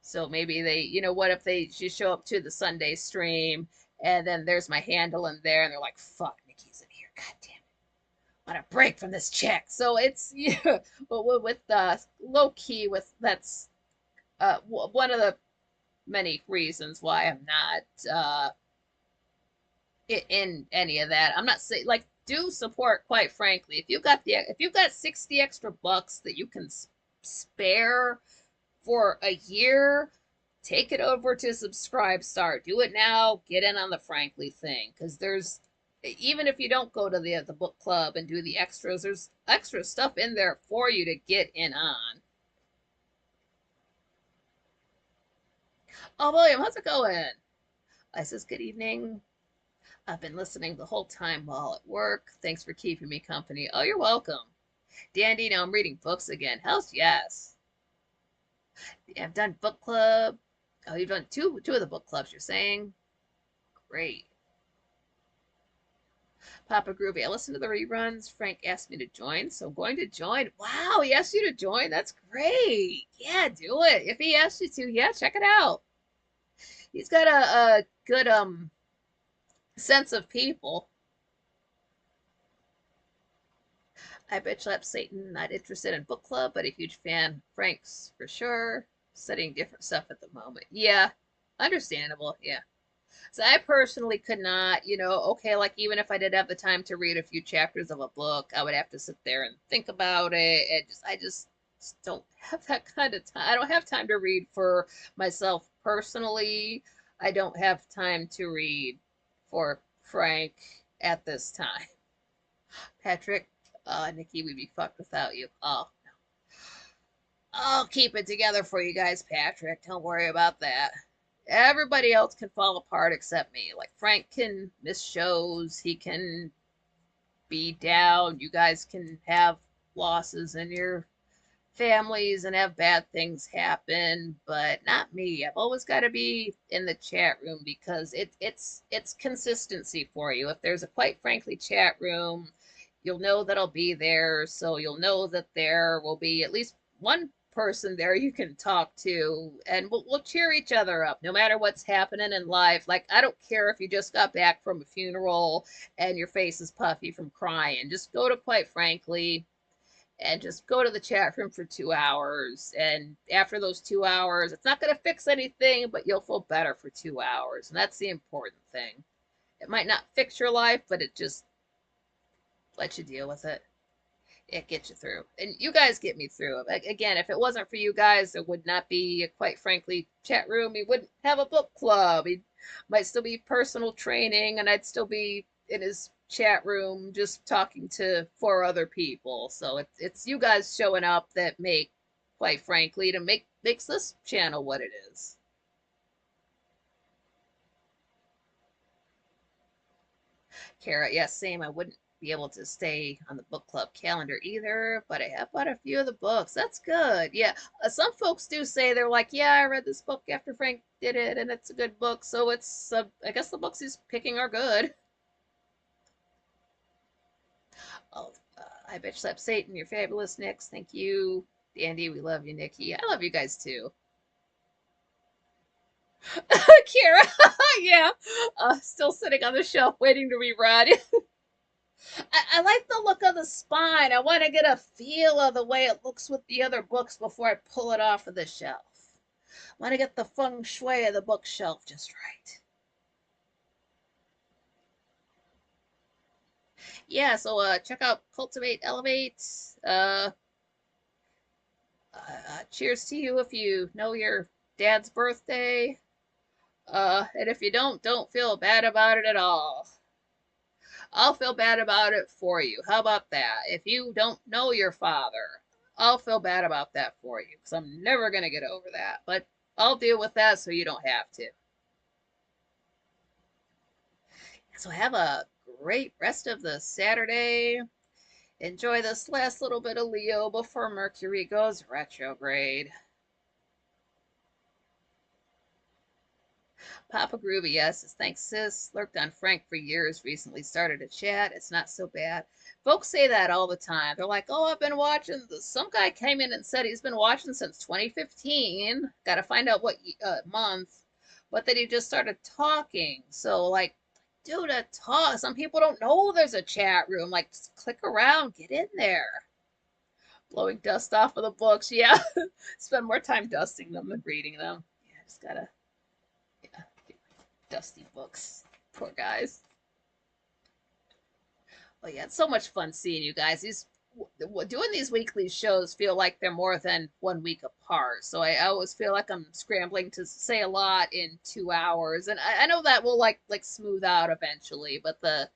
So maybe they, what if they just show up to the Sunday stream and then there's my handle in there and they're like, fuck, Nikki's in here. God damn it. I want a break from this chick. So it's, yeah, but with low key, with that's one of the many reasons why I'm not in any of that. I'm not saying like do support, quite frankly. If you've got 60 extra bucks that you can spare for a year, take it over to Subscribe Star. Do it now. Get in on the Frankly thing, because there's, even if you don't go to the book club and do the extras, there's extra stuff in there for you to get in on. Oh, William, how's it going? I says, good evening. I've been listening the whole time while at work. Thanks for keeping me company. Oh, you're welcome. Dandy, now I'm reading books again. Hells yes. I've done book club. Oh, you've done two of the book clubs, you're saying? Great. Papa Groovy, I listened to the reruns. Frank asked me to join, so I'm going to join. Wow, he asked you to join? That's great. Yeah, do it. If he asked you to, yeah, check it out. He's got a good sense of people. I bet you Satan not interested in book club, but a huge fan. Frank's for sure. Studying different stuff at the moment. Yeah, understandable. Yeah. So I personally could not, okay, like even if I did have the time to read a few chapters of a book, I would have to sit there and think about it. And I just don't have that kind of time. I don't have time to read for myself personally. I don't have time to read for Frank at this time. Patrick, Nikki, we'd be fucked without you. Oh, I'll keep it together for you guys, Patrick. Don't worry about that. Everybody else can fall apart except me. Like Frank can miss shows, he can be down, you guys can have losses in your families and have bad things happen, but not me. I've always got to be in the chat room because it's consistency for you. If there's a quite frankly chat room, you'll know that I'll be there, so you'll know that there will be at least one person there you can talk to, and we'll cheer each other up no matter what's happening in life. Like, I don't care if you just got back from a funeral and your face is puffy from crying. Just go to quite frankly and just go to the chat room for 2 hours. And after those 2 hours, it's not going to fix anything, but you'll feel better for 2 hours. And that's the important thing. It might not fix your life, but it just lets you deal with it. It gets you through. And you guys get me through. Again, if it wasn't for you guys, there would not be, quite frankly, chat room. We wouldn't have a book club. We might still be personal training, and I'd still be in his chat room just talking to 4 other people. So it's you guys showing up that make, quite frankly, makes this channel what it is. Kara, yes, same. I wouldn't be able to stay on the book club calendar either, but I have bought a few of the books. That's good. Yeah, some folks do say they're like, yeah, I read this book after Frank did it, and it's a good book. So it's, I guess the books he's picking are good. Oh, I bet you slept Satan. You're fabulous, Nix. Thank you, Andy. We love you, Nikki. I love you guys too. Kara, yeah, still sitting on the shelf waiting to be read. I like the look of the spine. I want to get a feel of the way it looks with the other books before I pull it off of the shelf. I want to get the feng shui of the bookshelf just right. Yeah, so check out Cultivate, Elevate. Cheers to you if you know your dad's birthday. And if you don't feel bad about it at all. I'll feel bad about it for you. How about that? If you don't know your father, I'll feel bad about that for you because I'm never going to get over that. But I'll deal with that so you don't have to. So have a great rest of the Saturday. Enjoy this last little bit of Leo before Mercury goes retrograde. Papa Groovy, yes, thanks, sis. Lurked on Frank for years, recently started a chat. It's not so bad. Folks say that all the time. They're like, oh, I've been watching. Some guy came in and said he's been watching since 2015. Got to find out what month. But then he just started talking. So, like, dude, a talk. Some people don't know there's a chat room. Like, just click around, get in there. Blowing dust off of the books. Yeah. Spend more time dusting them than reading them. Yeah, just gotta, yeah, dusty books. Poor guys. But yeah, it's so much fun seeing you guys. Doing these weekly shows feel like they're more than 1 week apart. So I always feel like I'm scrambling to say a lot in 2 hours, and I know that will like smooth out eventually. But the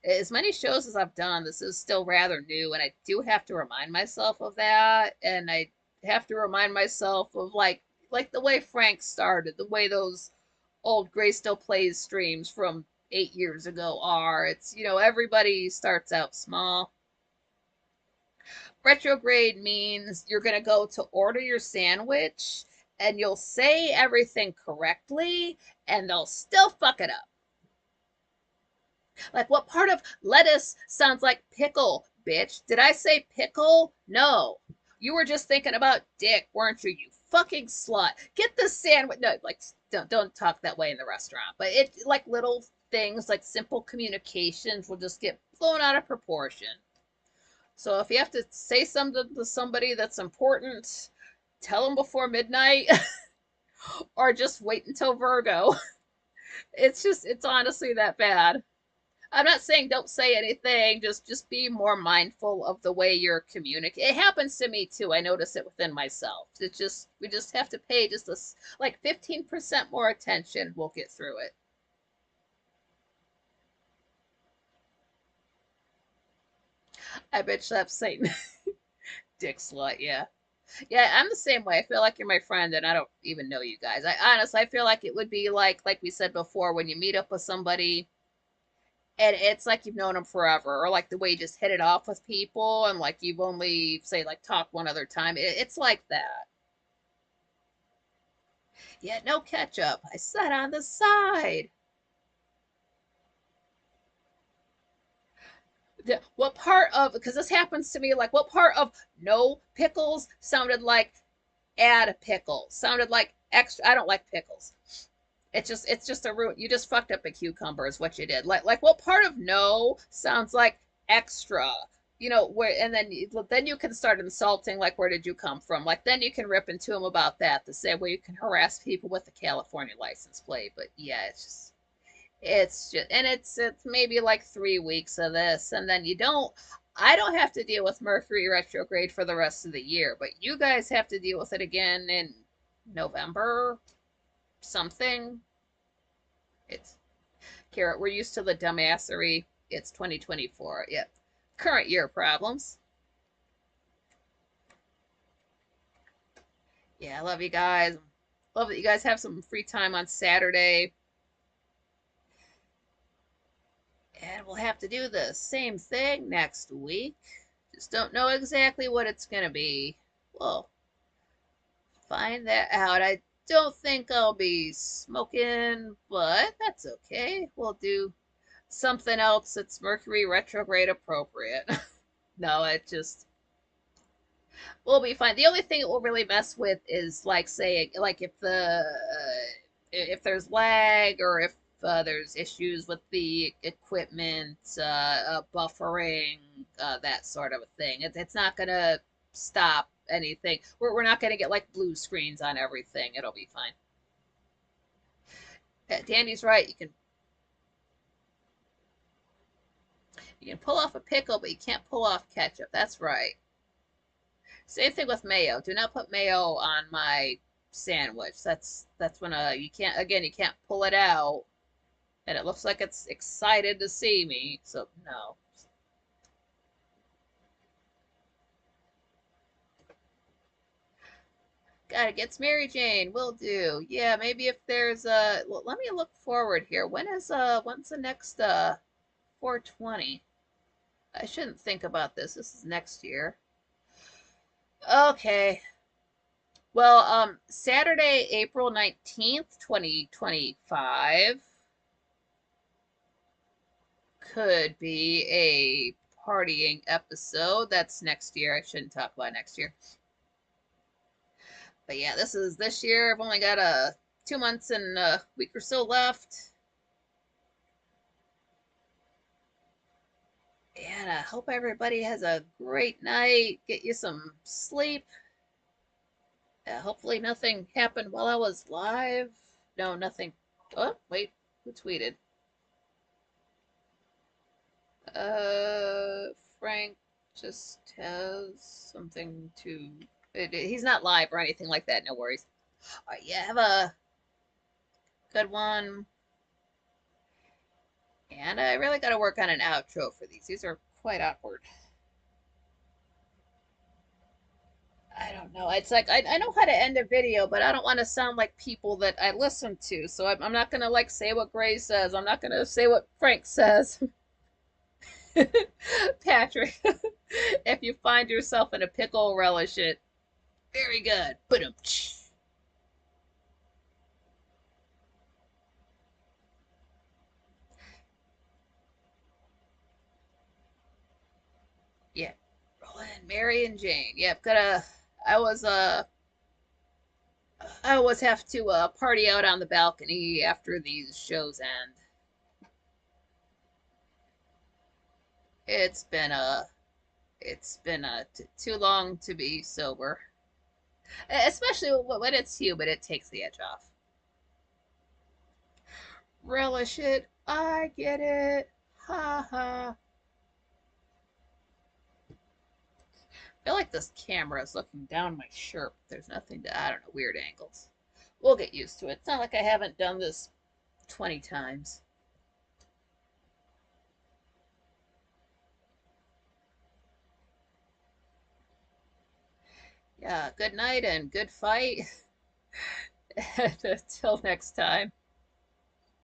as many shows as I've done, this is still rather new, and I do have to remind myself of that, and I have to remind myself of like the way Frank started, the way those old Gray Still Plays streams from 8 years ago are. It's, everybody starts out small. Retrograde means you're going to go to order your sandwich and you'll say everything correctly and they'll still fuck it up. Like, what part of lettuce sounds like pickle, bitch? Did I say pickle? No. You were just thinking about dick, weren't you? You fucking slut. Get the sandwich. No, like, don't talk that way in the restaurant. But it like little things, like simple communications, will just get blown out of proportion. So if you have to say something to somebody that's important, tell them before midnight, or just wait until Virgo. It's honestly that bad. I'm not saying don't say anything, just be more mindful of the way you're communicating. It happens to me too. I notice it within myself. It's just we just have to pay just like 15% more attention. We'll get through it. I bet you that's Satan. Dick slut, yeah. Yeah, I'm the same way. I feel like you're my friend and I don't even know you guys. I feel like it would be like we said before, when you meet up with somebody and it's like you've known them forever, or like the way you just hit it off with people and like you've only say like talked one other time. It's like that. Yeah, no ketchup. I sat on the side. What part of, because this happens to me, like what part of no pickles sounded like add pickles, sounded like extra. I don't like pickles. It's just a root. You just fucked up a cucumber is what you did. Like what part of no sounds like extra? Where, and then you can start insulting, like, where did you come from? Like, then you can rip into them about that the same way you can harass people with the California license plate. But yeah, it's just and it's maybe like 3 weeks of this, and then I don't have to deal with Mercury retrograde for the rest of the year, but you guys have to deal with it again in November something. It's Carrot, we're used to the dumbassery. It's 2024. Yep. Current year problems. Yeah, I love you guys. Love that you guys have some free time on Saturday. And we'll have to do the same thing next week. Just don't know exactly what it's going to be. We'll find that out. I don't think I'll be smoking, but that's okay. We'll do something else that's Mercury retrograde appropriate. No, it just we'll be fine. The only thing it will really mess with is like say like if there's lag, or if there's issues with the equipment, buffering, that sort of a thing. It's not gonna stop anything. We're not gonna get like blue screens on everything. It'll be fine. Danny's right. You can pull off a pickle, but you can't pull off ketchup. That's right. Same thing with mayo. Do not put mayo on my sandwich. That's when you can't pull it out and it looks like it's excited to see me. So no. Gotta get Mary Jane. Will do. Yeah, maybe if there's well, let me look forward here. When's the next 420? I shouldn't think about this. This is next year. Okay. Well, Saturday, April 19th, 2025 could be a partying episode. That's next year. I shouldn't talk about next year. But yeah, this is this year. I've only got 2 months and a week or so left. And I hope everybody has a great night. Get you some sleep. Hopefully nothing happened while I was live. No, nothing. Oh, wait. Who tweeted? Uh, Frank just has something to. He's not live or anything like that. No worries. All right, yeah, have a good one. And I really got to work on an outro for these. These are quite awkward. I don't know. It's like I know how to end a video, but I don't want to sound like people that I listen to. So I'm not gonna like say what Gray says. I'm not gonna say what Frank says. Patrick, if you find yourself in a pickle, relish it. Very good. But yeah, Roland, Mary, and Jane. Yep, gotta. I was I always have to party out on the balcony after these shows end. It's been too long to be sober, especially when it's humid. It takes the edge off. Relish it. I get it. Ha ha. I feel like this camera is looking down my shirt. There's nothing to, I don't know, weird angles. We'll get used to it. It's not like I haven't done this 20 times. Yeah, good night and good fight. Until next time.